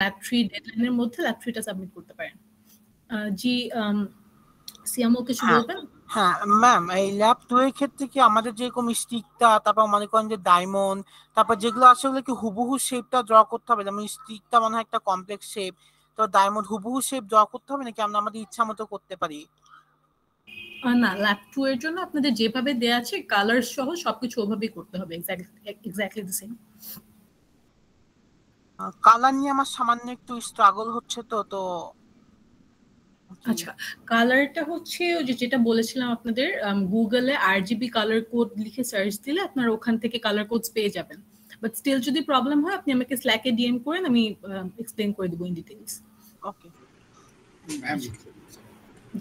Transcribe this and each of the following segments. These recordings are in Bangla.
ল্যাব 3 ডেডলাইনের মধ্যে ল্যাব 3টা সাবমিট করতে পারেন। জি সিয়ামও কিছু বলবেন? হ্যাঁ ম্যাম, এই ল্যাব 2 এর ক্ষেত্রে কি আমাদের যেরকম স্টিকটা, তারপর মনে করেন যে ডায়মন্ড, তারপর যেগুলো আছে ওগুলো কি হুবহু শেপটা ড্র করতে হবে? যেমন স্টিকটা মনে হয় একটা কমপ্লেক্স শেপ, তো ডায়মন্ড হুবহু শেপ ড্র করতে হবে নাকি আমরা আমাদের ইচ্ছা মতো করতে পারি? না, ল্যাব 2 এর জন্য আপনাদের যেভাবে দেয়া আছে কালার সহ সবকিছু ওভাবেই করতে হবে, এক্স্যাক্টলি দ্য সেম। কালার নিয়ে আমার সামান্য একটু স্ট্রাগল হচ্ছে তো আচ্ছা, কালারটা হচ্ছে ওই যেটা বলেছিলাম আপনাদের, গুগলে আরজিবি কালার কোড লিখে সার্চ দিলে আপনারা ওখান থেকে কালার কোডস পেয়ে যাবেন। বাট স্টিল যদি প্রবলেম হয় আপনি আমাকে স্ল্যাকে ডিএম করেন, আমি এক্সপ্লেইন করে দেব ইন ডিটেইলস। Okay ma'am.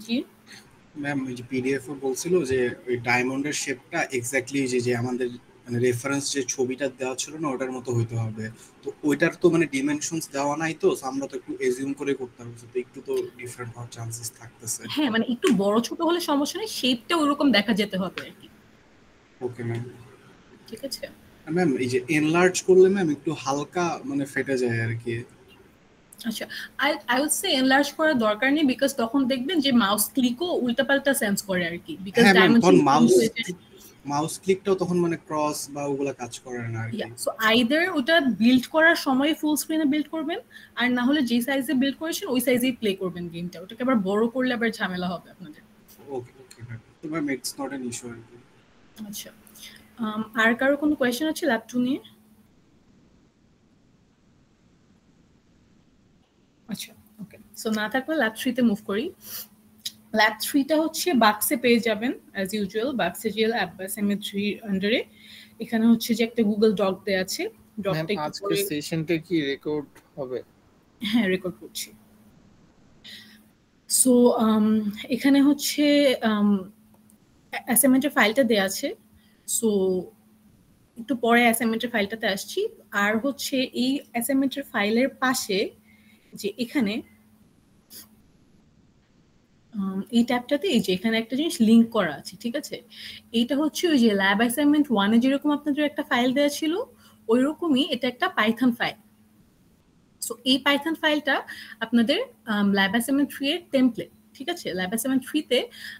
জি ম্যাম, ওই যে পিডিএফ বলছিল যে ওই ডায়মন্ডের শেপটা এক্স্যাক্টলি যে আমাদের মানে রেফারেন্স যে ছবিটা দেওয়া ছিল না ওটার মতো হইতে হবে, তো ওইটার তো মানে ডিমেনশনস দেওয়া নাই, তো আমরা তো একটু এজিউম করে করতে হবে, তো একটু তো ডিফারেন্ট হওয়ার চান্সেস থাকতেছে। হ্যাঁ, মানে একটু বড় ছোট হলে সমস্যা নেই, শেপটা ওরকম দেখা যেতে হবে আর কি। ওকে ম্যাম, ঠিক আছে ম্যাম। এই যে এনলার্জ করলে ম্যাম একটু হালকা মানে ফেটে যায় আর কি। আচ্ছা, আই উড সে এনলার্জ করার দরকার নেই, বিকজ তখন দেখবেন যে মাউস ক্লিকও উল্টাপাল্টা সেন্স করে আর কি, বিকজ ডাইমেনশন মাউস ক্লিকটাও তখন মানে ক্রস বা ওগুলা কাজ করে না আর কি। সো আইদার ওটা বিল্ড করার সময় ফুল স্ক্রিনে বিল্ড করবেন, আর না হলে যে সাইজে বিল্ড করেছেন ওই সাইজেই প্লে করবেন গেমটা, ওটাকে আবার বড় করলে আবার ঝামেলা হবে আপনাদের। ওকে ওকে ম্যাম, তো ma'am it's not an issue আর কি। আচ্ছা, আর কারো কোনো কোয়েশ্চেন আছে ল্যাব 2 নিয়ে? আচ্ছা ওকে, সো না থাকলে ল্যাব 3 তে মুভ করি। ল্যাব 3টা হচ্ছে বাক্সে পেয়ে যাবেন অ্যাজ ইউজুয়াল, বাক্সে জিএল অ্যাপ/3 আন্ডারে। এখানে হচ্ছে যে একটা গুগল ডক দেয়া আছে, ডকটা আজকে সেশনটা কি রেকর্ড হবে? হ্যাঁ, রেকর্ড করছি। সো এখানে হচ্ছে অ্যাসাইনমেন্টের ফাইলটা দেয়া আছে। সো একটু পরে অ্যাসাইনমেন্টের ফাইলটাতে আসছি। আর হচ্ছে এই অ্যাসাইনমেন্টের ফাইলের পাশে যে এখানে এই ট্যাবটাতে এই যে এখানে একটা জিনিস লিংক করা আছে, ঠিক আছে? এইটা হচ্ছে ওই যে ল্যাব অ্যাসাইনমেন্ট 1 এ যেরকম আপনাদের একটা ফাইল দেওয়া ছিল ওই রকমই এটা একটা পাইথন ফাইল। সো এই পাইথন ফাইলটা আপনাদের ল্যাব অ্যাসাইনমেন্ট 3 এর টেমপ্লেট, ঠিক আছে? ল্যাব অ্যাসাইনমেন্ট 3 তে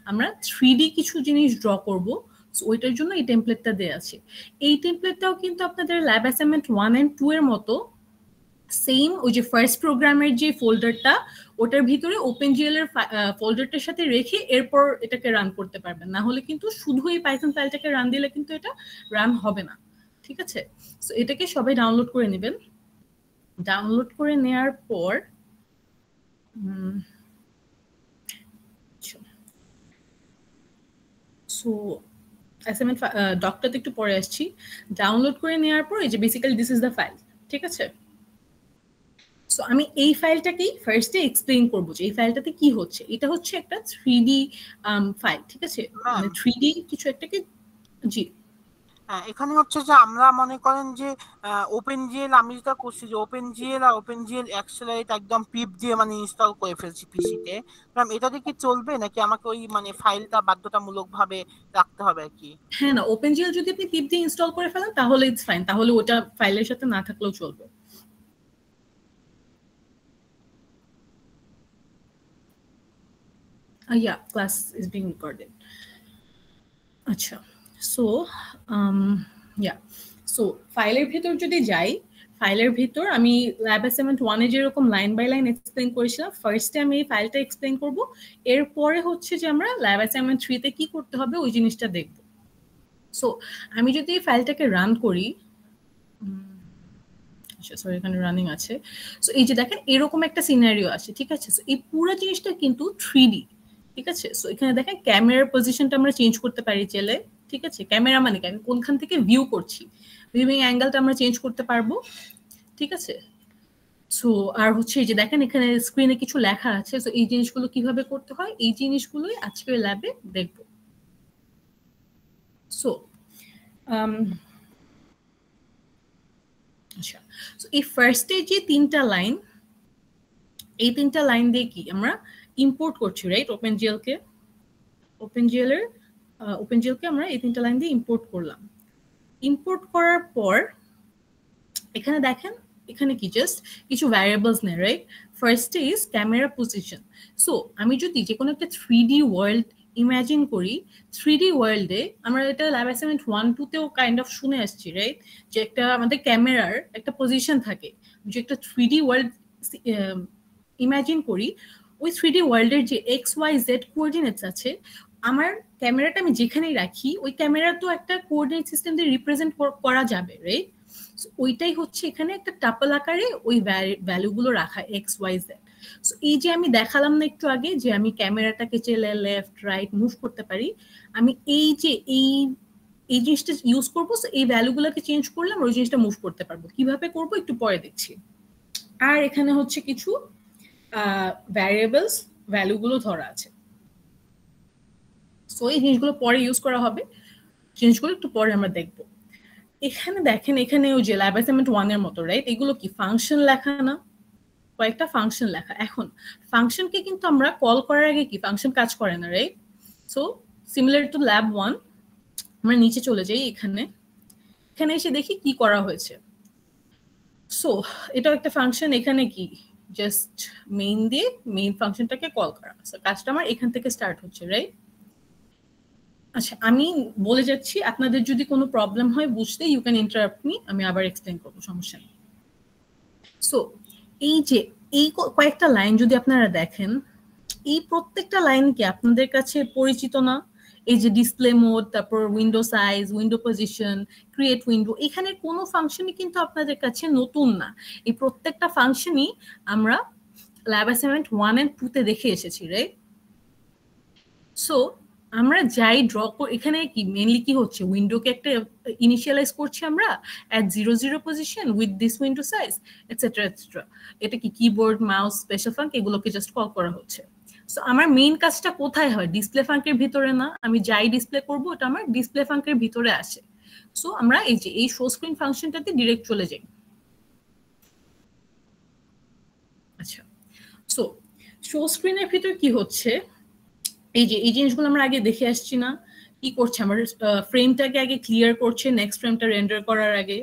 আমরা 3D কিছু জিনিস ড্র করব, সো ওইটার জন্য এই টেমপ্লেটটা দেয়া আছে। এই টেমপ্লেটটাও কিন্তু আপনাদের ল্যাব অ্যাসাইনমেন্ট 1 এন্ড 2 এর মতো সেম ওই যে ফার্স্ট প্রোগ্রামের যে ফোল্ডারটা ওটার ভিতরে ওপেনজিএল এর ফোল্ডারটার সাথে রেখে এরপর এটাকে রান করতে পারবেন, না হলে কিন্তু শুধু এই পাইথন ফাইলটাকে রান দিলে কিন্তু এটা রান হবে না, ঠিক আছে? সো এটাকে সবাই ডাউনলোড করে নেবেন। ডাউনলোড করে নেওয়ার পর সো অ্যাসাইনমেন্ট ডকটাতে একটু পরে আসছি। ডাউনলোড করে নেওয়ার পর এই যে basically this is the file, ঠিক আছে? সো আমি এই ফাইলটাকেই ফার্স্টে এক্সপ্লেইন করবো যে এই ফাইলটাতে কি হচ্ছে। এটা হচ্ছে একটা 3D ফাইল, ঠিক আছে? মানে 3D কিছু একটাকে। জি হ্যাঁ, এখানে হচ্ছে যে আমরা মনে করেন যে ওপেনজিএল আমি যেটা করছি যে ওপেনজিএল আর ওপেনজিএল অ্যাক্সেলারেট একদম পিপ দিয়ে মানে ইনস্টল করে ফেলছি পিসিতে। ম্যাম এটাতে কি চলবে নাকি আমাকে ওই মানে ফাইলটা বাধ্যতামূলকভাবে রাখতে হবে আর কি? হ্যাঁ, না, ওপেনজিএল যদি আপনি পিপ দিয়ে ইনস্টল করে ফেলেন তাহলে ইটস ফাইন, তাহলে ওটা ফাইলের সাথে না থাকলেও চলবে। Yeah, class is being recorded. আচ্ছা, সো সো ফাইলের ভিতর যদি যাই, ফাইলের ভিতর আমি ল্যাব অ্যাসাইনমেন্ট 1 এ যেরকম লাইন বাই লাইন এক্সপ্লেইন করেছিলাম, ফার্স্টে আমি এই ফাইলটা এক্সপ্লেইন করব, এরপরে হচ্ছে যে আমরা ল্যাব অ্যাসাইনমেন্ট 3 তে কি করতে হবে ওই জিনিসটা দেখব। সো আমি যদি এই ফাইলটাকে রান করি, সরি এখানে রানিং আছে। সো এই যে দেখেন এরকম একটা সিনারিও আছে, ঠিক আছে? সো এই পুরো জিনিসটা কিন্তু 3D, ঠিক আছে? সো এখানে দেখেন ক্যামেরার পজিশনটা আমরা চেঞ্জ করতে পারি চাইলে, ঠিক আছে? ক্যামেরা মানে আমি কোনখান থেকে ভিউ করছি, ভিউইং অ্যাঙ্গেলটা আমরা চেঞ্জ করতে পারবো, ঠিক আছে? সো আর হচ্ছে এই যে দেখেন এখানে স্ক্রিনে কিছু লেখা আছে। সো এই জিনিসগুলো কিভাবে করতে হয় এই জিনিসগুলোই আজকের ল্যাবে দেখব। সো আচ্ছা, সো এই ফার্স্টে যে 3টা লাইন, এই 3টা লাইন দিয়ে কি আমরা ইম্পোর্ট করছি, রাইট? ওপেনজিএলকে আমরা এই 3টা লাইন দিয়ে ইম্পোর্ট করলাম। ইম্পোর্ট করার পর এখানে দেখেন এখানে কি জাস্ট কিছু ভ্যারিয়েবলস নেই, right? First is camera position. So আমি যদি যে কোনো একটা 3D ওয়ার্ল্ড ইমাজিন করি, 3D ওয়ার্ল্ডে আমরা এটা ল্যাব অ্যাসাইনমেন্ট 1-2তেও কাইন্ড অফ শুনে আসছি, রাইট? যে একটা আমাদের ক্যামেরার একটা পজিশন থাকে, যে একটা 3D ওয়ার্ল্ড ইমাজিন করি, ওই 3D ওয়ার্ল্ডের যে XYZ কোঅর্ডিনেটস আছে, আমার ক্যামেরাটা আমি যেখানেই রাখি ওই ক্যামেরা তো একটা কোঅর্ডিনেট সিস্টেম দিয়ে রিপ্রেজেন্ট করা যাবে, রাইট? ওইটাই হচ্ছে এখানে একটা টাপল আকারে ওই ভ্যালুগুলো রাখা XYZ। সো এই যে আমি দেখালাম না একটু আগে যে আমি ক্যামেরাটাকে চেলে লেফট রাইট মুভ করতে পারি, আমি এই যে এই জিনিসটা ইউজ করবো, এই ভ্যালুগুলোকে চেঞ্জ করলে আমরা ওই জিনিসটা মুভ করতে পারবো। কিভাবে করবো একটু পরে দেখছি। আর এখানে হচ্ছে কিছু ভ্যারিয়েবলস ভ্যালুগুলো ধরা আছে, সো এই জিনিসগুলো পরে ইউজ করা হবে, জিনিসগুলো একটু পরে আমরা দেখবো। এখানে দেখেন, এখানে ওই যে ল্যাব অ্যাসাইনমেন্ট 1 এর মতো, রাইট? এগুলো কি ফাংশন লেখা না? কয়েকটা ফাংশন লেখা। এখন ফাংশনকে কিন্তু আমরা কল করার আগে কি ফাংশন কাজ করে না, right? So similar to lab 1 আমরা নিচে চলে যাই, এখানে এসে দেখি কি করা হয়েছে। সো এটা একটা ফাংশন, এখানে কি জাস্ট মেইন দিয়ে মেইন ফাংশনটাকে কল করা। সো কাজটা আমার এখান থেকে স্টার্ট হচ্ছে, রাইট? আচ্ছা, আমি বলে যাচ্ছি, আপনাদের যদি কোনো প্রবলেম হয় বুঝতে, ইউ ক্যান ইন্টারাপ্ট মি, আমি আবার এক্সপ্লেইন করবো, সমস্যা নেই। সো এই যে এই কয়েকটা লাইন যদি আপনারা দেখেন, এই প্রত্যেকটা লাইন কি আপনাদের কাছে পরিচিত না? এই যে ডিসপ্লে মোড, তারপর window size, window position, create window, এখানে কোনো ফাংশনই কিন্তু আপনাদের কাছে নতুন না। এই প্রত্যেকটা ফাংশনই আমরা ল্যাব অ্যাসাইনমেন্ট 1 and 2 দেখে এসেছি, রাইট? সো আমরা যাই ড্র করি, এখানে কি মেইনলি কি হচ্ছে, উইন্ডোকে একটা ইনিশিয়ালাইজ করছি আমরা এট 0 position with this window size etcetera etcetera. এটা কি কিবোর্ড, মাউস, স্পেশাল ফাঙ্ক, এগুলোকে জাস্ট কল করা হচ্ছে। সো আমার মেইন কাজটা কোথায় হয়? ডিসপ্লে ফাঙ্কের ভিতরে না, আমি যাই ডিসপ্লে করব ওটা আমার ডিসপ্লে ফাঙ্কের ভিতরে আসে। সো আমরা এই যে এই শো স্ক্রিন ফাংশনটাতে ডিরেক্ট চলে যাই। আচ্ছা, সো শো স্ক্রিনের ভিতর কি হচ্ছে, এই যে এই জিনিসগুলো আমরা আগে দেখে আসছি না? কি করছে, আমার ফ্রেমটাকে আগে ক্লিয়ার করছে নেক্সট ফ্রেমটা রেন্ডার করার আগে।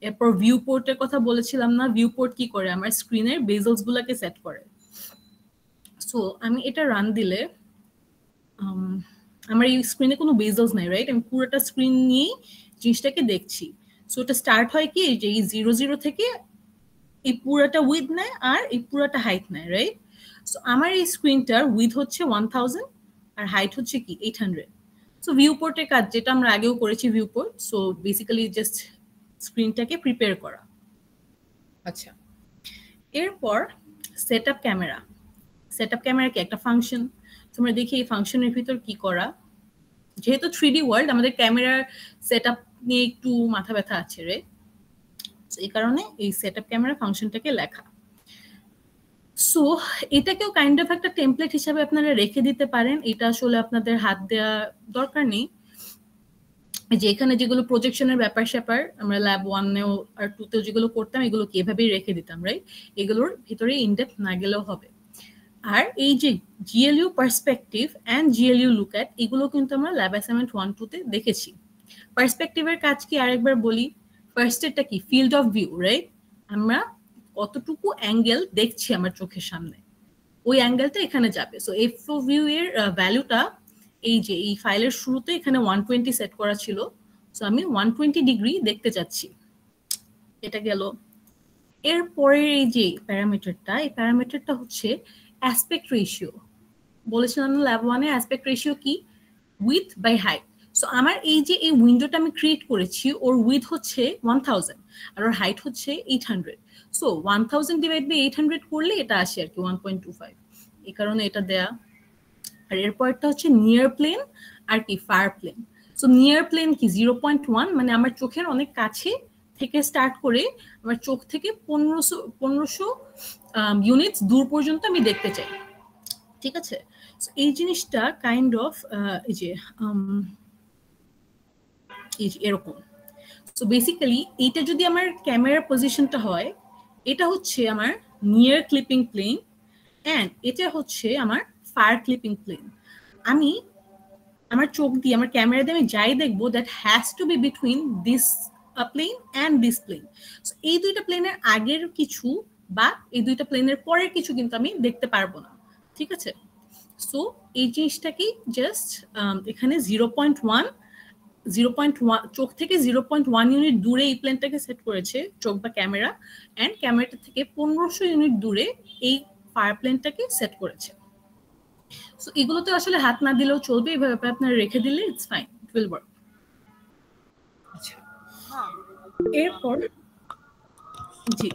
এরপর ভিউ পোর্টের কথা বলেছিলাম না? ভিউ পোর্ট কি করে, আমার স্ক্রিনের বেজলস গুলাকে সেট করে। সো আমি এটা রান দিলে আমার এই স্ক্রিনে কোনো বেজলস নাই, রাইট? আমি পুরোটা স্ক্রিন নিয়েই জিনিসটাকে দেখছি। সো এটা স্টার্ট হয় কি, যে এই 0 থেকে এই পুরোটা উইথ নেয় আর এই পুরোটা হাইট নেয়, রাইট? সো আমার এই স্ক্রিনটার উইথ হচ্ছে 1000 আর হাইট হচ্ছে কি 800। সো ভিউ পোর্টের কাজ যেটা আমরা আগেও করেছি, viewport. So basically just স্ক্রিনটাকে প্রিপেয়ার করা। আচ্ছা, এরপর সেটআপ ক্যামেরা। সেটআপ ক্যামেরা কি একটা ফাংশন? তোমরা দেখি এই ফাংশনের ভিতর কি করা। যেহেতু 3D ওয়ার্ল্ড, আমাদের ক্যামেরার সেটআপ নিয়ে একটু মাথা ব্যথা আছে, রে। এই কারণে এই সেটআপ ক্যামেরা ফাংশনটাকে লেখা। সো এটাকেও কাইন্ড অফ একটা টেমপ্লেট হিসাবে আপনারা রেখে দিতে পারেন, এটা আসলে আপনাদের হাত দেওয়া দরকার নেই। যে এখানে যেগুলো প্রজেকশনের ব্যাপার স্যাপার আমরা ল্যাব 1 আর 2 যেগুলো করতাম, এগুলো এভাবেই রেখে দিতাম, রাইট? এগুলোর ভিতরে ইনডেপথ না গেলেও হবে। আর এই যে GLU perspective and GLU look at, এগুলো কিন্তু আমরা ল্যাব অ্যাসাইনমেন্ট 1-2 দেখেছি। পার্সপেক্টিভের কাজ কি আরেকবার বলি। ফার্স্ট এটা কি, ফিল্ড অফ ভিউ, রাইট? আমরা কতটুকু অ্যাঙ্গেল দেখছি আমার চোখের সামনে, ওই অ্যাঙ্গেলটা এখানে যাবে। সো এফ অফ ভিউ এর ভ্যালুটা এই যে এই ফাইলের শুরুতে এখানে 120 সেট করা ছিল। সো আমি 120 ডিগ্রি দেখতে যাচ্ছি, এটা গেল। এরপরে এই যে প্যারামিটারটা, এই প্যারামিটারটা হচ্ছে অ্যাসপেক্ট রেশিও। বলেছিলাম না ল্যাব 1 এ অ্যাসপেক্ট রেশিও কি, উইথ বাই হাইট। সো আমার এই যে এই উইন্ডোটা আমি ক্রিয়েট করেছি, ওর উইথ হচ্ছে 1000 আর ওর হাইট হচ্ছে 800। সো 1000 ডিভাইড বাই 800 করলে এটা আসে আর কি 1.25, এই কারণে এটা দেয়া। আর এরপরটা হচ্ছে নিয়ার প্লেন আর কি far plane. So near plane কি 0.1, মানে আমার চোখের অনেক কাছে থেকে স্টার্ট করে আমার চোখ থেকে 1500 ইউনিটস দূর পর্যন্ত আমি দেখতে চাই, ঠিক আছে? এই জিনিসটা কাইন্ড অফ এই যে এরকম। সো বেসিক্যালি এইটা যদি আমার ক্যামেরার পজিশনটা হয়, এটা হচ্ছে আমার নিয়ার ক্লিপিং প্লেন এন্ড এটা হচ্ছে আমার ফার ক্লিপিং প্লেন। আমার চোখ দিয়ে, আমার ক্যামেরা দিয়ে আমি যাই দেখবো, that has to be between this plane and this plane. So এই দুইটা প্লেনের আগের কিছু বা এই দুইটা প্লেনের পরের কিছু কিন্তু আমি দেখতে পারবো না, ঠিক আছে? সো এই জিনিসটাকেই জাস্ট এখানে 0.1 চোখ থেকে 0.1 ইউনিট দূরে এই প্লেনটাকে সেট করেছে চোখ বা ক্যামেরা, অ্যান্ড ক্যামেরাটা থেকে 1500 ইউনিট দূরে এই ফায়ার প্লেনটাকে সেট করেছে। সো এগুলোতে আসলে হাত না দিলেও চলবে, এইভাবে আপনারা রেখে দিলে it's fine, it will work. আচ্ছা, এরপর জি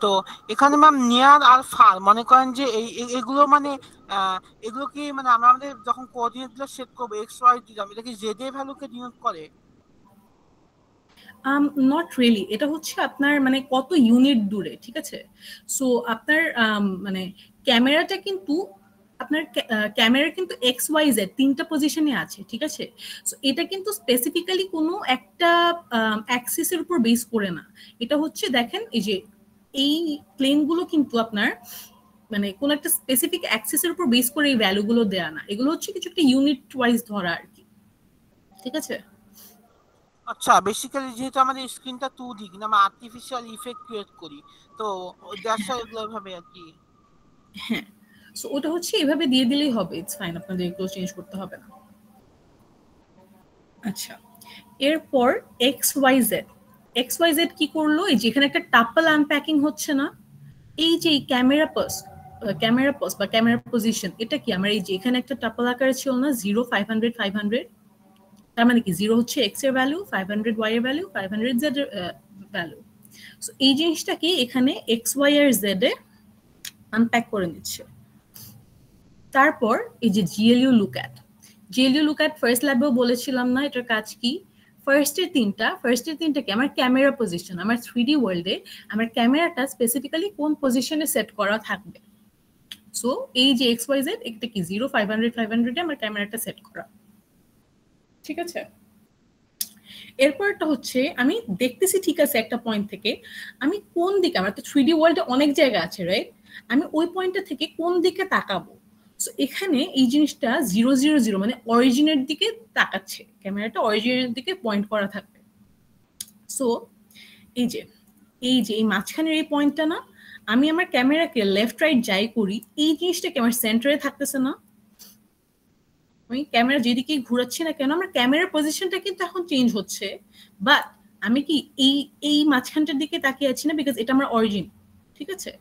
তো এখানে ম্যাম নিয়ার আর ফার মনে করেন যে এগুলো মানে এগুলো কি মানে আমরা আমাদের যখন কোঅর্ডিনেট গুলো সেট করবো এক্স ওয়াই দিলাম, এটা কি জেড এর ভ্যালুকে ডিনোট করে? নট রিয়েলি, এটা হচ্ছে আপনার মানে কত ইউনিট দূরে, ঠিক আছে? সো আপনার মানে ক্যামেরাটা কিন্তু আপনার ক্যামেরা কিন্তু এক্স ওয়াই জেড তিনটা পজিশনে আছে, ঠিক আছে? সো এটা কিন্তু স্পেসিফিক্যালি কোনো একটা অ্যাক্সিসের উপর বেস করে না। এটা হচ্ছে দেখেন এই যে এই প্লেনগুলো কিন্তু আপনার মানে কোন একটা স্পেসিফিক অ্যাক্সিসের উপর বেস করে এই ভ্যালুগুলো দেয়া না, এগুলো হচ্ছে কিছু একটা ইউনিট ওয়াইজ ধরা আর কি, ঠিক আছে? আচ্ছা, বেসিক্যালি যেহেতু আমাদের স্ক্রিনটা 2D কিন্তু আমরা আর্টিফিশিয়াল ইফেক্ট ক্রিয়েট করি, তো দ্যাটস ওয়াই এগুলো ভাবে আর কি। হ্যাঁ, সো ওটা হচ্ছে এভাবে দিয়ে দিলেই হবে, ইটস ফাইন, আপনাদের এগুলো চেঞ্জ করতে হবে না। আচ্ছা, এরপর এক্স ওয়াই জেড কি করলো, এই যেখানে একটা টাপল আনপ্যাকিং হচ্ছে না, এই যে ক্যামেরা পাস বা ক্যামেরা পজিশন, এটা কি আমার এই যে এখানে একটা টাপল আকারে ছিল না 0 500 500, তার মানে কি 0 হচ্ছে এক্স এর ভ্যালু, 500 ওয়াই এর ভ্যালু, 500 জেড এর ভ্যালু। সো এই জিনিসটাকে এখানে এক্স ওয়াই আর জেড এ আনপ্যাক করে নিচ্ছে। তারপর এই যে জিএলইউ লুক অ্যাট ফার্স্ট ল্যাবেও বলেছিলাম না এটার কাজ কি? ফার্স্টের তিনটা কি আমার ক্যামেরা পজিশন, আমার 3D ওয়ার্ল্ডে আমার ক্যামেরাটা স্পেসিফিক্যালি কোন পজিশনে সেট করা থাকবে। সো এই যে এক্স ওয়াই জেড এটা কি 0 500 500 এ আমার ক্যামেরাটা সেট করা, ঠিক আছে? এরপরটা হচ্ছে আমি দেখতেছি ঠিক আছে একটা পয়েন্ট থেকে আমি কোন দিকে, আমার তো 3D ওয়ার্ল্ডে অনেক জায়গা আছে রাইট, আমি ওই পয়েন্টটা থেকে কোন দিকে তাকাবো। সো এখানে এই জিনিসটা 0 0 0 মানে অরিজিনের দিকে তাকাচ্ছে, ক্যামেরাটা অরিজিনের দিকে পয়েন্ট করা থাকবে। সো এই যে এই মাঝখানের এই পয়েন্টটা না, আমি আমার ক্যামেরাকে লেফট রাইট যাই করি এই জিনিসটাকে আমার সেন্টারে থাকতেছে না, আমি ক্যামেরা যেদিকে ঘুরাচ্ছি না কেন আমার ক্যামেরার পজিশনটা কিন্তু এখন চেঞ্জ হচ্ছে, বাট আমি কি এই মাঝখানটার দিকে তাকিয়ে আছি না, বিকজ এটা আমার অরিজিন, ঠিক আছে?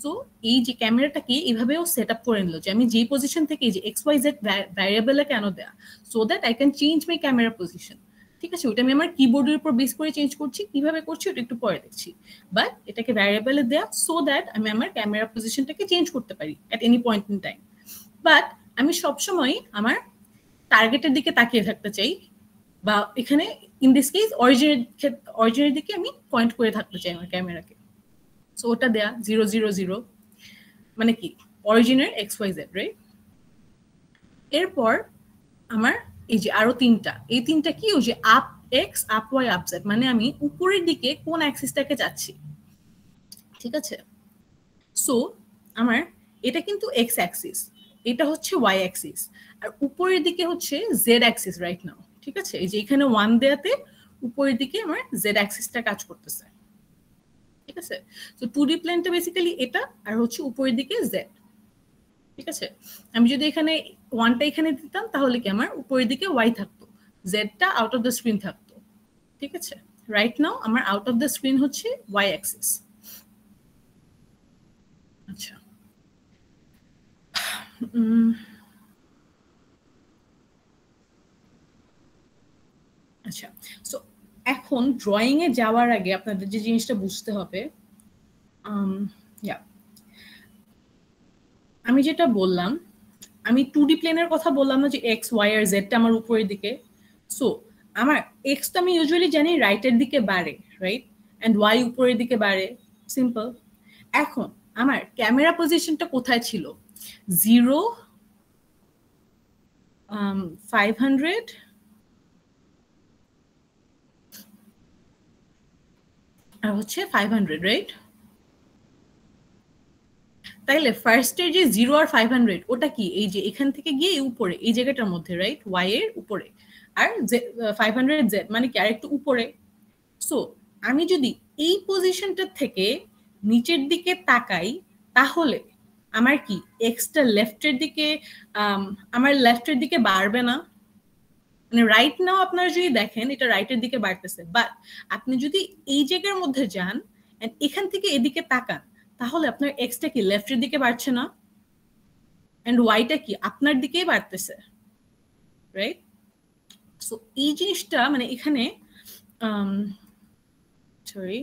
সো এই যে ক্যামেরাটাকে এইভাবেও সেট আপ করে নিল যে আমি যে পজিশন থেকে এই যে এক্স ওয়াই জেড ভ্যারিয়েবলে কেন দেয়া, so that I can change my camera position, ঠিক আছে? ওটা আমি আমার কিবোর্ডের উপর বেস করে চেঞ্জ করছি, কিভাবে করছি ওটা একটু পরে দেখছি, বাট এটাকে ভ্যারিয়েবলে দেয়া সো দ্যাট আমি আমার ক্যামেরা পজিশনটাকে চেঞ্জ করতে পারি at any point in time. But আমি সবসময় আমার টার্গেটের দিকে তাকিয়ে থাকতে চাই, বা এখানে ইন দিস কেস অরিজিনের দিকে আমি পয়েন্ট করে থাকতে চাই আমার ক্যামেরাকে। সো ওটা দেয়া 0 0 0 মানে কি অরিজিনের এক্স ওয়াই জেড, রাইট? এরপর আমার এই যে আরো এই তিনটা কি ওই যে up X up Y up Z, মানে আমি উপরের দিকে কোন অ্যাক্সিসটাকে যাচ্ছি, ঠিক আছে? সো আমার এটা কিন্তু এক্স অ্যাক্সিস, এটা হচ্ছে ওয়াই অ্যাক্সিস, আর উপরের দিকে হচ্ছে জেড অ্যাক্সিস রাইট নাও, ঠিক আছে? এই যে এখানে 1 দেয়াতে উপরের দিকে আমার জেড অ্যাক্সিসটা কাজ করতেছে, ঠিক আছে? তো 2D প্লেনটা বেসিক্যালি এটা, আর হচ্ছে উপরের দিকে জেড, ঠিক আছে? আমি যদি এখানে 1টা এখানে দিতাম তাহলে কি আমার উপরের দিকে ওয়াই থাকতো, জেডটা আউট অফ দ্য স্ক্রিন থাকতো, ঠিক আছে? রাইট নাও আমার আউট অফ দ্য স্ক্রিন হচ্ছে ওয়াই অ্যাক্সিস। আচ্ছা, আচ্ছা, সো এখন ড্রয়িং এ যাওয়ার আগে আপনাদের যে জিনিসটা বুঝতে হবে, আমি যেটা বললাম, আমি 2D প্লেনের কথা বললাম না যে এক্স ওয়াই আর জেডটা আমার উপরের দিকে। সো আমার এক্স তো আমি ইউজুয়ালি জানি রাইটের দিকে বাড়ে, রাইট, অ্যান্ড ওয়াই উপরের দিকে বাড়ে, সিম্পল। এখন আমার ক্যামেরা পজিশনটা কোথায় ছিল? 0 500 আর হচ্ছে 500, রাইট? তাইলে ফার্স্টে যে 0 আর 500 ওটা কি এই যে এখান থেকে গিয়ে উপরে এই জায়গাটার মধ্যে, রাইট? y এর উপরে, আর 500 z মানে কি আর একটু উপরে। সো আমি যদি এই পজিশনটা থেকে নিচের দিকে তাকাই তাহলে আমার কি এক্সটা লেফটের দিকে, আমার লেফটের দিকে বাড়বে না? মানে রাইট নাও আপনারা যদি দেখেন এটা রাইটের দিকে বাড়তেছে, বাট আপনি যদি এই জায়গার মধ্যে যান এন্ড এখান থেকে এদিকে তাকান তাহলে আপনার এক্সটা কি লেফটের দিকে বাড়ছে না, এন্ড ওয়াইটা কি আপনার দিকেই বাড়তেছে, রাইট? সো এই জিনিসটা মানে এখানে সরি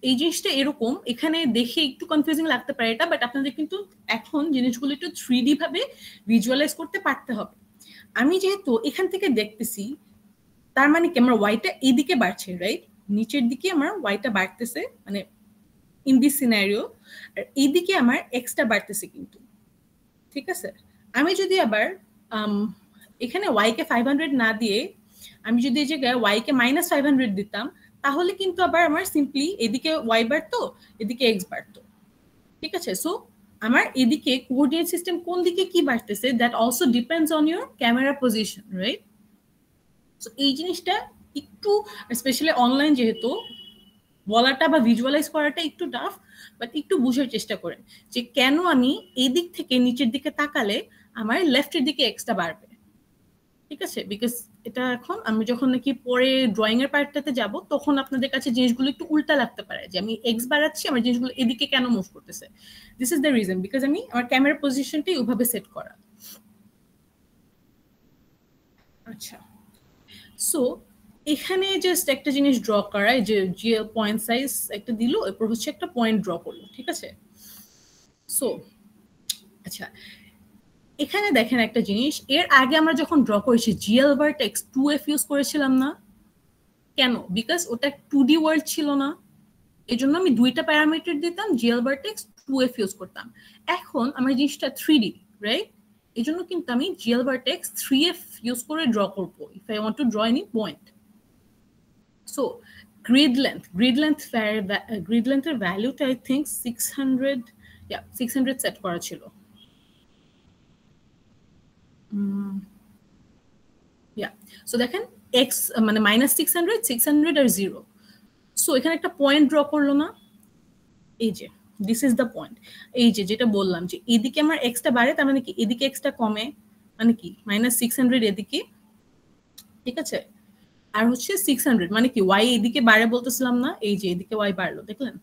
এই জিনিসটা এরকম, এখানে দেখে একটু কনফিউজিং লাগতে পারে এটা, বাট আপনাদের কিন্তু এখন জিনিসগুলো একটু 3D ভাবে ভিজুয়ালাইজ করতে পারতে হবে। আমি যেহেতু এখান থেকে দেখতেছি তার মানে কি আমার ওয়াইটা এইদিকে বাড়ছে, রাইট? নিচের দিকে আমার ওয়াইটা বাড়তেছে মানে ইন দিস সিনারিও, আর এইদিকে আমার এক্সটা বাড়তেছে কিন্তু, ঠিক আছে? আমি যদি আবার এখানে ওয়াইকে 500 না দিয়ে আমি যদি এই জায়গায় ওয়াইকে -500 দিতাম তাহলে কিন্তু আবার আমার সিম্পলি এদিকে ওয়াই বাড়তো এদিকে এক্স বাড়তো, ঠিক আছে? সো আমার এদিকে কোঅর্ডিনেট সিস্টেম কোন দিকে কি বাড়তেছে that also depends on your camera position, right? So এই জিনিসটা একটু স্পেশালি অনলাইন যেহেতু বলাটা বা ভিজুয়ালাইজ করাটা একটু টাফ, বাট একটু বুঝার চেষ্টা করেন যে কেন আমি এই দিক থেকে নিচের দিকে তাকালে আমার লেফটের দিকে এক্সটা বাড়বে, ঠিক আছে? বিকজ এটা এখন আমি যখন নাকি পরে ড্রয়িং এর পার্টটাতে যাব তখন আপনাদের কাছে জিনিসগুলো একটু উল্টা লাগতে পারে যে আমি এক্স বাড়াচ্ছি আমার জিনিসগুলো এদিকে কেন মুভ করতেছে। This is the reason, because আমি আমার ক্যামেরা পজিশনটাই ওইভাবে সেট করা। আচ্ছা, সো এখানে জাস্ট একটা জিনিস ড্র করা, যে জিএল পয়েন্ট সাইজ একটা দিল, এরপর হচ্ছে একটা পয়েন্ট ড্র করলো, ঠিক আছে? সো আচ্ছা এখানে দেখেন একটা জিনিস, এর আগে আমরা যখন ড্র করেছি জিএল ভার্টেক্স 2f ইউজ করেছিলাম না কেন? বিকজ ওটা 2D ওয়ার্ল্ড ছিল না, এই জন্য আমি দুইটা প্যারামিটার দিতাম, জিএল ভার্টেক্স 2f ইউজ করতাম। এখন আমার জিনিসটা 3D, রাইট? এই জন্য কিন্তু আমি জিএল ভার্টেক্স 3f ইউজ করে ড্র করবো if I want to draw any point. So grid লেন্থের ভ্যালুটা আই থিঙ্ক 600 সেট করা ছিল। সো দেখেন এক্স মানে -600 600 আর 0। সো এখানে একটা পয়েন্ট ড্র করলো না, এই যে দিস ইজ দ্য পয়েন্ট। এই যে যেটা বললাম যে এদিকে আমার এক্সটা বাড়ে তার মানে কি এদিকে এক্সটা কমে, মানে কি -600 এদিকে, ঠিক আছে? আর হচ্ছে 600 মানে কি ওয়াই এদিকে বাড়ে বলতেছিলাম না, এই যে এদিকে ওয়াই বাড়লো, দেখলেন?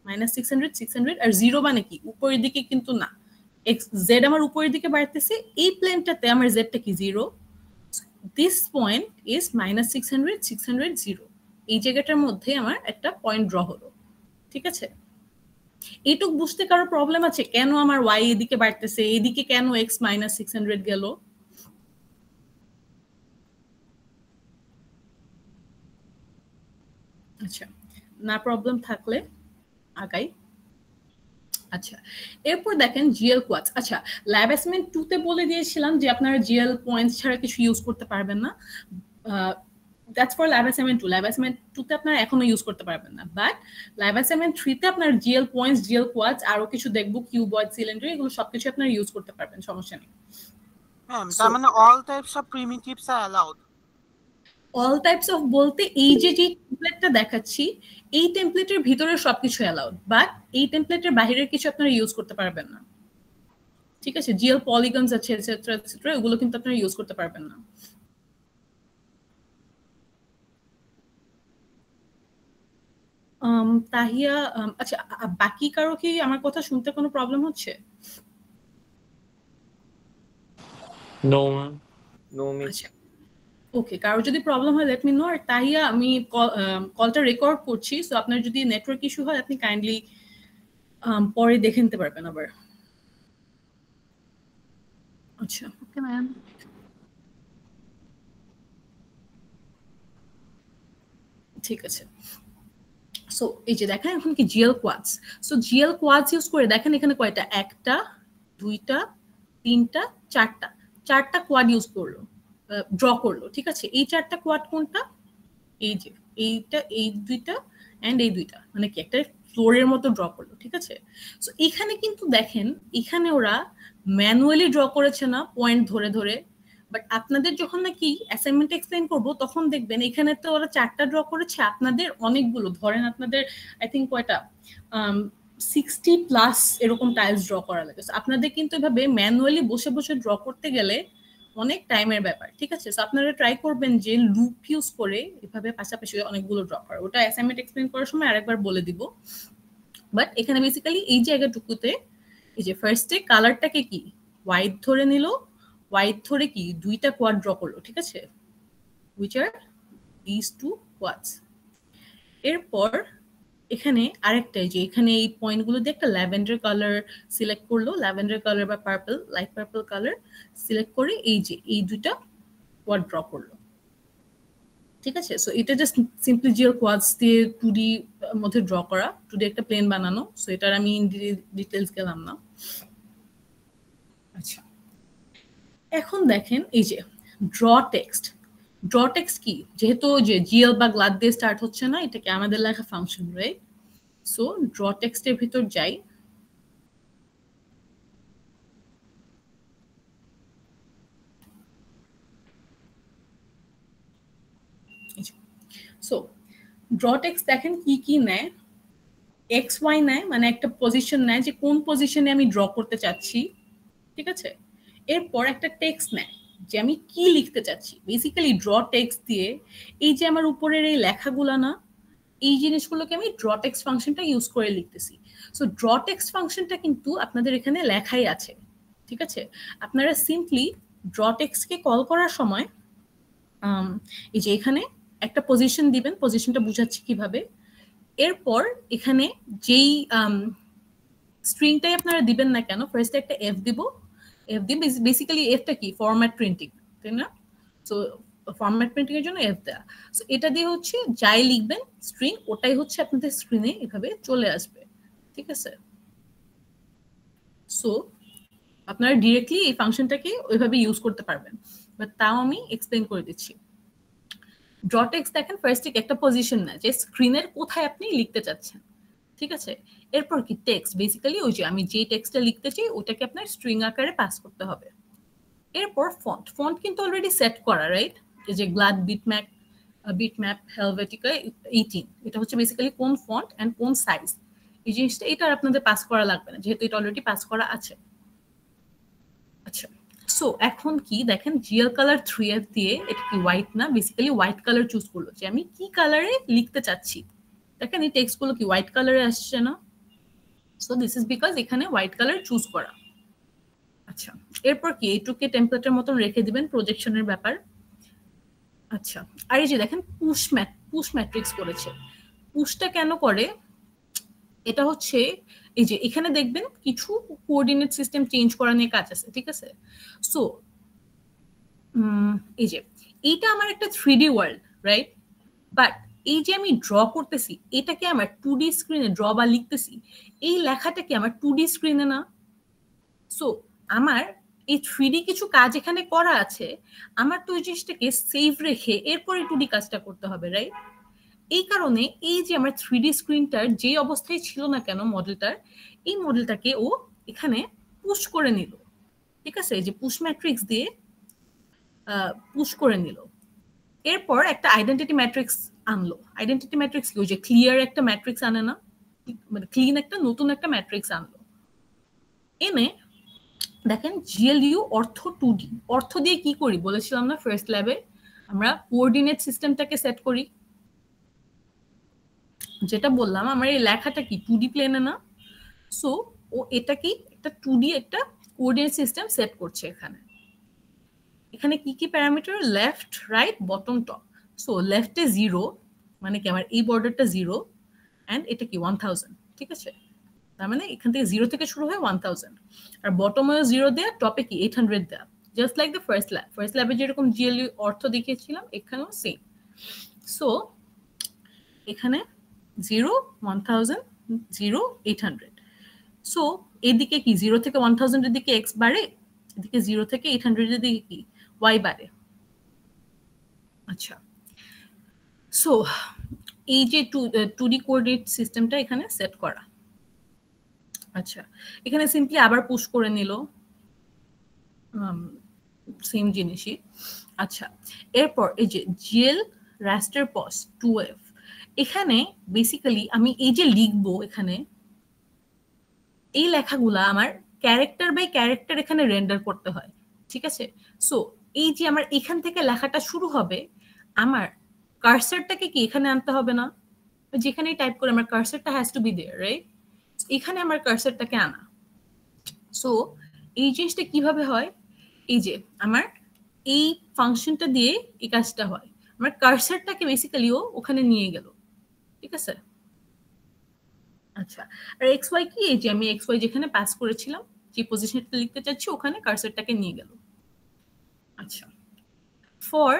-600 600 আর 0 মানে কি উপরের দিকে কিন্তু না, এক্স জেড আমার উপরের দিকে বাড়তেছে, এই প্লেনটাতে আমার জেডটা কি 0, দিস পয়েন্ট ইজ -600 600 0। এই জায়গাটার মধ্যে আমার একটা পয়েন্ট ড্র হলো, ঠিক আছে? এইটুক বুঝতে কারো প্রবলেম আছে কেন আমার ওয়াই এদিকে বাড়তেছে, এদিকে কেন এক্স -600 গেল? আচ্ছা, না প্রবলেম থাকলে আগাই। আচ্ছা, এরপর দেখেন জিএল কোয়াডস। আচ্ছা, ল্যাব অ্যাসাইনমেন্ট 2 তে বলে দিয়েছিলাম যে আপনারা জিএল পয়েন্টস ছাড়া কিছু ইউজ করতে পারবেন না, that's for lab assignment 2। Lab assignment 2 তে আপনারা এখনো ইউজ করতে পারবেন না, বাট ল্যাব অ্যাসাইনমেন্ট 3 তে আপনার জিএল পয়েন্টস জিএল কোয়াডস আরো কিছু দেখবো, কিউবয়েড সিলিন্ডার, এগুলো সবকিছু আপনারা ইউজ করতে পারবেন, সমস্যা নেই। হ্যাঁ, তার মানে all types of primitives are allowed. All types of বলতে এই যে টেমপ্লেটটা দেখাচ্ছি এই টেমপ্লেটের ভিতরে সবকিছু অ্যালাউড, বাট এই টেমপ্লেটের বাইরের কিছু আপনারা ইউজ করতে পারবেন না, ঠিক আছে? জিএল পলিগনস আছে এটসেট্রা এটসেট্রা, এগুলো কিন্তু আপনারা ইউজ করতে পারবেন না। তাহিয়া, আচ্ছা বাকি কারো কি আমার কথা শুনতে কোনো প্রবলেম হচ্ছে? No ma'am, no miss. আচ্ছা, ওকে, কারো যদি প্রবলেম হয় লেট মি নো। আর তাহিয়া, আমি কলটা রেকর্ড করছি, সো আপনার যদি নেটওয়ার্ক ইস্যু হয় আপনি কাইন্ডলি পরে দেখে নিতে পারবেন আবার। আচ্ছা, ওকে ম্যাম। ঠিক আছে, সো এই যে দেখেন এখন কি GL quads. So GL quads use করে দেখেন এখানে কয়টা, একটা দুইটা তিনটা চারটা কোয়াড ইউজ করলো, ড্র করলো, ঠিক আছে? এই চারটা কোয়াড কোনটা? এই যে এইটা, এই দুইটা এন্ড এই দুইটা, মানে কি একটা ফ্লোরের মতো ড্র করলো, ঠিক আছে। সো এখানে কিন্তু দেখেন এখানে ওরা ম্যানুয়ালি ড্র করেছে না পয়েন্ট ধরে ধরে, বাট আপনাদের যখন নাকি অ্যাসাইনমেন্ট এক্সপ্লেইন করবো তখন দেখবেন এখানে তো ওরা 4টা ড্র করেছে, আপনাদের অনেকগুলো, ধরেন আপনাদের আই থিঙ্ক কয়টা 60+ এরকম টাইলস ড্র করা লাগে। আপনাদের কিন্তু এভাবে ম্যানুয়ালি বসে বসে ড্র করতে গেলে অনেক টাইমের ব্যাপার, ঠিক আছে। সো আপনারা ট্রাই করবেন যে লুপ ইউজ করে এভাবে পাশাপাশি অনেকগুলো ড্র করা। ওটা অ্যাসাইনমেন্ট এক্সপ্লেইন করার সময় আরেকবার বলে দিব। বাট এখানে বেসিক্যালি এই জায়গাটুকুতে এই যে ফার্স্টে কালারটাকে কি হোয়াইট ধরে নিল, হোয়াইট ধরে কি 2টা কোয়াড ড্র করলো, ঠিক আছে, which are these 2 quads। এরপর এখানে আরেকটা যে এখানে এই পয়েন্টগুলো দিয়ে একটা ল্যাভেন্ডার কালার সিলেক্ট করলো, ল্যাভেন্ডার কালার বা purple, light purple colour select করে এই যে এই 2টা কোয়াড ড্র করলো, ঠিক আছে। সো এটা জাস্ট সিম্পলি জিএল কোয়াডস দিয়ে 2D মধ্যে ড্র করা, 2D একটা প্লেন বানানো। সো এটার আমি ডিটেইলস গেলাম না। আচ্ছা, এখন দেখেন এই যে ড্র টেক্সট। ড্র টেক্সট কি, যেহেতু যে জিএল বা গ্লাড দিয়ে স্টার্ট হচ্ছে না, এটাকে আমাদের লেখা ফাংশন, রাইট। সো ড্র টেক্সটের ভিতর যাই, সো ড্র টেক্সট দেখেন কি কি নেয়, এক্স ওয়াই নেয়, মানে একটা পজিশন নেয় যে কোন পজিশনে আমি ড্র করতে চাচ্ছি, ঠিক আছে। এরপর একটা টেক্সট নেয় যে আমি কি লিখতে চাচ্ছি। বেসিক্যালি ড্র টেক্সট দিয়ে এই যে আমার উপরের এই লেখাগুলো না, এই জিনিসগুলোকে আমি ড্র টেক্সট ফাংশনটা ইউজ করে লিখতেছি। সো ড্র টেক্সট ফাংশনটা কিন্তু আপনাদের এখানে লেখাই আছে, ঠিক আছে। আপনারা সিম্পলি ড্র টেক্সটকে কল করার সময় এই যে এখানে একটা পজিশন দিবেন, পজিশনটা বুঝাচ্ছি কিভাবে। এরপর এখানে যেই স্ট্রিংটাই আপনারা দিবেন না কেন, ফার্স্টে একটা এফ দিব, এফ দিয়ে বেসিক্যালি এফটা কি ফরম্যাট প্রিন্টিং, তাই না। সো ফরম্যাট প্রিন্টিং এর জন্য এফ দেয়া। সো এটা দিয়ে হচ্ছে যাই লিখবেন স্ট্রিং, ওটাই হচ্ছে আপনাদের স্ক্রিনে এভাবে চলে আসবে, ঠিক আছে। সো আপনারা ডিরেক্টলি এই ফাংশনটাকে ওইভাবে ইউজ করতে পারবেন, বাট তাও আমি এক্সপ্লেন করে দিচ্ছি। ড্র টেক্সট দেখেন ফার্স্টে একটা পজিশন না, যে স্ক্রিনের কোথায় আপনি লিখতে চাচ্ছেন, ঠিক আছে। এরপর কি টেক্সট, বেসিক্যালি ওই যে আমি যে টেক্সটটা লিখতে চাই ওটাকে আপনার স্ট্রিং আকারে পাস করতে হবে। এরপর ফন্ট, ফন্ট কিন্তু অলরেডি সেট করা, রাইট। এই যে গ্লাড বিটম্যাপ হেলভেটিকা 18, এটা হচ্ছে বেসিক্যালি কোন ফন্ট এন্ড কোন সাইজ, এই জিনিসটা এটা আপনাদের পাস করা লাগবে না, যেহেতু এটা অলরেডি পাস করা আছে। আচ্ছা, সো এখন কি দেখেন জিএল কালার 3F দিয়ে, এটা কি হোয়াইট না, বেসিক্যালি হোয়াইট কালার চুজ করলো যে আমি কি কালারে লিখতে চাচ্ছি। দেখেন এই টেক্সট গুলো কি হোয়াইট কালারে আসছে না, সো দিস ইজ বিকজ এখানে হোয়াইট কালার চুজ করা। আচ্ছা, এরপর কি এইটুকে টেমপ্লেটের মতন রেখে দিবেন, প্রজেকশনের ব্যাপার। আচ্ছা, আর এই যে দেখেন পুশ ম্যাট্রিক্স করেছে। পুশটা কেন করে, এটা হচ্ছে এই যে এখানে দেখবেন কিছু কোঅর্ডিনেট সিস্টেম চেঞ্জ করা নিয়ে কাজ আছে, ঠিক আছে। সো এই যে এইটা আমার একটা 3D ওয়ার্ল্ড, রাইট, বাট এই যে আমি ড্র করতেছি এটাকে আমার 2D স্ক্রিনে ড্র বা লিখতেছি, এই লেখাটা কি আমার 2D স্ক্রিনে না। সো আমার এই 3D কিছু কাজ এখানে করা আছে, আমার তো ওই জিনিসটাকে সেভ রেখে এরপরে 2D কাজটা করতে হবে, রাইট। এই কারণে এই যে আমার 3D স্ক্রিনটার যে অবস্থায় ছিল না কেন মডেলটার, এই মডেলটাকে ও এখানে পুশ করে নিল, ঠিক আছে। এই যে পুশ ম্যাট্রিক্স দিয়ে পুশ করে নিল। এরপর একটা আইডেন্টিটি ম্যাট্রিক্স আনলো। আইডেন্টিটি ম্যাট্রিক্স কি, ওই যে ক্লিয়ার একটা ম্যাট্রিক্স আনে না, মানে ক্লিন একটা নতুন একটা ম্যাট্রিক্স আনলো। এনে দেখেন জিএলইউ অর্থ 2D, অর্থ দিয়ে কি করি বলেছিলাম না ফার্স্ট ল্যাবে, আমরা কোঅর্ডিনেট সিস্টেমটাকে সেট করি। যেটা বললাম আমার এই লেখাটা কি 2D প্লেনে না, সো ও এটা কি একটা 2D একটা কোঅর্ডিনেট সিস্টেম সেট করছে এখানে। এখানে কি কি parameter, left right bottom top. So লেফটে 0, মানে কি আমার এই বর্ডারটা 0 এন্ড এটা কি 1000, ঠিক আছে। তার মানে এখান থেকে 0 থেকে শুরু হয় 1000, আর বটমেও 0 দেয়া, টপে কি 800 দেয়া, just like the first lab. First ল্যাবে যেরকম জিএলইউ অর্থ দেখিয়েছিলাম এখানেও সেম। সো এখানে 0 1000 0 800। সো এদিকে কি 0 থেকে 1000 এর দিকে এক্স বাড়ে, এদিকে 0 থেকে 800 এর দিকে কি ওয়াই বাড়ে। আচ্ছা, সো এই যে 2D কোঅর্ডিনেট সিস্টেমটা এখানে সেট করা। আচ্ছা, এখানে সিম্পলি আবার পুশ করে নিল, সেম জিনিসই। আচ্ছা, এরপর এই যে জিএল রাস্টার পস 2F, এখানে বেসিক্যালি আমি এই যে লিখবো, এখানে এই লেখাগুলা আমার ক্যারেক্টার বাই ক্যারেক্টার এখানে রেন্ডার করতে হয়, ঠিক আছে? সো এই যে আমার এখান থেকে লেখাটা শুরু হবে, আমার কার্সারটাকে কি এখানে আনতে হবে না? যেখানেই টাইপ করে আমার কার্সারটা has to be there, right? এখানে আমার কার্সারটাকে আনা। সো এই জিনিসটা কিভাবে হয়, এই যে আমার এই ফাংশনটা দিয়ে এই কাজটা হয়, আমার কার্সারটাকে বেসিক্যালিও ওখানে নিয়ে গেল, ঠিক আছে? আচ্ছা, আর এক্স ওয়াই কি, এই যে আমি এক্স ওয়াই যেখানে পাস করেছিলাম, যে পজিশনটা লিখতে চাচ্ছি ওখানে কার্সারটাকে নিয়ে গেল। আচ্ছা, ফর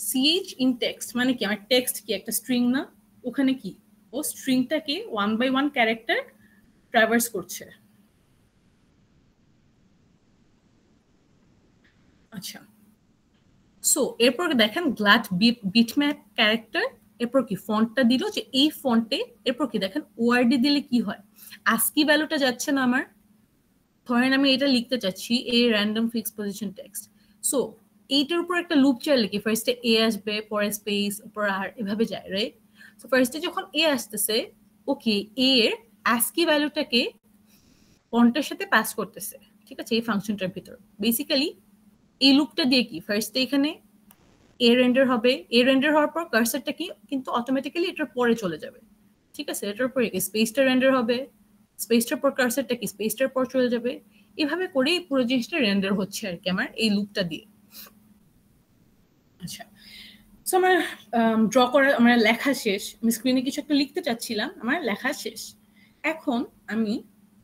সিএইচ ইন টেক্সট মানে কি, আমার টেক্সট কি একটা স্ট্রিং না, ওখানে কি ও স্ট্রিংটাকে 1 বাই 1 ক্যারেক্টার ট্রাভার্স করছে। আচ্ছা, সো এরপর দেখেন গ্লাড বিটম্যাপ ক্যারেক্টার, এরপর কি ফন্টটা দিল যে এই ফন্টে, এরপর কি দেখেন ওআরডি দিলে কি হয়, আস্কি ভ্যালুটা যাচ্ছে না আমার। ধরেন আমি এটা লিখতে চাচ্ছি এ random fix position text, so এইটার উপর একটা লুপ চাইলে কি ফার্স্টে এ আসবে, পরে স্পেস, পরে আর, এভাবে যায়, রাইট? সো ফার্স্টে যখন এ আসতেছে, ওকে এ এর আস্কি ভ্যালুটাকে ফন্টের সাথে পাস করতেছে, ঠিক আছে, এই ফাংশনটার ভিতর। বেসিক্যালি এই লুপটা দিয়ে কি ফার্স্টে এখানে এ রেন্ডার হবে, এ রেন্ডার হওয়ার পর কার্সারটা কি কিন্তু অটোমেটিক্যালি এটার পরে চলে যাবে, ঠিক আছে? এটার পরে কি স্পেসটা রেন্ডার হবে, স্পেসটার পর কার্সারটা কি স্পেসটার পর চলে যাবে, এভাবে করে পুরো জিনিসটা রেন্ডার হচ্ছে আর কি আমার এই লুপটা দিয়ে। আচ্ছা, সো আমার ড্র করা, আমার লেখা শেষ, আমি স্ক্রিনে কিছু একটা লিখতে চাচ্ছিলাম, আমার লেখা শেষ। এখন আমি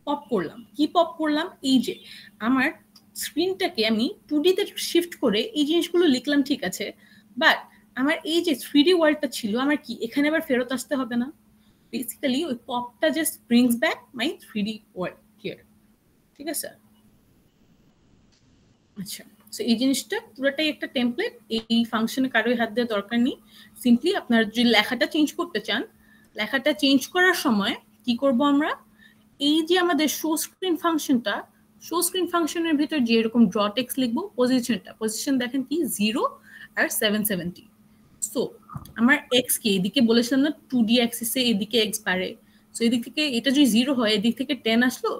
পপ করলাম, কি পপ করলাম, এই যে আমার স্ক্রিনটাকে আমি 2D তে শিফট করে এই জিনিসগুলো লিখলাম, ঠিক আছে, বাট আমার এই যে 3D ওয়ার্ল্ডটা ছিল আমার কি এখানে আবার ফেরত আসতে হবে না। বেসিক্যালি ওই পপটা just brings back my 3D world here, ঠিক আছে? আচ্ছা, সো এই জিনিসটা পুরোটাই একটা টেমপ্লেট, এই ফাংশনে কারোই হাত দেওয়ার দরকার নেই। সিম্পলি আপনার যদি লেখাটা চেঞ্জ করতে চান, লেখাটা চেঞ্জ করার সময় কি করব আমরা, এই যে আমাদের শো স্ক্রিন ফাংশনটা, শো স্ক্রিন ফাংশনের ভিতর যে এরকম ড্র টেক্সট লিখবো, পজিশন দেখেন কি 0 আর 770। সো আমার এক্স কে এদিকে বলেছিলাম না 2D অ্যাক্সিসে এদিকে এক্স বাড়ে, সো এদিক থেকে এটা যদি 0 হয়, এদিক থেকে 10 আসলো,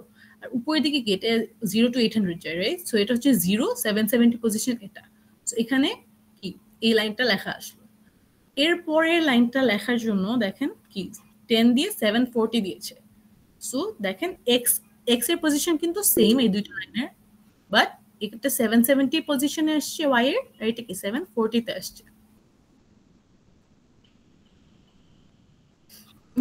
আর উপরের দিকে কি এটা 0 to 800 যায়, রাইট? সো এটা হচ্ছে 0 770 পজিশন এটা। সো এখানে কি এই লাইনটা লেখা আসলো। এর পরের লাইনটা লেখার জন্য দেখেন কি 10 দিয়ে 740 দিয়েছে। সো দেখেন এক্স এর পজিশন কিন্তু সেম এই দুইটা লাইনের, বাট এটা 770 পজিশনে আসছে ওয়াই এর, আর এটা কি 740 তে আসছে।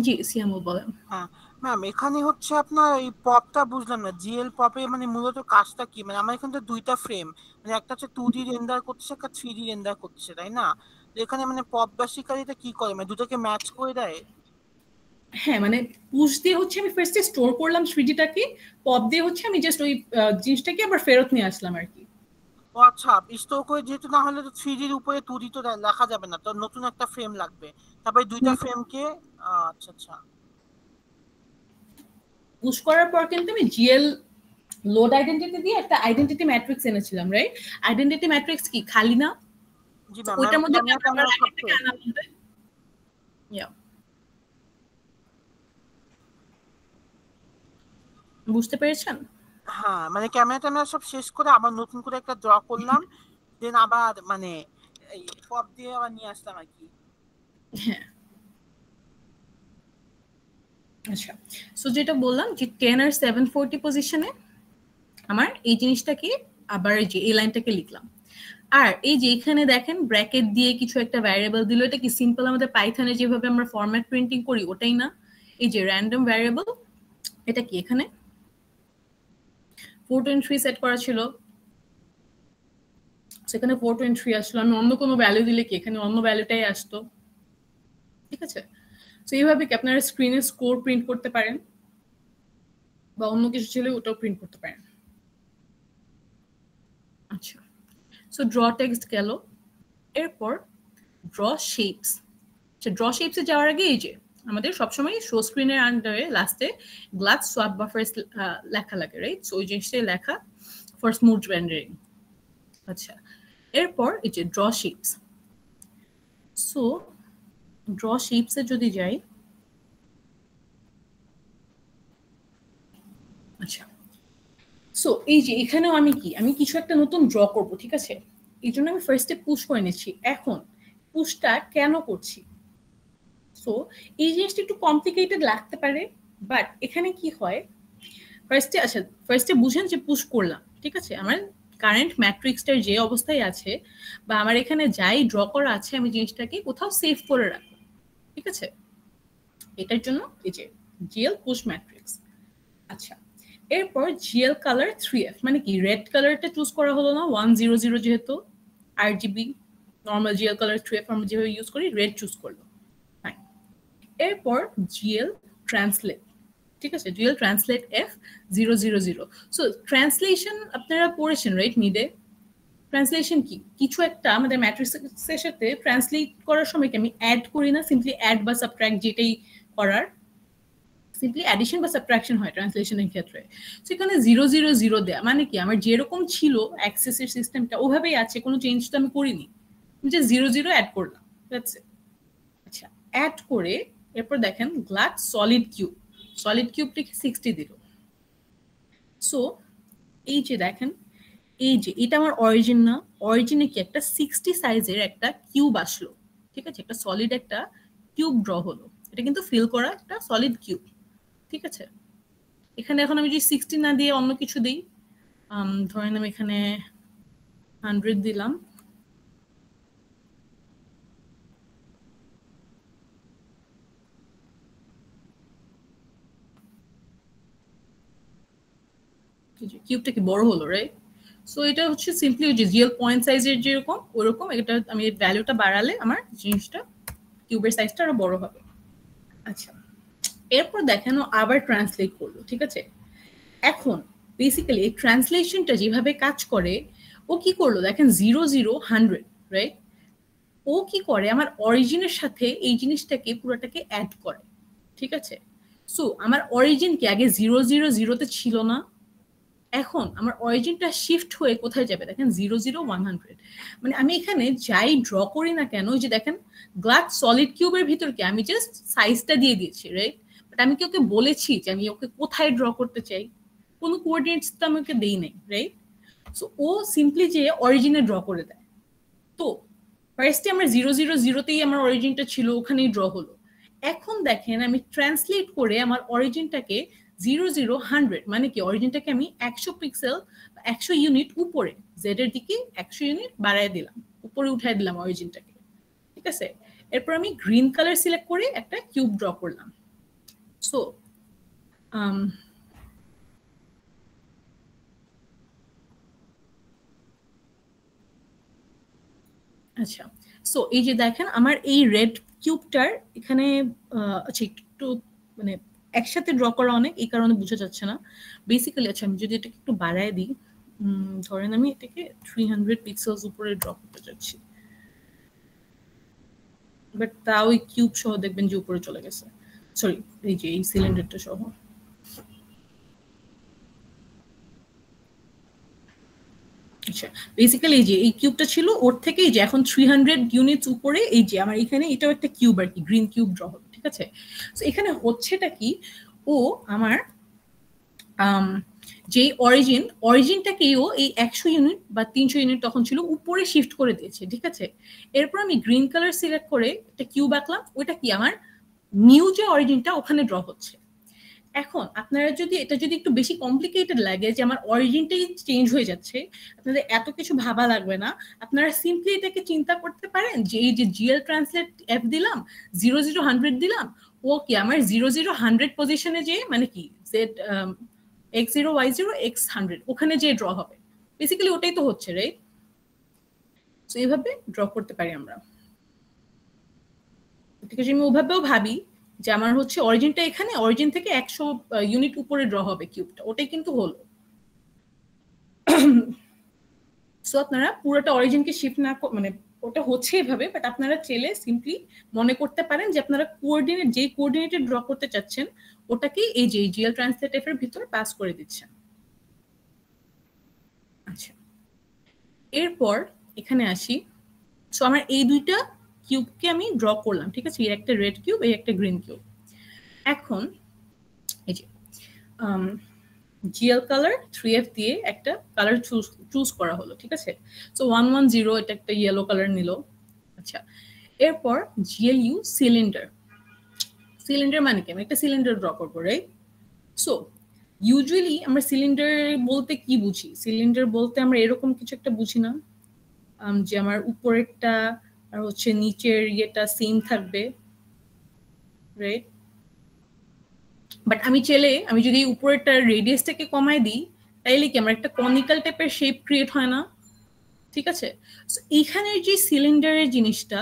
জি সিয়ামুল বলেন। হ্যাঁ ম্যাম, এখানে হচ্ছে আপনার এই পপটা বুঝলাম না, জিএল পপে মানে মূলত কাজটা কি, মানে আমার এখানে তো দুইটা ফ্রেম, মানে একটা হচ্ছে 2D রেন্ডার করছে, একটা 3D রেন্ডার করছে, তাই না? এখানে মানে পপ বেসিক্যালি এটা কি করে, মানে দুটোকে ম্যাচ করে দেয়? হ্যাঁ, মানে পুশ দিয়ে হচ্ছে আমি ফার্স্টে স্টোর করলাম 3Dটাকে, পপ দিয়ে হচ্ছে আমি জাস্ট ওই জিনিসটাকে আবার ফেরত নিয়ে আসলাম আর কি। ও আচ্ছা, স্টোর করে, যেহেতু না হলে তো 3D এর উপরে 2D তো লেখা যাবে না, তো নতুন একটা ফ্রেম লাগবে, তারপরে দুইটা ফ্রেমকে, আচ্ছা আচ্ছা। পুশ করার পর কিন্তু আমি জিএল লোড আইডেন্টিটি দিয়ে একটা আইডেন্টিটি ম্যাট্রিক্স এনেছিলাম, রাইট? আইডেন্টিটি ম্যাট্রিক্স কি খালি না, জি ম্যাম, ওইটার মধ্যে ক্যামেরা সব তো। আনা হবে। বুঝতে পেরেছেন? হ্যাঁ, মানে ক্যামেরা সব শেষ করে আবার নতুন করে একটা ড্র করলাম, দেন আবার মানে এই পপ দিয়ে আবার নিয়ে আসলাম আর কি। হ্যাঁ, আচ্ছা, সো যেটা বললাম যে 10 আর 740 পজিশনে আমার এই জিনিসটাকে আবার এই যে এই লাইনটাকে লিখলাম। আর এই যে এখানে দেখেন ব্র্যাকেট দিয়ে কিছু একটা ভ্যারিয়েবল দিল, এটা কি সিম্পল আমাদের পাইথনে যেভাবে আমরা ফরম্যাট প্রিন্টিং করি ওটাই না? এই যে র্যান্ডম ভ্যারিয়েবল, এটা কি এখানে 423 সেট করা ছিল, সেখানে 423 আসলো, আমি অন্য কোনো ভ্যালু দিলে কি এখানে অন্য ভ্যালুটাই আসতো, ঠিক আছে? তো এইভাবে কি আপনারা স্ক্রিনে স্কোর প্রিন্ট করতে পারেন, বা অন্য কিছু ছিল ওটাও প্রিন্ট করতে পারেন। আচ্ছা, সো ড্র টেক্সট গেল, এরপর ড্র শেপস। ড্র শেপসে যাওয়ার আগে এই যে আমাদের সবসময় শো স্ক্রিনের আন্ডারে লাস্টে গ্লাস সোয়াপ বাফার্স লেখা লাগে, রাইট? সো ওই জিনিসটাই লেখা ফর স্মুথ রেন্ডারিং। আচ্ছা, এরপর এই যে ড্র শেপস। সো ড্র শেপসে যদি যাই, আচ্ছা, সো এই যে এখানেও আমি কিছু একটা নতুন ড্র করব, ঠিক আছে? এই জন্য আমি ফার্স্টে পুশ করে নিচ্ছি। এখন পুশটা কেন করছি? সো এই জিনিসটা একটু কমপ্লিকেটেড লাগতে পারে, বাট এখানে কি হয়, ফার্স্টে বুঝেন যে পুশ করলাম, ঠিক আছে? আমার কারেন্ট ম্যাট্রিক্সটার যে অবস্থায় আছে বা আমার এখানে যাই ড্র করা আছে, আমি জিনিসটাকে কোথাও সেভ করে রাখবো, ঠিক আছে? এটার জন্য এই যে জিএল পুশ ম্যাট্রিক্স। আচ্ছা, এরপর জিএল কালার 3F, মানে কি রেড কালারটা চুজ করা হলো না, 100 যেহেতু RGB normal GL colour 3F আমরা যেভাবে ইউজ করি, রেড চুজ করলো। এরপর জিএল ট্রান্সলেট, ঠিক আছে? GL translate F000। So translation আপনারা পড়েছেন, রাইট? মিডে ট্রান্সলেশন কি? কিছু একটা আমাদের ম্যাট্রিক্সের সাথে ট্রান্সলেট করার সময় কি আমি অ্যাড করি না, সিম্পলি অ্যাড বা সাবট্রাক্ট যেটাই করার, সিম্পলি অ্যাডিশন বা সাবট্রাকশন হয় ট্রান্সলেশনের ক্ষেত্রে। সেখানে 000 দেয়া মানে কি আমার যেরকম ছিল অ্যাক্সেসের সিস্টেমটা ওভাবেই আছে, কোনো চেঞ্জ তো আমি করিনি, যে 00 অ্যাড করলাম, দ্যাটস ইট। আচ্ছা, অ্যাড করে এরপর দেখেন গ্লাস সলিড কিউবটিকে 60 দিল। সো এই যে দেখেন, এই যে এটা আমার অরিজিন না, অরিজিনে কি একটা 60 সাইজের একটা কিউব আসলো, ঠিক আছে? একটা সলিড একটা কিউব ড্র হলো, এটা কিন্তু ফিল করা একটা সলিড কিউব, ঠিক আছে? এখানে এখন আমি যদি 60 না দিয়ে অন্য কিছু দিই, ধরেন আমি এখানে 100 দিলাম, কিউবটা কি বড় হলো, রাইট? সো এটা হচ্ছে সিম্পলি ওই যে জিএল পয়েন্ট সাইজের যেরকম ওরকম, এটা আমি ভ্যালুটা বাড়ালে আমার জিনিসটা কিউবের সাইজটা আরো বড় হবে। আচ্ছা, এরপর দেখেন ও আবার ট্রান্সলেট করলো, ঠিক আছে? এখন বেসিক্যালি এই ট্রান্সলেশনটা যেভাবে কাজ করে, ও কি করলো দেখেন 00 রাইট? ও কি করে আমার অরিজিনের সাথে এই জিনিসটাকে পুরোটাকে অ্যাড করে, ঠিক আছে? সো আমার অরিজিন কি আগে 000 ছিল না, এখন আমার অরিজিনটা শিফট হয়ে কোথায় যাবে দেখেন 00100। মানে আমি এখানে যাই ড্র করি না কেন, যে দেখেন গ্লাস সলিড কিউবের ভিতরকে আমি জাস্ট সাইজটা দিয়ে দিয়েছি, রাইট? বাট আমি কি ওকে বলেছি যে আমি ওকে কোথায় ড্র করতে চাই? কোনো কোঅর্ডিনেটস তো আমি ওকে দেই নাই, রাইট? সো ও সিম্পলি যে অরিজিনে ড্র করে দেয়। তো ফার্স্টে আমার 000তেই আমার অরিজিনটা ছিল, ওখানেই ড্র হলো। এখন দেখেন আমি ট্রান্সলেট করে আমার অরিজিনটাকে 00 মানে কি অরিজিনটাকে আমি 100 পিক্সেল 100 ইউনিট উপরে জেড এর দিকে 100 ইউনিট বাড়ায় দিলাম, উপরে উঠায় দিলাম অরিজিনটাকে, ঠিক আছে? এরপর আমি গ্রিন কালার সিলেক্ট করে একটা কিউব ড্র করলাম। সো আচ্ছা, সো এই যে দেখেন আমার এই রেড কিউবটার এখানে আচ্ছা একটু মানে একসাথে ড্র করা অনেক, এই কারণে বোঝা যাচ্ছে না বেসিক্যালি। আচ্ছা, আমি যদি এটাকে একটু বাড়ায় দিই, ধরেন আমি এটাকে 300 পিক্সেলস উপরে ড্র করতে যাচ্ছি, বাট তাও ওই কিউব সহ দেখবেন যে উপরে চলে গেছে, সরি এই যে এই সিলিন্ডারটা সহ। আচ্ছা, বেসিক্যালি এই যে এই কিউবটা ছিল ওর থেকে এই যে এখন 300 ইউনিটস উপরে এই যে আমার এখানে এটাও একটা কিউব আর কি, গ্রিন কিউব ড্র হলো, ঠিক আছে? তো এখানে হচ্ছেটা কি, ও আমার যে অরিজিনটাকেও এই 100 ইউনিট বা 300 ইউনিট তখন ছিল উপরে শিফট করে দিয়েছে, ঠিক আছে? এরপর আমি গ্রিন কালার সিলেক্ট করে একটা কিউব আঁকলাম, ওইটা কি আমার নিউ যে অরিজিনটা ওখানে ড্র হচ্ছে। এখন আপনারা যদি এটা যদি একটু বেশি কমপ্লিকেটেড লাগে যে আমার অরিজিনটাই চেঞ্জ হয়ে যাচ্ছে, আপনাদের এত কিছু ভাবা লাগবে না, আপনারা সিম্পলি এটাকে চিন্তা করতে পারেন যে এই যে জিএল ট্রান্সলেট এফ দিলাম, 00 দিলাম, ও কি আমার 00 পজিশনে যে মানে কি জেড x0 y0 x100 ওখানে যে ড্র হবে, বেসিক্যালি ওটাই তো হচ্ছে, রাইট? সো এইভাবে ড্র করতে পারি আমরা। ঠিক আছে, আমি ওভাবেও ভাবি যে আমার হচ্ছে অরিজিনটা এখানে, অরিজিন থেকে 100 ইউনিট উপরে ড্র হবে কিউবটা, ওটাই কিন্তু হলো। সো আপনারা পুরোটা অরিজিনকে শিফট না মানে ওটা হচ্ছে এভাবে, বাট আপনারা চাইলে সিম্পলি মনে করতে পারেন যে আপনারা কোঅর্ডিনেট, যে কোঅর্ডিনেটে ড্র করতে চাচ্ছেন ওটাকে এই যে জিএল ট্রান্সলেট এর ভিতর পাস করে দিচ্ছেন। আচ্ছা, এরপর এখানে আসি। সো আমার এই দুইটা কিউবকে আমি ড্র করলাম, ঠিক আছে, এই একটা রেড কিউব, এই একটা গ্রিন কিউব। এখন এই যে জিএল কালার 3F দিয়ে একটা কালার চুজ করা হলো, ঠিক আছে। সো 110 এটা একটা ইয়েলো কালার নিল। আচ্ছা, এরপর জিএলইউ সিলিন্ডার। সিলিন্ডার মানে কি, আমি একটা সিলিন্ডার ড্র করবো, রাইট? সো ইউজুয়ালি আমরা সিলিন্ডার বলতে কি বুঝি? সিলিন্ডার বলতে আমরা এরকম কিছু একটা বুঝি না যে আমার উপরেরটা আর হচ্ছে নিচের ইয়েটা সেম থাকবে, রাইট? বাট আমি চাইলে, আমি যদি উপরেরটা রেডিয়াসটাকে কমায় দিই তাইলে কি আমার একটা কনিক্যাল টাইপের শেপ ক্রিয়েট হয় না? ঠিক আছে, এইখানের যে সিলিন্ডারের জিনিসটা,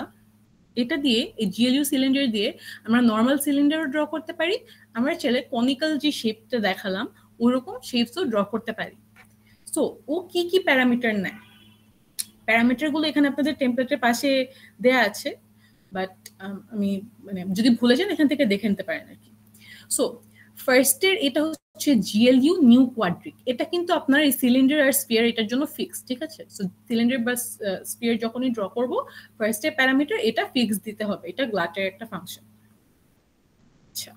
এটা দিয়ে, এই জিএলইউ সিলিন্ডার দিয়ে আমরা নর্মাল সিলিন্ডারও ড্র করতে পারি, আমরা চাইলে কনিক্যাল যে শেপটা দেখালাম ওরকম শেপসও ড্র করতে পারি। সো ও কি কি প্যারামিটার নেয়, প্যারামিটারগুলো এখানে আপনাদের টেমপ্লেটের পাশে দেয়া আছে, বাট আমি মানে যদি ভুলে যান এখান থেকে দেখে নিতে পারেন আর কি। সো ফার্স্টের এটা হচ্ছে জিএলইউ নিউ কোয়াড্রিক। এটা কিন্তু আপনার এই সিলিন্ডার আর স্পিয়ার এটার জন্য ফিক্স, ঠিক আছে। সো সিলিন্ডার বা স্পিয়ার যখনই ড্র করব ফার্স্টের প্যারামিটার এটা ফিক্স দিতে হবে, এটা গ্লাটের একটা ফাংশন। আচ্ছা,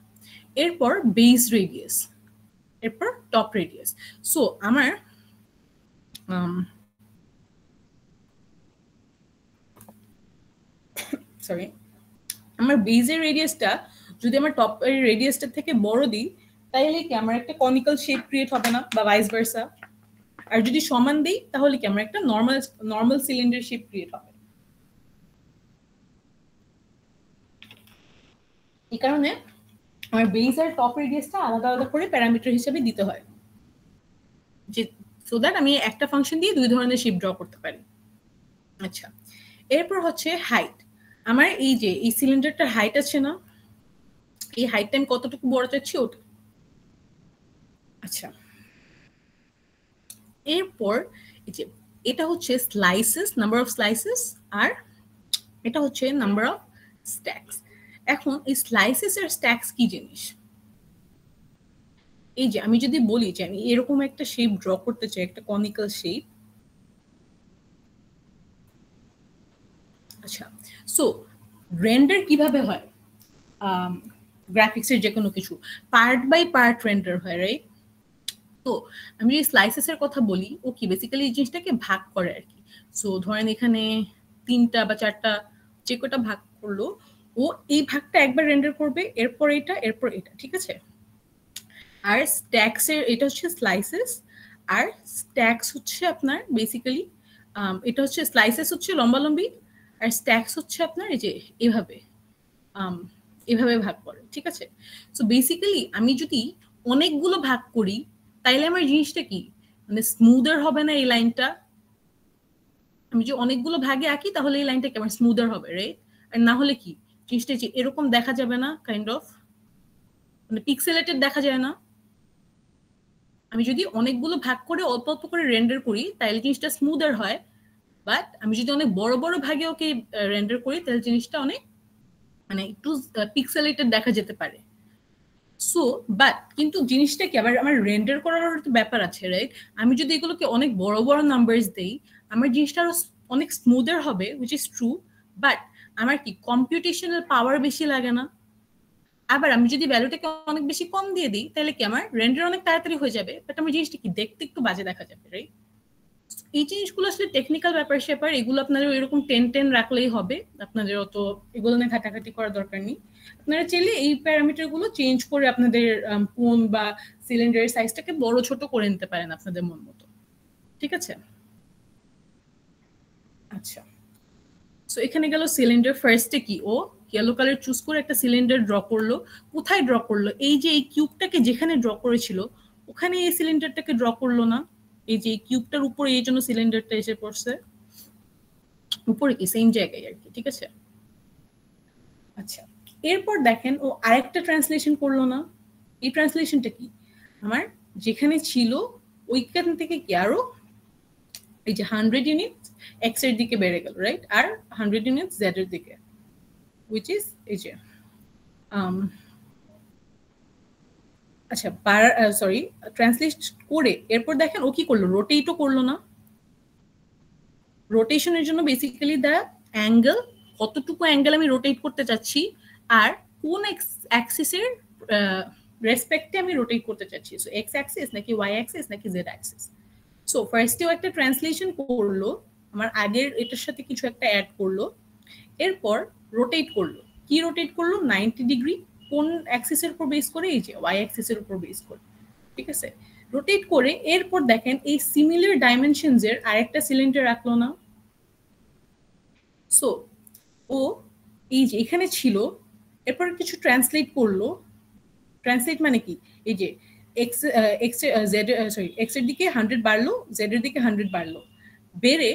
এরপর বেস রেডিয়াস, এরপর টপ রেডিয়াস। সো আমার সরি, আমার বেজের রেডিয়াসটা যদি আমার টপ রেডিয়াসটা থেকে বড় দিই তাহলে কি আমার একটা কনিক্যাল শেপ ক্রিয়েট হবে না, বা ভাইস ভার্সা? আর যদি সমান দিই তাহলে কি আমার একটা নর্মাল সিলিন্ডার শেপ ক্রিয়েট হবে। এই কারণে আমার বেস আর টপ রেডিয়াসটা আলাদা আলাদা করে প্যারামিটার হিসেবে দিতে হয়, যে সো দ্যাট আমি একটা ফাংশন দিয়ে দুই ধরনের শেপ ড্র করতে পারি। আচ্ছা, এরপর হচ্ছে হাইট। আমার এই যে এই সিলিন্ডারটার হাইট আছে না, এই হাইটটা আমি কতটুকু বড় চাচ্ছি ওটা। আচ্ছা, এরপর এই যে এটা হচ্ছে স্লাইসেস, নাম্বার অফ স্লাইসেস, আর এটা হচ্ছে নাম্বার অফ স্ট্যাকস। এখন এই স্লাইসেস আর স্ট্যাকস কি জিনিস? এই যে আমি যদি বলি যে আমি এরকম একটা শেপ ড্র করতে চাই, একটা কনিক্যাল শেপ। আচ্ছা, সো রেন্ডার কিভাবে হয়? গ্রাফিক্সের যে কোনো কিছু পার্ট বাই পার্ট রেন্ডার হয়, রাইট? তো আমি যদি স্লাইসেসের কথা বলি, ও কি বেসিক্যালি এই জিনিসটাকে ভাগ করে আর কি। সো ধরেন এখানে 3টা বা 4টা যে কটা ভাগ করলো, ও এই ভাগটা একবার রেন্ডার করবে, এরপর এটা, এরপর এটা, ঠিক আছে। আর স্ট্যাকসের এটা হচ্ছে স্লাইসেস, আর স্ট্যাকস হচ্ছে আপনার বেসিক্যালি এটা হচ্ছে স্লাইসেস হচ্ছে লম্বালম্বি, আর স্ট্যাকস হচ্ছে আপনার এই যে এভাবে এভাবে ভাগ করে, ঠিক আছে। সো বেসিক্যালি আমি যদি অনেকগুলো ভাগ করি তাইলে আমার জিনিসটা কি, মানে স্মুদার হবে না এই লাইনটা? আমি যে অনেকগুলো ভাগে আঁকি তাহলে এই লাইনটা কেমন স্মুদার হবে, রাইট? আর না হলে কি জিনিসটা যে এরকম দেখা যাবে না, কাইন্ড অফ মানে পিক্সেলেটেড দেখা যায় না। আমি যদি অনেকগুলো ভাগ করে অল্প অল্প করে রেন্ডার করি তাহলে জিনিসটা স্মুদার হয়, বাট আমি যদি অনেক বড় বড় ভাগে ওকে রেন্ডার করি তাহলে জিনিসটা অনেক মানে একটু পিক্সেলেটেড দেখা যেতে পারে। সো বাট কিন্তু জিনিসটা কি আবার আমার রেন্ডার করার একটা ব্যাপার আছে, রাইট? আমি যদি এগুলোকে অনেক বড় বড় নাম্বারস দেই আমার জিনিসটা আরো অনেক স্মুদার হবে, হুইচ ইজ ট্রু, বাট আমার কি কম্পিউটেশনাল পাওয়ার বেশি লাগে না? আবার আমি যদি ভ্যালুটাকে অনেক বেশি কম দিয়ে দিই তাহলে কি আমার রেন্ডার অনেক তাড়াতাড়ি হয়ে যাবে, বাট আমার জিনিসটা কি দেখতে একটু বাজে দেখা যাবে, রাইট? এই জিনিসগুলো আসলে টেকনিক্যাল ব্যাপার স্যাপার, এগুলো আপনাদের এরকম 10 রাখলেই হবে, আপনাদের অত এগুলো নিয়ে ঘাটাঘাটি করার দরকার নেই। আপনারা চাইলে এই প্যারামিটার গুলো চেঞ্জ করে আপনাদের কোন বা সিলিন্ডারের সাইজটাকে বড় ছোট করে নিতে পারেন আপনাদের মন মতো, ঠিক আছে। আচ্ছা, সো এখানে গেল সিলিন্ডার। ফার্স্টে কি ও ইয়েলো কালার চুজ করে একটা সিলিন্ডার ড্র করলো। কোথায় ড্র করলো? এই যে এই কিউবটাকে যেখানে ড্র করেছিল ওখানে এই সিলিন্ডারটাকে ড্র করলো না, এই যে কিউবটার উপরে, এই জন্য সিলিন্ডারটা এসে পড়ছে উপরে, কি সেম জায়গায় আর কি, ঠিক আছে। আচ্ছা, এরপর দেখেন ও আরেকটা ট্রান্সলেশন করলো না। এই ট্রান্সলেশনটা কি, আমার যেখানে ছিল ওইখান থেকে কি আরো এই যে 100 ইউনিট x এর দিকে বেড়ে গেল, রাইট? আর 100 ইউনিট z এর দিকে, which is এই যে আচ্ছা সরি ট্রান্সলেট করে এরপর দেখেন ও কি করলো, রোটেটও করলো না। রোটেশনের জন্য বেসিক্যালি দ্য অ্যাঙ্গেল, কতটুকু অ্যাঙ্গেল আমি রোটেট করতে চাচ্ছি আর কোন অ্যাক্সিসের রেসপেক্টে আমি রোটেট করতে চাচ্ছি, সো এক্স অ্যাক্সিস নাকি ওয়াই অ্যাক্সিস নাকি জেড অ্যাক্সিস। সো ফার্স্টেও একটা ট্রান্সলেশন করলো, আমার আগের এটার সাথে কিছু একটা অ্যাড করলো, এরপর রোটেট করলো। কি রোটেট করলো? 90 ডিগ্রি। কোন অ্যাক্সিসের উপর বেস করে? এই যে ওয়াই অ্যাক্সিসের উপর বেস করে, ঠিক আছে? রোটেট করে এরপর দেখেন এই সিমিলার ডাইমেনশনস এর আরেকটা সিলিন্ডার রাখলো না। সো ও এই যে এখানে ছিল, এরপর কিছু ট্রান্সলেট করলো। ট্রান্সলেট মানে কি? এই যে এক্স এর দিকে 100 বাড়লো, জেড এর দিকে 100 বাড়লো, বেড়ে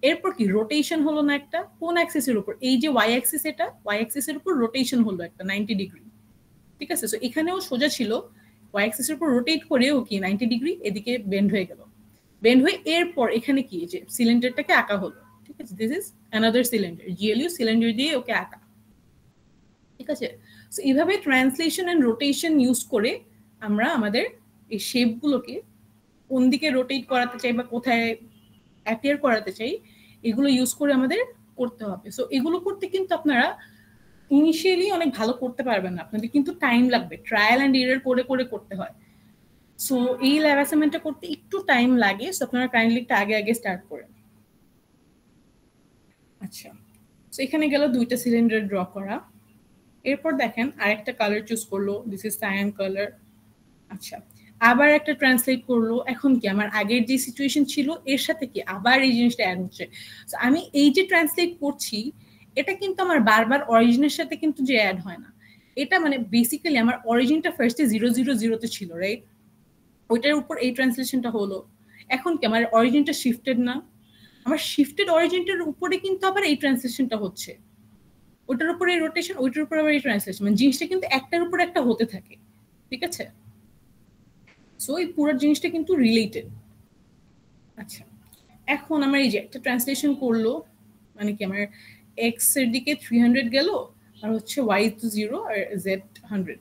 এরপর কি রোটেশন হলো না একটা, কোন অ্যাক্সিসের উপর? এই যে ওয়াই অ্যাক্সিস, এটা ওয়াই অ্যাক্সিসের উপর রোটেশন হলো একটা 90 ডিগ্রি, ঠিক আছে? সো এখানেও সোজা ছিল, ওয়াই অ্যাক্সিসের উপর রোটেট করেও কি 90 ডিগ্রি এদিকে বেন্ড হয়ে গেল। বেন্ড হয়ে এরপর এখানে কি যে সিলিন্ডারটাকে আঁকা হলো, ঠিক আছে? This is another cylinder, GLU cylinder দিয়ে ওকে আঁকা, ঠিক আছে? সো এইভাবে ট্রান্সলেশন এন্ড রোটেশন ইউজ করে আমরা আমাদের এই শেপগুলোকে কোন দিকে রোটেট করাতে চাই বা কোথায় অ্যাপিয়ার করাতে চাই, এগুলো ইউজ করে আমাদের করতে হবে। সো এগুলো করতে কিন্তু আপনারা ইনিশিয়ালি অনেক ভালো করতে পারবেন না, আপনাদের কিন্তু টাইম লাগবে, ট্রায়াল অ্যান্ড এরর করে করে করতে হয়। সো এই ল্যাব অ্যাসাইনমেন্টটা করতে একটু টাইম লাগে, সো আপনারা কাইন্ডলি একটু আগে আগে স্টার্ট করেন। আচ্ছা, সো এখানে গেল দুইটা সিলিন্ডার ড্র করা। এরপর দেখেন আরেকটা কালার চুজ করলো, দিস ইজ সায়ান কালার। আচ্ছা, আবার একটা ট্রান্সলেট করলো। এখন কি আমার আগের যে সিচুয়েশন ছিল এর সাথে কি আবার এই জিনিসটা অ্যাড হচ্ছে। সো আমি এই যে ট্রান্সলেট করছি এটা কিন্তু আমার বারবার অরিজিনের সাথে কিন্তু যে অ্যাড হয় না, এটা মানে বেসিক্যালি আমার অরিজিনটা ফার্স্টে 000 তে ছিল, রাইট? ওইটার উপর এই ট্রান্সলেশনটা হলো। এখন কি আমার অরিজিনটা শিফটেড না? আমার শিফটেড অরিজিনটার উপরে কিন্তু আবার এই ট্রান্সলেশনটা হচ্ছে, ওটার উপরে এই রোটেশন, ওইটার উপরে আবার এই ট্রান্সলেশন, মানে জিনিসটা কিন্তু একটার উপর একটা হতে থাকে, ঠিক আছে? সো এই পুরো জিনিসটা কিন্তু রিলেটেড। আচ্ছা, এখন আমার এই যে একটা ট্রান্সলেশন করলো, মানে কি আমার এক্স এর দিকে 300 গেল আর হচ্ছে ওয়াই টু 0 আর জেড 100।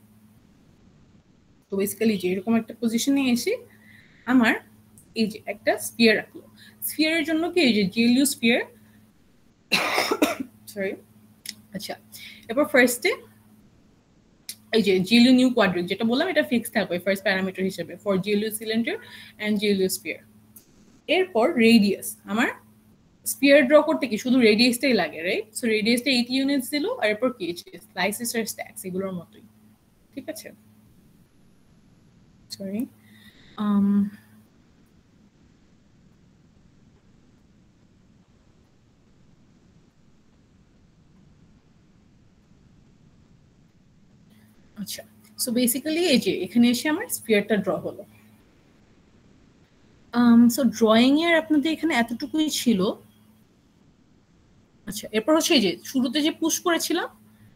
তো বেসিক্যালি যে এরকম একটা পজিশনে এসে আমার এই যে একটা স্ফিয়ার রাখলো। স্ফিয়ারের জন্য কি এই যে জিএলইউ স্ফিয়ার, সরি। আচ্ছা, এরপর ফার্স্টে এই যে জিএলইউ নিউ কোয়াড্রিক যেটা বললাম এটা ফিক্স থাকবে ফার্স্ট প্যারামিটার হিসেবে ফর জিএলইউ সিলিন্ডার এন্ড জিএলইউ স্ফিয়ার। এরপর রেডিয়াস, আমার স্পিয়ার ড্র করতে কি শুধু রেডিয়াসটাই লাগে, রাইট? সো রেডিয়াসটা 80 ইউনিটস দিল, আর এরপর কি স্লাইসেস আর স্ট্যাকস এগুলোর মতোই, ঠিক আছে? সরি, আচ্ছা, সো বেসিক্যালি এই যে এখানে এসে আমার স্পিয়ারটা ড্র হলো। সো ড্রয়িং এর আপনাদের এখানে এতটুকুই ছিল। আচ্ছা, এরপর হচ্ছে এই যে শুরুতে যে পুশ করেছিলাম,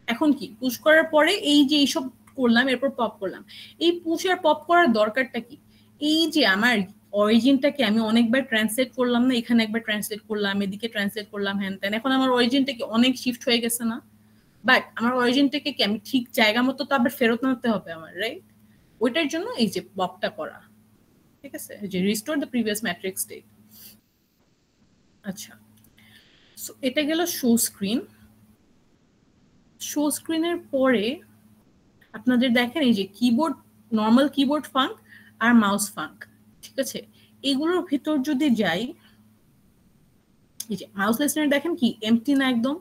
এখন কি পুশ করার পরে এই যে এইসব করলাম, এরপর পপ করলাম। এই পুশ আর পপ করার দরকারটা কি? এই যে আমার অরিজিনটাকে আমি অনেকবার ট্রান্সলেট করলাম না, এখানে একবার ট্রান্সলেট করলাম, এদিকে ট্রান্সলেট করলাম, হ্যান ত্যান, এখন আমার অরিজিনটাকে অনেক শিফট হয়ে গেছে না? বাট আমার অরিজিনটাকে কি আমি ঠিক জায়গা মতো তো আবার ফেরত আনতে হবে আমার, রাইট? ওইটার জন্য এই যে পপটা করা, ঠিক আছে? যে restore the previous matrix state. আচ্ছা, সো এটা গেল শো স্ক্রিন। শো স্ক্রিনের পরে আপনাদের দেখেন এই যে কিবোর্ড, নর্মাল কিবোর্ড ফাঙ্ক আর মাউস ফাঙ্ক, ঠিক আছে? এগুলোর ভিতর যদি যাই, এই যে মাউস লিসনার দেখেন কি এমটি না একদম,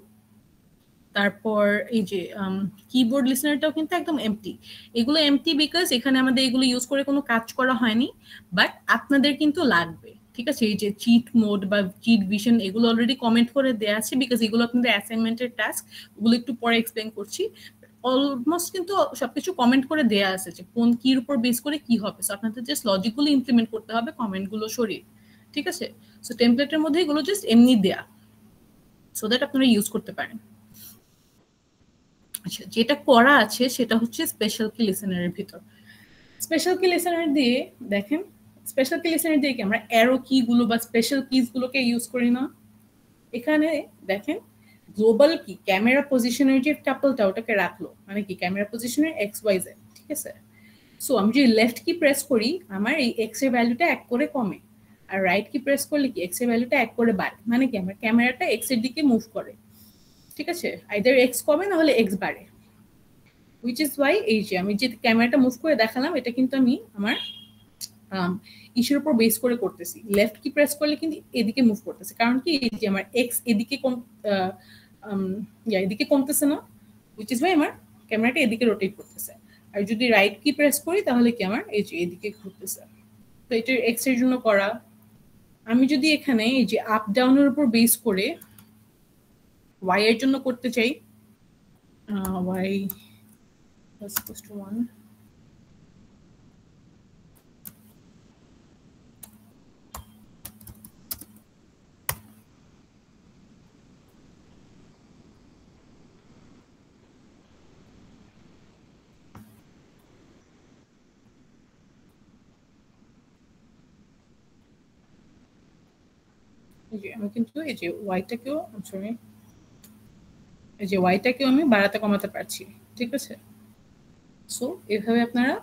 তারপর এই যে কিবোর্ড লিসনারটাও কিন্তু একদম এমটি। এগুলো এমটি বিকজ এখানে আমাদের এগুলো ইউজ করে কোনো কাজ করা হয়নি, বাট আপনাদের কিন্তু লাগবে, ঠিক আছে? এই যে চিট মোড বা চিট ভিশন এগুলো অলরেডি কমেন্ট করে দেওয়া আছে বিকজ এগুলো আপনাদের অ্যাসাইনমেন্টের টাস্ক, ওগুলো একটু পরে এক্সপ্লেন করছি। অলমোস্ট কিন্তু সবকিছু কমেন্ট করে দেওয়া আছে যে কোন কির উপর বেস করে কি হবে, সো আপনাদের জাস্ট লজিকগুলো ইমপ্লিমেন্ট করতে হবে কমেন্টগুলো সরিয়ে, ঠিক আছে? সো টেমপ্লেটের মধ্যে এগুলো জাস্ট এমনি দেয়া, সো দ্যাট আপনারা ইউজ করতে পারেন। আচ্ছা, যেটা করা আছে সেটা হচ্ছে স্পেশাল কি লিসেনারের ভিতর। স্পেশাল কি লিসেনার দিয়ে দেখেন স্পেশাল কি লিসেনার দিয়ে কি আমরা অ্যারো কি গুলো বা স্পেশাল কিজ গুলোকে ইউজ করি না? এখানে দেখেন গ্লোবাল কি ক্যামেরা পজিশনের যে টাপলটা ওটাকে রাখলো, মানে কি ক্যামেরা পজিশনের XYZ, ঠিক আছে? সো আমি যদি লেফট কি প্রেস করি আমার এই এক্স এর ভ্যালুটা 1 করে কমে, আর রাইট কি প্রেস করলে কি এক্স এর ভ্যালুটা 1 করে বাড়ে, মানে কি আমার ক্যামেরাটা এক্স এর দিকে মুভ করে, ঠিক আছে? আইদার এক্স কমে না হলে এক্স বাড়ে, হুইচ ইজ ওয়াই এই যে আমি যে ক্যামেরাটা মুভ করে দেখালাম এটা কিন্তু আমি আমার ইস্যুর উপর বেস করে করতেছি। লেফট কি প্রেস করলে কিন্তু এদিকে মুভ করতেছে, কারণ কি এই যে আমার এক্স এদিকে এদিকে কমতেছে না, হুইচ ইজ ওয়াই আমার ক্যামেরাটা এদিকে রোটেট করতেছে। আর যদি রাইট কি প্রেস করি তাহলে কি আমার এই যে এদিকে ঘুরতেছে। তো এটা এক্স এর জন্য করা। আমি যদি এখানে এই যে আপ ডাউনের উপর বেস করে ওয়াই এর জন্য করতে চাই, ওয়াই equals to 1, আমি কিন্তু এই যে ওয়াইটাকেও সরি এই যে ওয়াইটাকেও আমি বাড়াতে কমাতে পারছি, ঠিক আছে? সো এভাবে আপনারা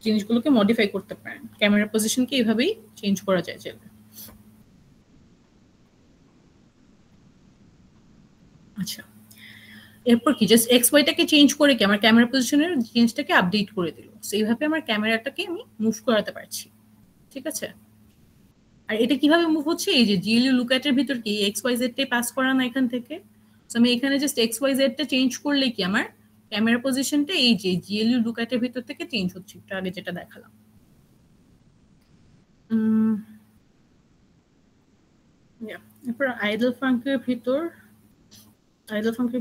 জিনিসগুলোকে মডিফাই করতে পারেন, ক্যামেরা পজিশনকে এভাবেই চেঞ্জ করা যায় চাইলে। আচ্ছা, এরপর কি জাস্ট এক্স ওয়াইটাকে চেঞ্জ করে কি আমার ক্যামেরা পজিশনের জিনিসটাকে আপডেট করে দিল। সো এইভাবে আমার ক্যামেরাটাকে আমি মুভ করাতে পারছি, ঠিক আছে? আর এটা কিভাবে মুভ হচ্ছে, এই যে জিএলইউ লুকআটের ভিতর কি এক্স ওয়াই জেড টা পাস করা না এখান থেকে। সো আমি এখানে জাস্ট এক্স ওয়াই জেড টা চেঞ্জ করলে কি আমার ক্যামেরা পজিশনটা এই যে জিএলইউ লুকআটের ভিতর থেকে চেঞ্জ হচ্ছে, একটু আগে যেটা দেখালাম। এরপর আইডল ফাঙ্কের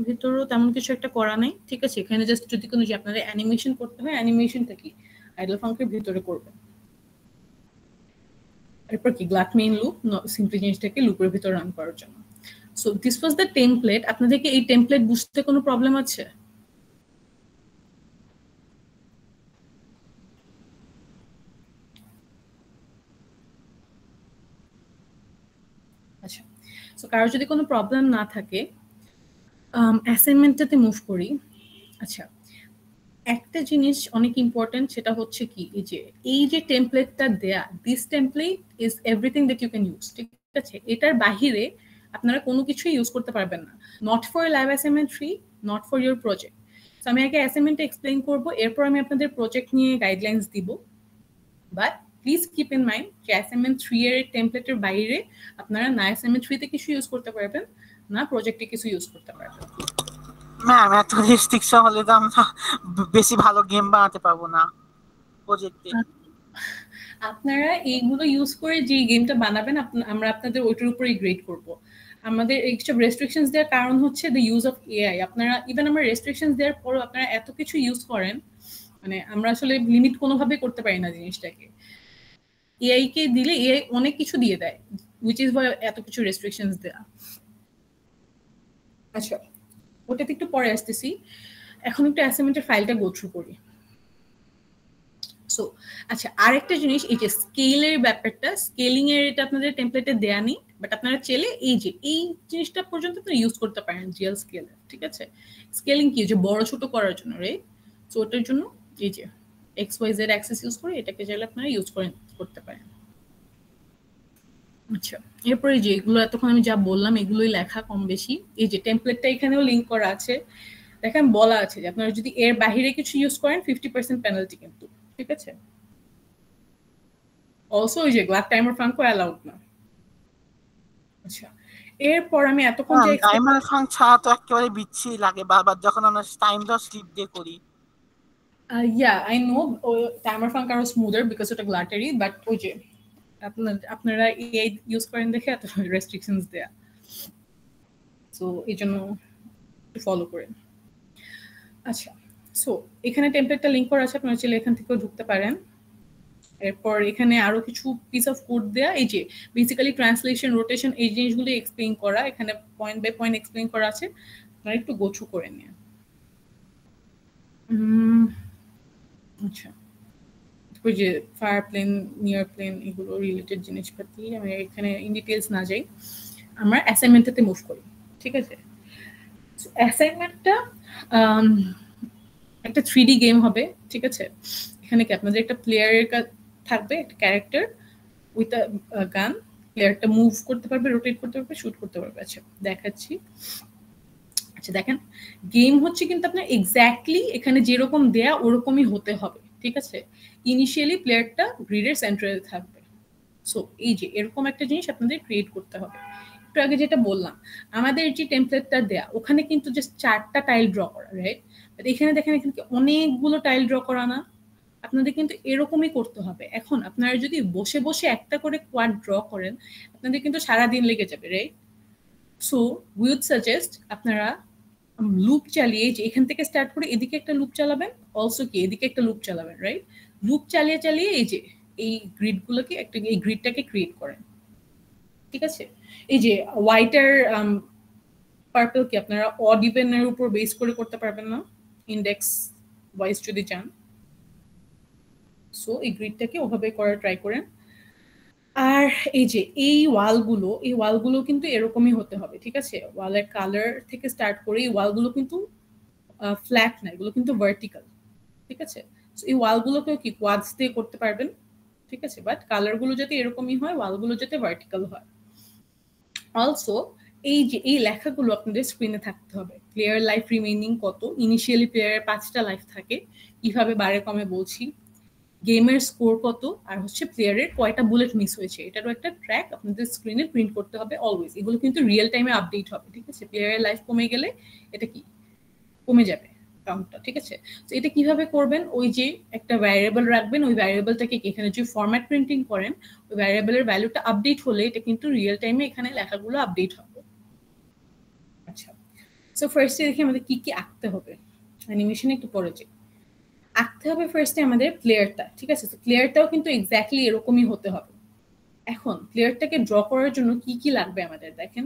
ভিতরও তেমন কিছু একটা করা নেই, ঠিক আছে? এখানে জাস্ট যদি কোনো যে আপনাদের অ্যানিমেশন করতে হয় অ্যানিমেশনটা কি আইডল ফাঙ্কের ভিতরে করবেন। এরপর কি গ্লাট মেইন লুপ, সিম্পলি জিনিসটাকে লুপের ভিতর রান করার জন্য। So this was the template. আপনাদেরকে এই টেমপ্লেট বুঝতে কোনো প্রবলেম আছে? আচ্ছা, সো কারো যদি কোনো প্রবলেম না থাকে অ্যাসাইনমেন্টটাতে মুভ করি। আচ্ছা, একটা জিনিস অনেক ইম্পর্টেন্ট, সেটা হচ্ছে কি এই যে টেমপ্লেটটা দেয়া, this template is everything that you can use, ঠিক আছে? এটার বাহিরে আপনারা কোনো কিছু ইউজ করতে পারবেন না, not for lab assignment 3, not for your project. So আমি আগে অ্যাসাইনমেন্টটা এক্সপ্লেইন করবো, এরপর আমি আপনাদের প্রজেক্ট নিয়ে গাইডলাইন্স দিব। But please keep in mind যে অ্যাসাইনমেন্ট 3 এর টেমপ্লেটের বাইরে আপনারা না অ্যাসাইনমেন্ট 3 তে কিছু ইউজ করতে পারবেন না প্রজেক্টে কিছু ইউজ করতে পারবেন। ম্যাম এত রেস্ট্রিকশন হলে তো আমরা বেশি ভালো গেম বানাতে পারবো না প্রজেক্টে। আপনারা এইগুলো ইউজ করে যে গেমটা বানাবেন আমরা আপনাদের ওইটার উপরেই গ্রেড করব। আমাদের এইসব রেস্ট্রিকশনস দেওয়ার কারণ হচ্ছে দ্য ইউজ অফ এআই। আপনারা ইভেন আমরা রেস্ট্রিকশনস দেওয়ার পরও আপনারা এত কিছু ইউজ করেন, মানে আমরা আসলে লিমিট কোনোভাবে করতে পারি না জিনিসটাকে। এআই কে দিলে এআই অনেক কিছু দিয়ে দেয়, হুইচ ইজ ওয়াই এত কিছু রেস্ট্রিকশনস দেওয়া। আচ্ছা, ওটাতে একটু পরে আসতেছি, এখন একটু অ্যাসাইনমেন্টের ফাইলটা গো থ্রু করি। সো আচ্ছা, আরেকটা জিনিস, এই যে স্কেলের ব্যাপারটা, স্কেলিং এর এটা আপনাদের টেমপ্লেটে দেয়া নেই, বাট আপনারা চাইলে এই যে এই জিনিসটা পর্যন্ত আপনারা ইউজ করতে পারেন জিএল স্কেলার, ঠিক আছে? স্কেলিং কি যে বড় ছোট করার জন্য, রাইট? সো ওটার জন্য এই যে X Y Z access use করে এটাকে চাইলে আপনারা ইউজ করতে পারেন। আচ্ছা, এরপরে যে এগুলো এতক্ষণ আমি যা বললাম এগুলোই লেখা কম বেশি। এই যে টেমপ্লেটটা এখানেও লিঙ্ক করা আছে, দেখেন বলা আছে যে আপনারা যদি এর বাহিরে কিছু ইউজ করেন 50% পেনাল্টি কিন্তু, ঠিক আছে? অলসো ওই যে গ্লাড টাইমার ফাঙ্কও অ্যালাউড না। আচ্ছা, এরপর আমি এতক্ষণ যে টাইমার ফাঙ্ক ছাড়া তো একেবারে বিচ্ছিরি লাগে বারবার যখন আমরা টাইমটা স্লিপ দিয়ে করি। yeah I know timer funk আরো স্মুদার বিকজ ওটা গ্লাটারি, বাট ওই যে আপনারা এআই ইউজ করেন দেখে এত রেস্ট্রিকশনস দেয়া, সো এই জন্য ফলো করেন। আচ্ছা, সো এখানে টেমপ্লেটটা লিঙ্ক করা আছে, আপনারা চাইলে এখান থেকেও ঢুকতে পারেন। এরপর এখানে আরো কিছু পিস অফ কোড দেয়া, এই যে বেসিক্যালি ট্রান্সলেশন, রোটেশন, এই জিনিসগুলো এক্সপ্লেইন করা, এখানে পয়েন্ট বাই পয়েন্ট এক্সপ্লেইন করা আছে, আপনারা একটু গো থ্রু করে নিন। আচ্ছা, ওই যে ফায়ার প্লেন, নিয়ার প্লেন, এগুলো রিলেটেড জিনিসপাতি আমি এখানে ইন ডিটেলস না যাই, আমরা অ্যাসাইনমেন্টটাতে মুভ করি। ঠিক আছে, অ্যাসাইনমেন্টটা একটা 3D গেম হবে। ঠিক আছে, এখানে কি আপনাদের একটা প্লেয়ারের থাকবে, একটা ক্যারেক্টার উইথ আ গান, প্লেয়ারটা মুভ করতে পারবে, রোটেট করতে পারবে, শুট করতে পারবে। আচ্ছা দেখাচ্ছি। আচ্ছা দেখেন, গেম হচ্ছে কিন্তু আপনার এক্স্যাক্টলি এখানে যেরকম দেয়া ওরকমই হতে হবে। ঠিক আছে, ইনিশিয়ালি প্লেয়ারটা গ্রিডের সেন্টারে থাকবে। সো এই যে এরকম একটা জিনিস আপনাদের ক্রিয়েট করতে হবে। একটু আগে যেটা বললাম, আমাদের যে টেমপ্লেটটা দেয়া ওখানে কিন্তু জাস্ট 4টা টাইল ড্র করা, রাইট? বাট এখানে দেখেন এখানে অনেকগুলো টাইল ড্র করা না, আপনাদের কিন্তু এরকমই করতে হবে। এখন আপনারা যদি বসে বসে একটা করে কোয়াড ড্র করেন, আপনাদের কিন্তু সারাদিন লেগে যাবে, right? So we would suggest আপনারা লুপ চালিয়ে, যে এখান থেকে স্টার্ট করে এদিকে একটা লুপ চালাবেন, অলসো কি এদিকে একটা লুপ চালাবেন, রাইট? লুপ চালিয়ে চালিয়ে এই যে এই গ্রিডগুলোকে একটা, এই গ্রিডটাকে ক্রিয়েট করেন। ঠিক আছে, এই যে হোয়াইট আর পার্পল কি আপনারা অড ইভেনের উপর বেস করে করতে পারবেন না, ইন্ডেক্স ওয়াইজ যদি চান। সো এই গ্রিডটাকে ওভাবে করার ট্রাই করেন। আর এই যে এই ওয়ালগুলো কিন্তু এরকমই হতে হবে। ঠিক আছে, ওয়ালের কালার থেকে স্টার্ট করে এই ওয়ালগুলো কিন্তু ফ্ল্যাট না, এগুলো কিন্তু ভার্টিক্যাল। ঠিক আছে, এই ওয়ালগুলোকেও কি কোয়াডস দিয়ে করতে পারবেন। ঠিক আছে, বাট কালারগুলো যাতে এরকমই হয়, ওয়ালগুলো যাতে ভার্টিক্যাল হয়। অলসো এই যে এই লেখাগুলো আপনাদের স্ক্রিনে থাকতে হবে। প্লেয়ার লাইফ রিমেইনিং কত, ইনিশিয়ালি প্লেয়ারের 5টা লাইফ থাকে, কিভাবে বাড়ে কমে বলছি, গেমের স্কোর কত, আর হচ্ছে প্লেয়ারের কয়টা বুলেট মিস হয়েছে, এটারও একটা ট্র্যাক আপনাদের স্ক্রিনে প্রিন্ট করতে হবে অলওয়েজ। এগুলো কিন্তু রিয়েল টাইমে আপডেট হবে। ঠিক আছে, প্লেয়ারের লাইফ কমে গেলে এটা কি কমে যাবে কাউন্টটা। ঠিক আছে, তো এটা কিভাবে করবেন, ওই যে একটা ভ্যারিয়েবল রাখবেন, ওই ভ্যারিয়েবলটাকে এখানে যদি ফরম্যাট প্রিন্টিং করেন, ওই ভ্যারিয়েবলের ভ্যালুটা আপডেট হলে এটা কিন্তু রিয়েল টাইমে এখানে লেখাগুলো আপডেট হবে। আচ্ছা, সো ফার্স্টে দেখি আমাদের কি কি আঁকতে হবে, অ্যানিমেশন একটু পরে যাই। আঁকতে হবে ফার্স্টে আমাদের প্লেয়ারটা। ঠিক আছে, তো প্লেয়ারটাও কিন্তু এক্স্যাক্টলি এরকমই হতে হবে। এখন প্লেয়ারটাকে ড্র করার জন্য কি কি লাগবে আমাদের দেখেন,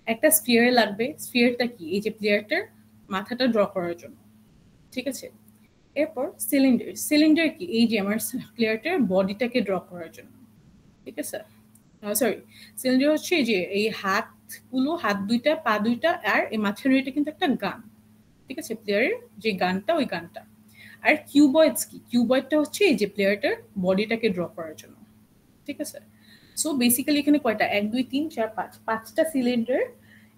একটা স্ফিয়ার লাগবে। স্ফিয়ারটা কি, এই যে প্লেয়ারটার মাথাটা ড্র করার জন্য। ঠিক আছে, এরপর সিলিন্ডার কি, এই যে আমার প্লেয়ারটার বডিটাকে ড্র করার জন্য। ঠিক আছে, সরি, সিলিন্ডার হচ্ছে এই যে এই হাতগুলো, হাত দুইটা, পা দুইটা, আর এই মাঝখানে এটা কিন্তু একটা গান। ঠিক আছে, প্লেয়ারের যে গানটা, ওই গানটা। আর কিউবয়েডস কি, কিউবয়েডটা হচ্ছে এই যে প্লেয়ারটার বডিটাকে ড্র করার জন্য। ঠিক আছে, সো বেসিক্যালি এখানে কয়টা, 1 2 3 4 5, 5টা সিলিন্ডার,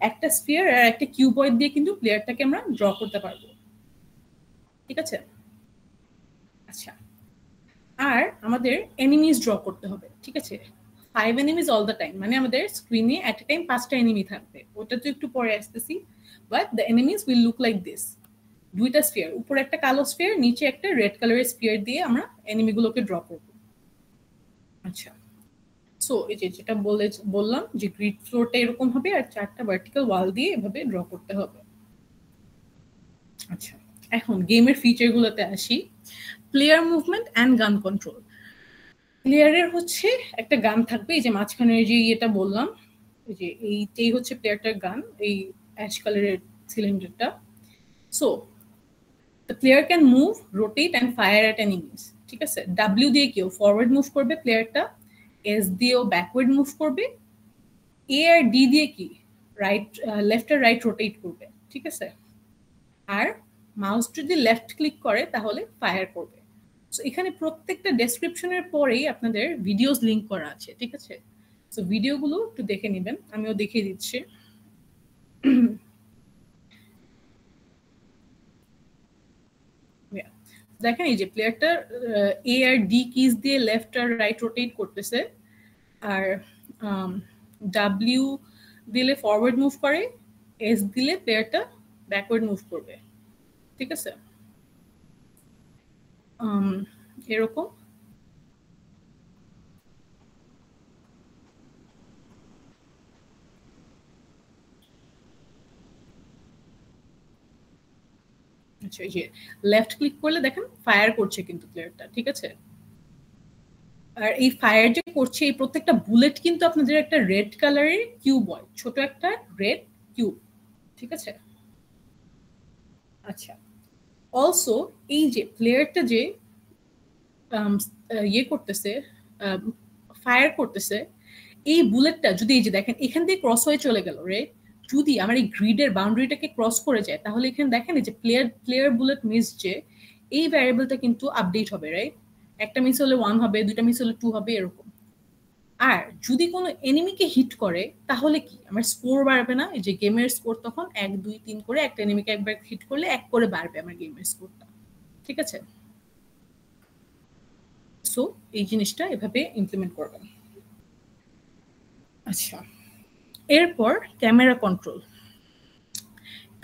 একটা স্ফিয়ার আর একটা কিউবয়েড দিয়ে কিন্তু প্লেয়ারটাকে আমরা ড্র করতে পারবো। ঠিক আছে, আচ্ছা, আর আমাদের এনিমিজ ড্র করতে হবে। ঠিক আছে, 5 এনিমিজ অল দ্য টাইম, মানে আমাদের স্ক্রিনে এট এ টাইম 5টা এনিমি থাকবে। ওটা তো একটু পরে আসতেছি, but the enemies will look like this. দুইটা স্ফিয়ার, উপরে একটা কালো স্ফিয়ার, নিচে একটা রেড কালারের স্ফিয়ার দিয়ে আমরা এনিমিগুলোকে ড্র করব। আচ্ছা, সো এই যে যেটা বললাম যে গ্রিড ফ্লোরটা এরকম হবে, আর 4টা ভার্টিক্যাল ওয়াল দিয়ে এভাবে ড্র করতে হবে। আচ্ছা, এখন গেমের ফিচারগুলোতে আসি। প্লেয়ার মুভমেন্ট অ্যান্ড গান কন্ট্রোল। প্লেয়ারের হচ্ছে একটা গান থাকবে, এই যে মাঝখানের যে ইয়েটা বললাম, এই যে এইটাই হচ্ছে প্লেয়ারটার গান, এই অ্যাশ কালারের সিলিন্ডারটা। So the player can move, rotate and fire at enemies. ঠিক আছে, W দিয়ে কেউ ফরওয়ার্ড মুভ করবে প্লেয়ারটা, S দিয়েও ব্যাকওয়ার্ড মুভ করবে, A আর D দিয়ে কি রাইট, লেফট আর রাইট রোটেট করবে। ঠিক আছে, আর মাউস যদি লেফট ক্লিক করে তাহলে ফায়ার করবে। সো এখানে প্রত্যেকটা ডেসক্রিপশনের পরেই আপনাদের ভিডিওস লিংক করা আছে। ঠিক আছে, সো ভিডিওগুলো একটু দেখে নেবেন, আমিও দেখিয়ে দিচ্ছি। দেখেন এই যে প্লেয়ারটা এ আর ডি কিজ দিয়ে লেফট আর রাইট রোটেট করতেছে, আর ডাব্লিউ দিলে ফরওয়ার্ড মুভ করে, এস দিলে প্লেয়ারটা ব্যাকওয়ার্ড মুভ করবে। ঠিক আছে, এরকম। আচ্ছা, এই যে লেফট ক্লিক করলে দেখেন ফায়ার করছে কিন্তু প্লেয়ারটা। ঠিক আছে, আর এই ফায়ার যে করছে, এই প্রত্যেকটা বুলেট কিন্তু আপনাদের একটা রেড কালারের কিউব হয়, ছোট একটা রেড কিউব। ঠিক আছে, আচ্ছা, অলসো এই যে প্লেয়ারটা যে ইয়ে করতেছে, ফায়ার করতেছে, এই বুলেটটা যদি এই যে দেখেন এখান দিয়ে ক্রস হয়ে চলে গেল, রাইট? যদি আমার এই গ্রিডের বাউন্ডারিটাকে ক্রস করে যায়, তাহলে এখানে দেখেন এই যে প্লেয়ার বুলেট মিস, যে এই ভ্যারিয়েবলটা কিন্তু আপডেট হবে, রাইট? একটা মিস হলে 1 হবে, দুইটা মিস হলে 2 হবে, এরকম। আর যদি কোনো এনিমিকে হিট করে তাহলে কি আমার স্কোর বাড়বে না? এই যে গেমের স্কোর তখন 1 2 3 করে, একটা এনিমিকে একবার হিট করলে 1 করে বাড়বে আমার গেমের স্কোরটা, ঠিক আছে? সো এই জিনিসটা এভাবে ইমপ্লিমেন্ট করবেন। আচ্ছা, এরপর camera control.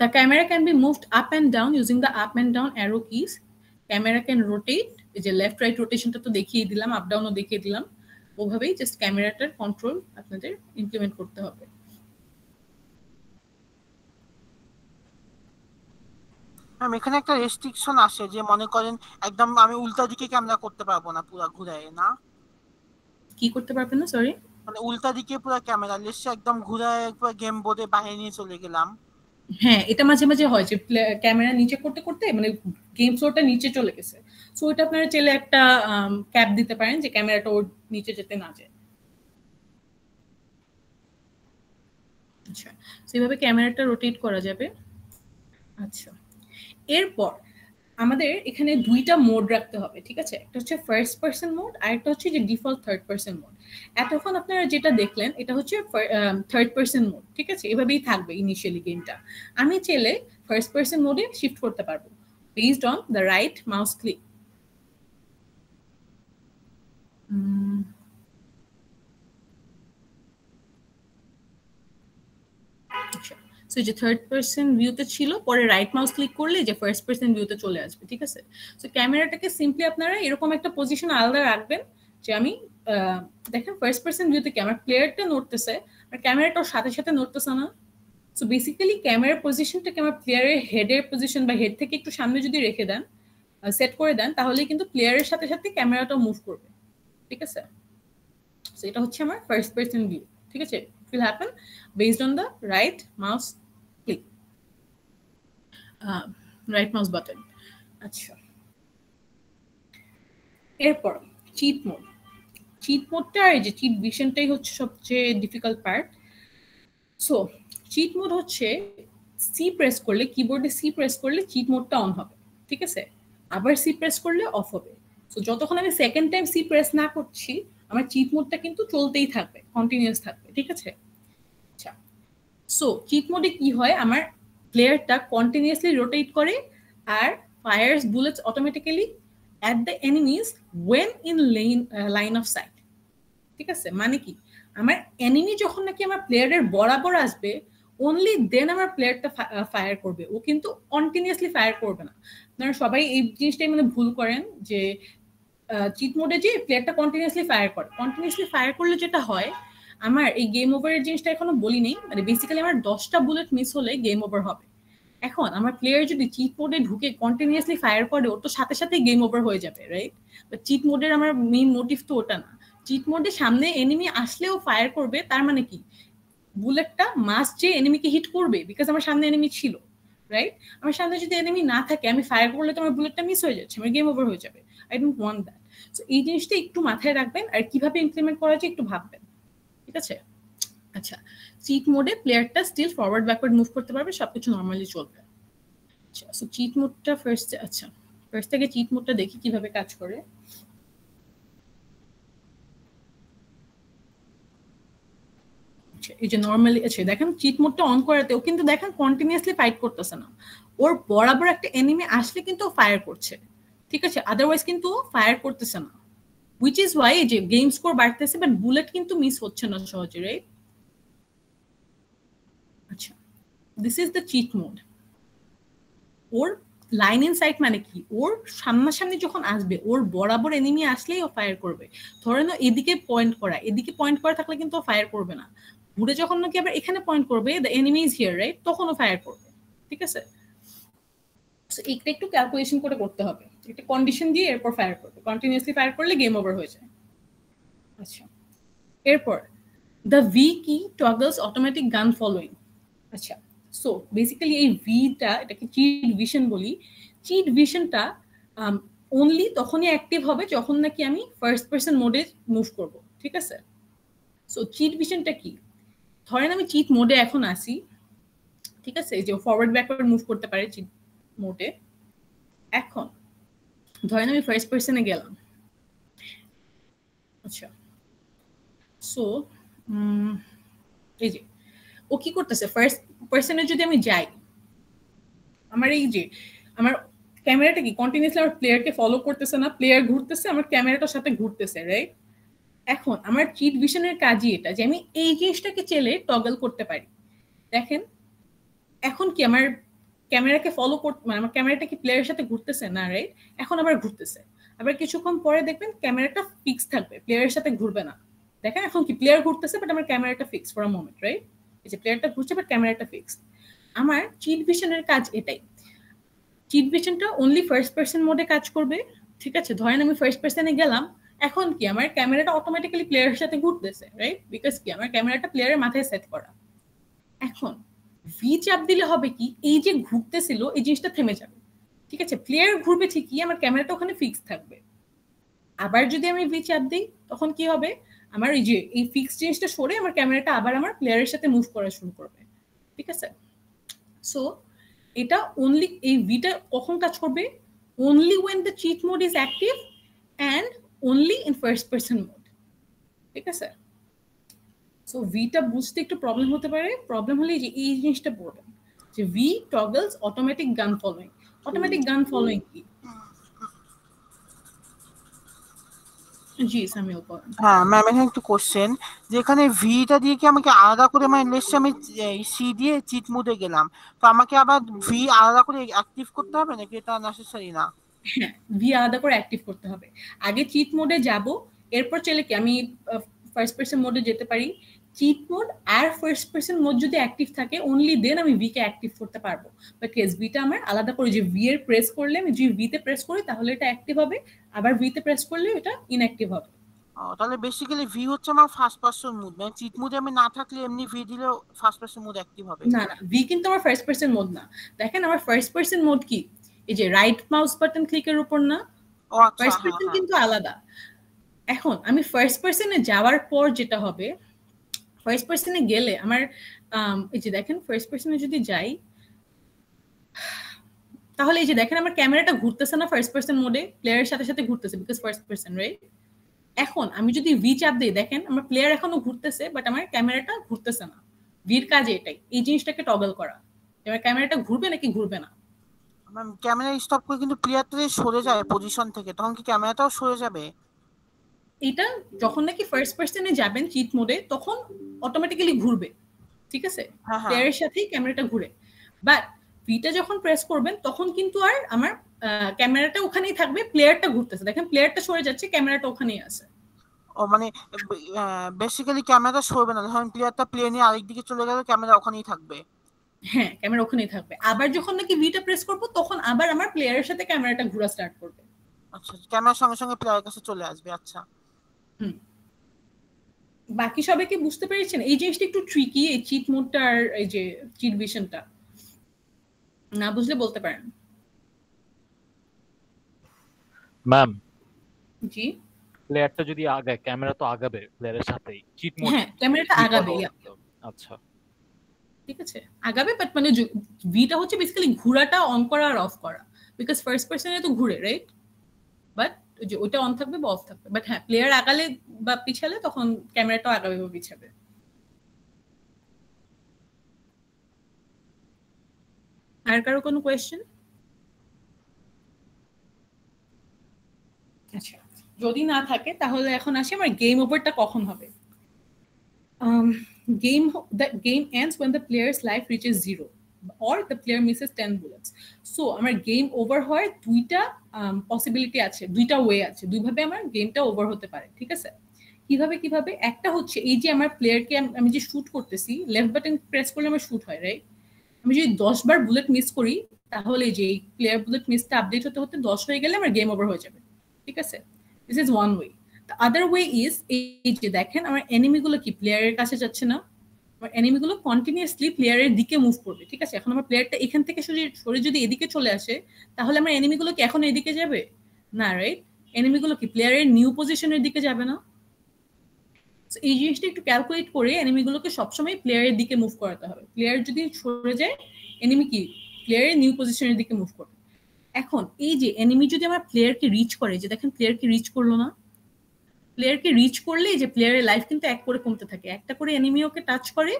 The camera can be moved up and down using the up and down arrow keys. Camera can rotate, এই যে লেফট রাইট রোটেশনটা তো দেখিয়ে দিলাম, আপ ডাউনও দেখিয়ে দিলাম, ওভাবেই জাস্ট ক্যামেরাটার কন্ট্রোল আপনাদের ইমপ্লিমেন্ট করতে হবে। ম্যাম এখানে একটা রেস্ট্রিকশন আসে যে মনে করেন একদম আমি উল্টা দিকে ক্যামেরা করতে পারবো না পুরো ঘুরায়, না? কি করতে পারবেন না? সরি, মানে উল্টা দিকে পুরো ক্যামেরা লেসে একদম ঘুরায় একবার গেম বোর্ডে বাইরে নিয়ে চলে গেলাম। হ্যাঁ, এটা মাঝে মাঝে হয় যে ক্যামেরা নিচে করতে করতে মানে গেম ফ্লোরটা নিচে চলে গেছে, সো এটা আপনারা চাইলে একটা ক্যাপ দিতে পারেন যে ক্যামেরাটা ওর নিচে যেতে না যায়। আচ্ছা, সেভাবে ক্যামেরাটা রোটেট করা যাবে। আচ্ছা, এরপর আমাদের এখানে দুইটা মোড রাখতে হবে, ঠিক আছে? একটা হচ্ছে ফার্স্ট পারসন মোড, আর একটা হচ্ছে যে ডিফল্ট থার্ড পারসন মোড। এতক্ষণ আপনারা যেটা দেখলেন এটা হচ্ছে থার্ড পারসন মোড, ঠিক আছে? এভাবেই থাকবে ইনিশিয়ালি গেমটা। আমি চাইলে ফার্স্ট পারসন মোডে শিফট করতে পারবো based on the right mouse click. So যে থার্ড পারসন ভিউতে ছিল, পরে রাইট মাউস ক্লিক করলে যে ফার্স্ট পারসন ভিউতে চলে আসবে, ঠিক আছে? সো ক্যামেরাটাকে সিম্পলি আপনারা এরকম একটা পজিশন আলাদা রাখবেন যে আমি দেখেন ফার্স্ট পারসন ভিউতে কি আমার প্লেয়ারটা নড়তেছে, আর ক্যামেরাটাও সাথে সাথে নড়তেছে না। সো বেসিক্যালি ক্যামেরার পজিশনটাকে আমার প্লেয়ারের হেডের পজিশন বা হেড থেকে একটু সামনে যদি রেখে দেন, সেট করে দেন, তাহলে কিন্তু প্লেয়ারের সাথে সাথে ক্যামেরাটাও মুভ করবে, ঠিক আছে? সো এটা হচ্ছে আমার ফার্স্ট পারসন ভিউ, ঠিক আছে? It will happen based on the right mouse click, right mouse button. আচ্ছা, এরপর চিট মোড। চিট মোডটা এই যে চিট ভিশনটাই হচ্ছে সবচেয়ে difficult part. So cheat mode হচ্ছে সি প্রেস করলে, কিবোর্ডে সি প্রেস করলে চিট মোডটা অন হবে, ঠিক আছে? আবার সি প্রেস করলে অফ হবে। সো যতক্ষণ আমি সেকেন্ড টাইম সি প্রেস না করছি, আমার চিট মোডটা কিন্তু চলতেই থাকবে, কন্টিনিউয়াস থাকবে, ঠিক আছে? আচ্ছা, সো চিট মোডে কি হয়, আমার প্লেয়ারটা কন্টিনিউয়াসলি রোটেট করে আর fires bullets automatically at the enemies when in line of sight, ঠিক আছে? মানে কি, আমার এনিমি যখন নাকি আমার প্লেয়ারের বরাবর আসবে, অনলি দেন আমার প্লেয়ারটা ফায়ার করবে, ও কিন্তু কন্টিনিউয়াসলি ফায়ার করবে না। আপনারা সবাই এই জিনিসটাই মানে ভুল করেন যে চিট মোডে যে প্লেয়ারটা কন্টিনিউয়াসলি ফায়ার করে, কন্টিনিউয়াসলি ফায়ার করলে যেটা হয়, আমার এই গেম ওভারের জিনিসটা এখনো বলি নেই, মানে বেসিক্যালি আমার 10টা বুলেট মিস হলে গেম ওভার হবে। এখন আমার প্লেয়ার যদি চিট মোডে ঢুকে কন্টিনিউয়াসলি ফায়ার করে, ওর তো সাথে সাথে গেম ওভার হয়ে যাবে, রাইট? বাট চিট মোডের আমার মেইন মোটিভ তো ওটা না। চিট মোডে সামনে এনিমি আসলেও ফায়ার করবে, তার মানে কি বুলেটটা মাস্ট যে এনিমিকে হিট করবে, বিকজ আমার সামনে এনিমি ছিল, রাইট? আমার সামনে যদি এনিমি না থাকে, আমি ফায়ার করলে তো আমার বুলেটটা মিস হয়ে যাচ্ছে, আমার গেম ওভার হয়ে যাবে। I don't want that. So এই জিনিসটা একটু মাথায় রাখবেন, আর কিভাবে ইমপ্লিমেন্ট করা যায় একটু ভাববেন, ঠিক আছে? আচ্ছা, চিট মোডে প্লেয়ারটা স্টিল ফরওয়ার্ড ব্যাকওয়ার্ড মুভ করতে পারবে, সবকিছু নর্মালি চলবে। আচ্ছা, সো চিট মোডটা ফার্স্ট থেকে চিট মোডটা দেখি কিভাবে কাজ করে। এই যে নরমালি, আচ্ছা দেখেন চিট মোডটা অন করাতেও কিন্তু দেখেন কন্টিনিউয়াসলি ফাইট করতেছে না, ওর বরাবর একটা এনিমি আসলে কিন্তু ফায়ার করছে, ঠিক আছে? আদারওয়াইজ কিন্তু ফায়ার করতেছে না, হুইচ ইজ ওয়াই যে গেম স্কোর বাড়তেছে, বাট বুলেট কিন্তু মিস হচ্ছে না সহজে, রাইট? আচ্ছা, this is the cheat mode. ওর লাইন ইন সাইট মানে কি, ওর সামনাসামনি যখন আসবে, ওর বরাবর এনিমি আসলেই ও ফায়ার করবে। ধরেন এদিকে পয়েন্ট করা থাকলে কিন্তু ও ফায়ার করবে না, ঘুরে যখন নাকি আবার এখানে পয়েন্ট করবে, the enemy is here, right? তখন ও ফায়ার করবে, ঠিক আছে? এটা একটু ক্যালকুলেশন করে করতে হবে, একটা কন্ডিশন দিয়ে এরপর ফায়ার করবে, কন্টিনিউয়াসলি ফায়ার করলে গেম ওভার হয়ে যায়। আচ্ছা, এরপর দ্য ভি কি টগলস অটোমেটিক গান ফলোইং। আচ্ছা, সো বেসিক্যালি এই ভিটা, এটাকে চিট ভিশন বলি। চিট ভিশনটা অনলি তখনই অ্যাক্টিভ হবে যখন নাকি আমি ফার্স্ট পার্সন মোডে মুভ করব, ঠিক আছে? সো চিট ভিশনটা কি? ধরেন আমি চিট মোডে এখন আসি, ঠিক আছে, যে ফরওয়ার্ড ব্যাকওয়ার্ড মুভ করতে পারে চিট মোডে। এখন ধরেন আমি ফার্স্ট পার্সনে গেলাম, আচ্ছা, সো এই যে ও কি করতেছে, ফার্স্ট পার্সনে যদি আমি যাই, আমার এই যে আমার ক্যামেরাটা কি কন্টিনিউসলি আমার প্লেয়ারকে ফলো করতেছে না, প্লেয়ার ঘুরতেছে, আমার ক্যামেরাটার সাথে ঘুরতেছে, রাইট? এখন আমার চিট ভিশনের কাজই এটা যে আমি এই জিনিসটাকে চেলে টগল করতে পারি। দেখেন এখন কি আমার ক্যামেরাকে ফলো করতে, মানে আমার ক্যামেরাটা কি প্লেয়ারের সাথে ঘুরতেছে না, রাইট? এখন আবার ঘুরতেছে, আবার কিছুক্ষণ পরে দেখবেন ক্যামেরাটা ফিক্স থাকবে, প্লেয়ারের সাথে ঘুরবে না। দেখেন এখন কি প্লেয়ার ঘুরতেছে বাট আমার ক্যামেরাটা fix for a moment, right? এই যে প্লেয়ারটা ঘুরছে বাট ক্যামেরাটা ফিক্স। আমার চিট ভিশনের কাজ এটাই। চিট ভিশনটা অনলি ফার্স্ট পার্সন মোডে কাজ করবে, ঠিক আছে? ধরেন আমি ফার্স্ট পার্সনে গেলাম, এখন কি আমার ক্যামেরাটা অটোমেটিক্যালি প্লেয়ারের সাথে ঘুরতেছে, রাইট? বিকজ কি আমার ক্যামেরাটা প্লেয়ারের মাথায় সেট করা। এখন ভি চাপ দিলে হবে কি, এই যে ঘুরতেছিল এই জিনিসটা থেমে যাবে, ঠিক আছে? প্লেয়ার ঘুরবে ঠিকই, আমার ক্যামেরাটা ওখানে ফিক্স থাকবে। আবার যদি আমি ভি চাপ দিই তখন কি হবে, আমার এই যে এই ফিক্স জিনিসটা সরে আমার ক্যামেরাটা আবার আমার প্লেয়ারের সাথে মুভ করা শুরু করবে, ঠিক আছে? সো এটা অনলি এই ভিটা কখন কাজ করবে, only when the cheat mode is active and only in first person mode, ঠিক আছে? সো ভিটা বুঝতে একটু প্রবলেম হতে পারে, প্রবলেম হলে যে এই জিনিসটা পড়বেন যে ভি টগলস অটোমেটিক গান ফলোইং। অটোমেটিক গান ফলোইং কি? জি সামিউল বলেন। হ্যাঁ ম্যাম, এখানে একটু কোশ্চেন, যেখানে ভিটা দিয়ে কি আমাকে আলাদা করে, মানে লেটস আমি সি দিয়ে চিট মোডে গেলাম, তো আমাকে আবার ভি আলাদা করে অ্যাক্টিভ করতে হবে নাকি এটা নেসেসারি না? হ্যাঁ, ভি আলাদা করে অ্যাক্টিভ করতে হবে। আগে চিট মোডে যাব, এরপর চলে কি আমি ফার্স্ট পার্সন মোডে যেতে পারি। চিট মোড আর ফার্স্ট পার্সন মোড যদি অ্যাক্টিভ থাকে অনলি দেন আমি ভি কে অ্যাক্টিভ করতে পারবো। বাট কেস ভিটা আমার আলাদা করে, যে ভি এর প্রেস করলে আমি যদি ভি তে প্রেস করি তাহলে এটা অ্যাক্টিভ হবে, আবার ভি তে প্রেস করলে এটা ইনঅ্যাক্টিভ হবে। তাহলে বেসিক্যালি ভি হচ্ছে আমার ফার্স্ট পার্সন মোড, মানে চিট মোডে আমি না থাকলে এমনি ভি দিলেও ফার্স্ট পার্সন মোড অ্যাক্টিভ হবে? না না, ভি কিন্তু আমার ফার্স্ট পার্সন মোড না। দেখেন আমার ফার্স্ট পার্সন মোড কি, এই যে রাইট মাউস বাটন ক্লিকের উপর না, ও আচ্ছা, ফার্স্ট পার্সন কিন্তু আলাদা। এখন আমি ফার্স্ট পার্সনে যাওয়ার পর যেটা হবে, ফার্স্ট পার্সনে গেলে আমার এই যে দেখেন ফার্স্ট পার্সনে যদি যাই তাহলে এই যে দেখেন আমার ক্যামেরাটা ঘুরতেছে না ফার্স্ট পার্সন মোডে, প্লেয়ারের সাথে সাথে ঘুরতেছে বিকজ ফার্স্ট পার্সন, রাইট? এখন আমি যদি ভি চাপ দিই, দেখেন আমার প্লেয়ার এখনো ঘুরতেছে বাট আমার ক্যামেরাটা ঘুরতেছে না। ভির কাজ এটাই, এই জিনিসটাকে টগল করা, এবার ক্যামেরাটা ঘুরবে নাকি ঘুরবে না। ম্যাম ক্যামেরা স্টপ করে কিন্তু প্লেয়ারটা সরে যায় পজিশন থেকে, তখন কি ক্যামেরাটাও সরে যাবে? এটা যখন নাকি ফার্স্ট পার্সনে যাবেন চিট মোডে তখন অটোমেটিক্যালি ঘুরবে, ঠিক আছে? প্লেয়ারের সাথেই ক্যামেরাটা ঘুরে। বাট ভিটা যখন প্রেস করবেন তখন কিন্তু আর আমার ক্যামেরাটা ওখানেই থাকবে, প্লেয়ারটা ঘুরতেছে, দেখেন প্লেয়ারটা সরে যাচ্ছে, ক্যামেরাটা ওখানেই আছে। ও মানে বেসিক্যালি ক্যামেরাটা সরবে না, ধরেন প্লেয়ারটা প্লে নিয়ে আরেক দিকে চলে গেলে ক্যামেরা ওখানেই থাকবে? হ্যাঁ, ক্যামেরা ওখানেই থাকবে। আবার যখন নাকি ভিটা প্রেস করব তখন আবার আমার প্লেয়ারের সাথে ক্যামেরাটা ঘোরা স্টার্ট করবে। আচ্ছা, ক্যামেরার সঙ্গে সঙ্গে প্লেয়ারের কাছে চলে আসবে। আচ্ছা, বাকি সবাই কি বুঝতে পেরেছেন? এই জিনিসটা একটু ট্রিকি, এই চিট মোডটা আর এই যে চিট ভিশনটা, না বুঝলে বলতে পারেন। ম্যাম জি, প্লেয়ারটা যদি আগায় ক্যামেরা তো আগাবে প্লেয়ারের সাথেই, চিট মোড। হ্যাঁ ক্যামেরাটা আগাবে। আচ্ছা ঠিক আছে, আগাবে, বাট মানে ভিটা হচ্ছে বেসিক্যালি ঘোরাটা অন করা আর অফ করা, বিকজ ফার্স্ট পার্সনে তো ঘুরে, রাইট? বাট যে ওটা অন থাকবে বা অফ থাকবে, বাট হ্যাঁ প্লেয়ার আগালে বা পিছালে তখন ক্যামেরাটাও আগাবে বা পিছাবে। আর কারো কোনো কোয়েশ্চেন? আচ্ছা, যদি না থাকে তাহলে এখন আসি আমার গেম ওভারটা কখন হবে। The game ends when the player's life reaches 0 or the player misses 10 bullets. So আমার গেম ওভার হয় দুইটা পসিবিলিটি আছে, দুইটা ওয়ে আছে, দুইভাবে আমার গেমটা ওভার হতে পারে, ঠিক আছে? কিভাবে? একটা হচ্ছে এই যে আমার প্লেয়ারকে আমি যে শুট করতেছি, লেফট বাটন প্রেস করলে আমার শুট হয়, রাইট? আমি যদি 10 বার বুলেট মিস করি তাহলে যে প্লেয়ার বুলেট মিসটা আপডেট হতে হতে 10 হয়ে গেলে আমার গেম ওভার হয়ে যাবে, ঠিক আছে? This is one way. The other way is এই যে দেখেন আমার এনিমিগুলো কি প্লেয়ারের কাছে যাচ্ছে না, আমার এনিমিগুলো কন্টিনিউয়াসলি প্লেয়ারের দিকে মুভ করবে, ঠিক আছে? এখন আমার প্লেয়ারটা এখান থেকে সরে যদি এদিকে চলে আসে তাহলে আমার এনিমিগুলো কি এখন এদিকে যাবে? না, রাইট? এনিমিগুলো কি প্লেয়ারের নিউ পজিশনের দিকে যাবে না? এই জিনিসটা একটু ক্যালকুলেট করে এনিমিগুলোকে সবসময় প্লেয়ারের দিকে মুভ করাতে হবে। প্লেয়ার যদি সরে যায়, এনিমি কি প্লেয়ারের নিউ পজিশনের দিকে মুভ করবে। এখন এই যে এনিমি যদি আমার প্লেয়ারকে রিচ করে, যে দেখেন প্লেয়ারকে রিচ করলো না, প্লেয়ারকে রিচ করলেই যে প্লেয়ারের লাইফ কিন্তু এক করে কমতে থাকে। একটা করে এনিমি ওকে টাচ করে,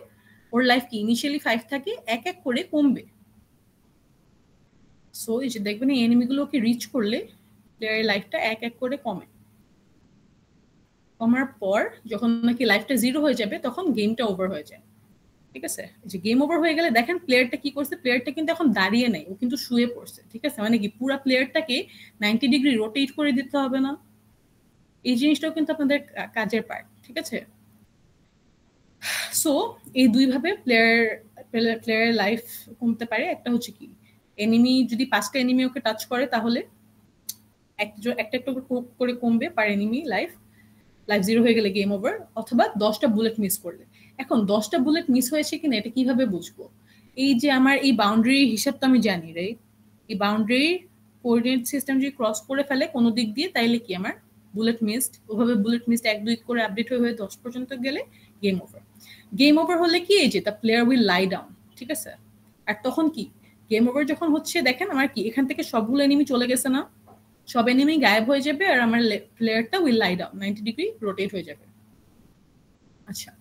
ওর লাইফ কি ইনিশিয়ালি 5 থাকে, এক এক করে কমবে। সো এই যে দেখবেন এই এনিমিগুলোকে রিচ করলে প্লেয়ারের লাইফটা এক এক করে কমে। কমার পর যখন নাকি লাইফটা 0 হয়ে যাবে তখন গেমটা ওভার হয়ে যায়। ঠিক আছে? যে গেম ওভার হয়ে গেলে দেখেন প্লেয়ারটা কি করছে, প্লেয়ারটা কিন্তু এখন দাঁড়িয়ে নাই, ও কিন্তু শুয়ে পড়ছে। ঠিক আছে? মানে কি পুরো প্লেয়ারটাকে 90 ডিগ্রি রোটেট করে দিতে হবে না? এই জিনিসটাও কিন্তু আপনাদের কাজের পার্ট। ঠিক আছে? সো এই দুইভাবে প্লেয়ারের লাইফ কমতে পারে। একটা হচ্ছে কি, এনিমি যদি 5টা এনিমি ওকে টাচ করে তাহলে একটা একটা করে কমবে পার এনিমি লাইফ 0 হয়ে গেলে গেম ওভার, অথবা 10টা বুলেট মিস করলে। এখন 10টা বুলেট মিস হয়েছে কিনা এটা কিভাবে বুঝবো? এই যে আমার এই বাউন্ডারির হিসাব তো আমি জানি, রাইট? এই বাউন্ডারির কোঅর্ডিনেট সিস্টেম যদি ক্রস করে ফেলে কোনো দিক দিয়ে, তাইলে কি আমার বুলেট মিসড, ওভাবে বুলেট মিসড 1-2 করে আপডেট হয়ে 10 পর্যন্ত গেলে গেম ওভার। গেম ওভার হলে কি, এই যে the player will lie down. ঠিক আছে? আর তখন কি গেম ওভার যখন হচ্ছে, দেখেন আমার কি এখান থেকে সবগুলো এনিমি চলে গেছে না, সব এনিমি গায়েব হয়ে যাবে আর আমার প্লেয়ারটা will lie down, 90 degree rotate হয়ে যাবে। আচ্ছা,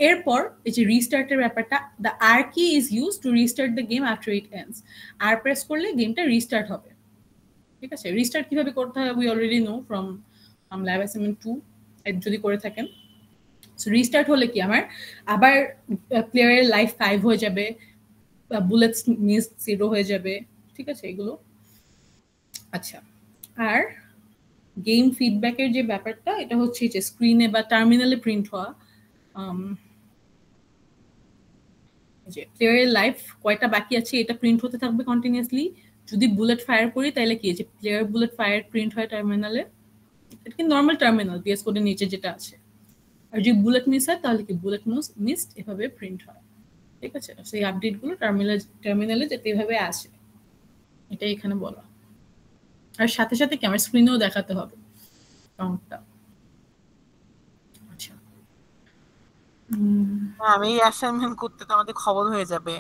এরপর এই যে রিস্টার্টের ব্যাপারটা, the R key is use to restart the game after it ends. R press করলে গেমটা রিস্টার্ট হবে। ঠিক আছে? রিস্টার্ট কিভাবে করতে হয় we already no from lab assignment 2 যদি করে থাকেন। সো রিস্টার্ট হলে কি আমার আবার প্লেয়ারের লাইফ 5 হয়ে যাবে, বুলেটস মিস 0 হয়ে যাবে। ঠিক আছে? এগুলো। আচ্ছা, আর গেম ফিডব্যাকের যে ব্যাপারটা, এটা হচ্ছে যে স্ক্রিনে বা টার্মিনালে প্রিন্ট হওয়া যে প্লেয়ারের লাইফ কয়টা বাকি আছে এটা প্রিন্ট হতে থাকবে কন্টিনিউয়াসলি। যদি বুলেট ফায়ার করি তাহলে কি, যে প্লেয়ার বুলেট ফায়ার প্রিন্ট হয় টার্মিনালে, এটা কি নর্মাল টার্মিনাল বিএস কোডের নিচে যেটা আছে। আর যদি বুলেট মিস হয় তাহলে কি বুলেট মিসড এভাবে প্রিন্ট হয়। ঠিক আছে? সেই আপডেটগুলো টার্মিনালে যেতে এভাবে আসে, এটা এখানে বলা। আর সাথে সাথে কি আমার স্ক্রিনেও দেখাতে হবে কাউন্টটা। আচ্ছা, আমি এই অ্যাসাইনমেন্ট করতে তো আমাদের খবর হয়ে যাবে।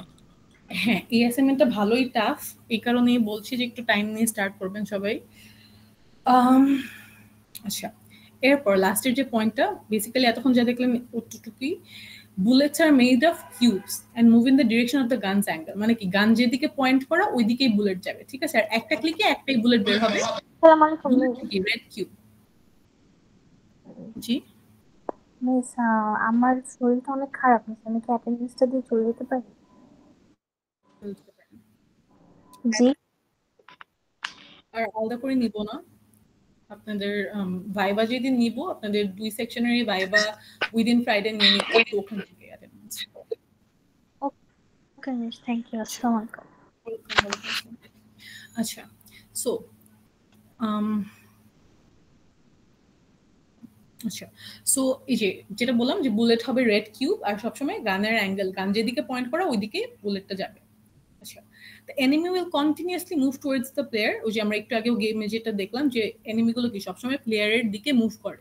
হ্যাঁ, এই অ্যাসাইনমেন্টটা ভালোই টাফ, এই কারণেই বলছি যে একটু টাইম নিয়ে স্টার্ট করবেন সবাই। আচ্ছা, এরপর লাস্টের যে পয়েন্টটা, বেসিক্যালি এতক্ষণ যা দেখলেন অতটুকুই। Bullets are made of cubes and move in the direction of the guns angle. মানে কি গান যেদিকে পয়েন্ট করা ওই দিকেই বুলেট যাবে। ঠিক আছে? আর একটা ক্লিকে একটাই বুলেট বের হবে। আসসালামু আলাইকুম কি রেড কিউব। জি, মিস, আমার শরীরটা অনেক খারাপ মিস, আমি কি অ্যাটেন্ডেন্সটা দিয়ে চলে যেতে পারি? জি। আর আলাদা করে নিব না আপনাদের ভাইবা যেদিন নিব, আপনাদের 2 সেকশনেরই ভাইবা উইদিন ফ্রাইডে নিয়ে নিতে, তো ওখান থেকে attendance. Okay miss, thank you. আসসালামু আলাইকুম। আচ্ছা, সো আচ্ছা, সো এই যে যেটা বললাম যে বুলেট হবে রেড কিউব, আর সবসময় গানের অ্যাঙ্গেল, গান যেদিকে পয়েন্ট করা ওইদিকে বুলেটটা যাবে। আচ্ছা, the enemy will continuously move towards the player। ওই যে আমরা একটু আগেও গেমে যেটা দেখলাম যে এনিমিগুলো কি সবসময় প্লেয়ারের দিকে মুভ করে।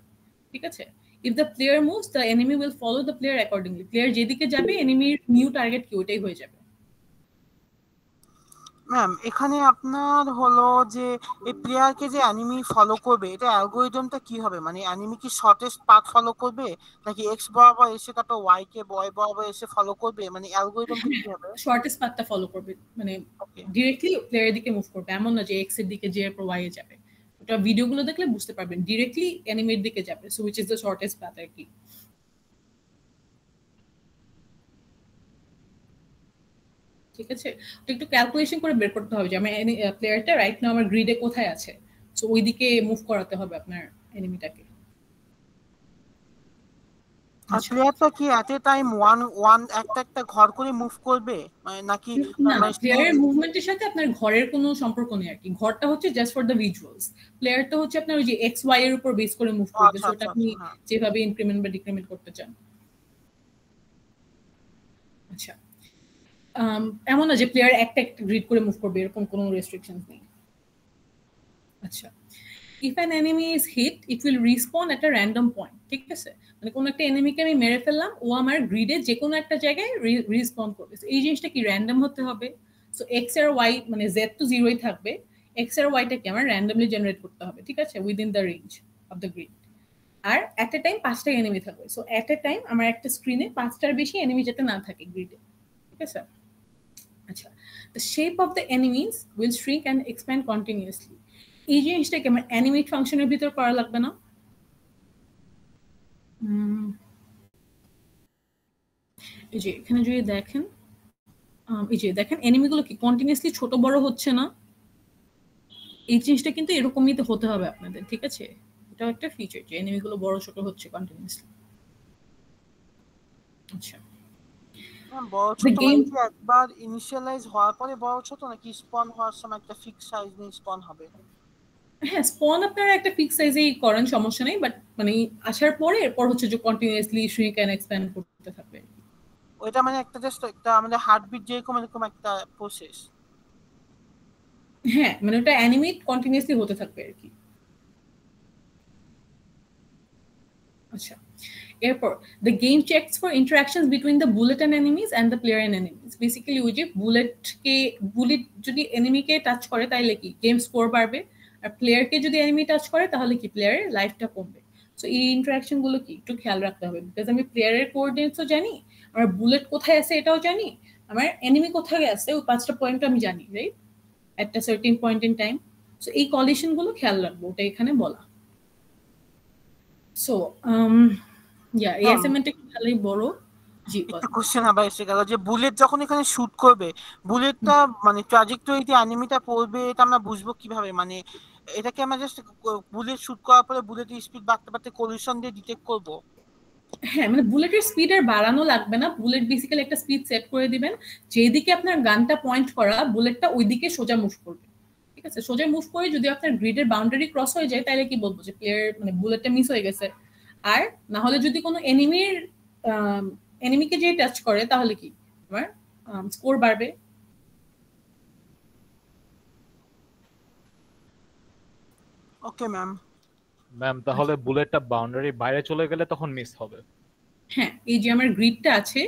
ঠিক আছে? if the player moves the enemy will follow the player accordingly। Player যেদিকে যাবে এনিমির নিউ টার্গেট কি ওইটাই হয়ে যাবে। ম্যাম এখানে আপনার হলো যে এই প্লেয়ারকে যে অ্যানিমি ফলো করবে, এটা অ্যালগরিদমটা কি হবে? মানে অ্যানিমি কি শর্টেস্ট পাথ ফলো করবে, নাকি এক্স বরাবর এসে তারপর ওয়াই কে বয় বরাবর এসে ফলো করবে? মানে অ্যালগরিদমটা কি হবে? শর্টেস্ট পাথটা ফলো করবে, মানে ওকে, ডিরেক্টলি প্লেয়ারের দিকে মুভ করবে, এমন না যে এক্স এর দিকে যে এরপর ওয়াই এ যাবে। ওটা ভিডিওগুলো দেখলে বুঝতে পারবেন, ডিরেক্টলি এনিমির দিকে যাবে। So which is the shortest path আর কি। ঠিক আছে? তো একটু ক্যালকুলেশন করে বের করতে হবে যে আমার প্লেয়ারটা রাইট নাও আমার গ্রিডে কোথায় আছে। সো ওই দিকে মুভ করাতে হবে আপনার এনিমিটাকে। আর প্লেয়ারটা কি এট এ টাইম ওয়ান একটা একটা ঘর করে মুভ করবে, মানে নাকি না, মানে প্লেয়ারের মুভমেন্টের সাথে আপনার ঘরের কোনো সম্পর্ক নেই আর কি। ঘরটা হচ্ছে জাস্ট ফর দ্য ভিজুয়ালস। প্লেয়ারটা হচ্ছে আপনার ওই যে এক্স ওয়াই এর উপর বেস করে মুভ করবে। আচ্ছা সো আচ্ছা ওটা আপনি আচ্ছা, হ্যাঁ। যেভাবে ইনক্রিমেন্ট বা ডিক্রিমেন্ট করতে চান। আচ্ছা, এমন না যে প্লেয়ার একটা একটা গ্রিড করে মুভ করবে, এরকম কোনো রেস্ট্রিকশন নেই। আচ্ছা, if an enemy is hit it will respawn at a random point, ঠিক আছে? মানে কোন একটা এনিমিকে আমি মেরে ফেললাম, ও আমার গ্রিডে যে কোনো একটা জায়গায় রিসপন্ড করবে। এই জিনিসটা কি র্যান্ডম হতে হবে। সো এক্স আর ওয়াই মানে জেড তো জিরোই থাকবে, এক্স আর ওয়াইটাকে আমার র্যান্ডমলি জেনারেট করতে হবে, ঠিক আছে, within the range of the grid. আর এট এ টাইম 5টা এনিমি থাকবে। সো এট এ টাইম আমার একটা স্ক্রিনে 5টার বেশি এনিমি যাতে না থাকে গ্রিডে, ঠিক আছে? আচ্ছা, the shape of the enemies will shrink and expand continuously. এই জিনিসটাকে আমার অ্যানিমেট ফাংশনের ভিতর করা লাগবে না? এই যে এখানে যদি দেখেন, এই যে দেখেন এনিমিগুলো কি কন্টিনিউয়াসলি ছোট বড় হচ্ছে না? এই জিনিসটা কিন্তু এরকমই তো হতে হবে আপনাদের, ঠিক আছে? এটাও একটা ফিচার যে এনিমিগুলো বড় ছোট হচ্ছে কন্টিনিউয়াসলি। আচ্ছা, বড় ছোট মানে কি একবার ইনিশিয়ালাইজ হওয়ার পরে বড় ছোট নাকি স্পন হওয়ার সময় একটা ফিক্স সাইজ নিয়ে স্পন হবে? হ্যাঁ, স্পন আপনারা একটা ফিক্স সাইজেই করেন, সমস্যা নেই, বাট মানে আসার পরে এরপর হচ্ছে যে কন্টিনিউয়াসলি শ্রিঙ্ক এন্ড এক্সপ্যান্ড করতে থাকবে। ওইটা মানে একটা জাস্ট একটা আমাদের হার্টবিট যেরকম এরকম একটা প্রসেস। হ্যাঁ, মানে ওটা অ্যানিমেট কন্টিনিউয়াসলি হতে থাকবে আর কি। আচ্ছা, এরপর the game checks for interactions between the bullet and enemies and the player and enemies. Basically ওই যে বুলেট যদি এনিমিকে টাচ করে তাহলে কি গেম স্কোর বাড়বে, আর প্লেয়ারকে যদি এনিমি টাচ করে তাহলে কি প্লেয়ারের লাইফটা কমবে। সো এই ইন্টারাকশন গুলো কি একটু খেয়াল রাখতে হবে, বিকজ আমি প্লেয়ারের কোঅর্ডিনেটসও জানি, আমার বুলেট কোথায় আছে এটাও জানি, আমার এনিমি কোথায় আছে ওই 5টা পয়েন্ট আমি জানি, right, at a certain point in time. So এই কলিশন গুলো খেয়াল রাখবো, ওটা এখানে বলা। সো এই অ্যাসাইনমেন্টটা কি ভালোই বড়। জি, একটা কোশ্চেন আবার এসে গেল যে বুলেট যখন এখানে শুট করবে, বুলেটটা মানে ট্র্যাজেক্টরিতে এনিমিটা পড়বে, এটা আমরা বুঝবো কিভাবে? মানে এটাকে আমরা জাস্ট বুলেট শুট করার পরে বুলেটের স্পিড বাড়তে বাড়তে কোলিশন দিয়ে ডিটেক্ট করব? হ্যাঁ, মানে বুলেটের স্পিড আর বাড়ানো লাগবে না, বুলেট বেসিক্যালি একটা স্পিড সেট করে দিবেন, যেদিকে আপনার গানটা পয়েন্ট করা বুলেটটা ওইদিকে সোজা মুভ করবে, ঠিক আছে? সোজা মুভ করে যদি আপনার গ্রিডের বাউন্ডারি ক্রস হয়ে যায় তাহলে কি বলবো যে প্লেয়ার মানে বুলেটটা মিস হয়ে গেছে। আর না হলে যদি কোনো এনিমিকে যে টাচ করে তাহলে কি আমার স্কোর বাড়বে। Okay ma'am. তাহলে বুলেটটা বাউন্ডারি বাইরে চলে গেলে তখন মিস হবে। হ্যাঁ, এই যে আমার গ্রিডটা আছে,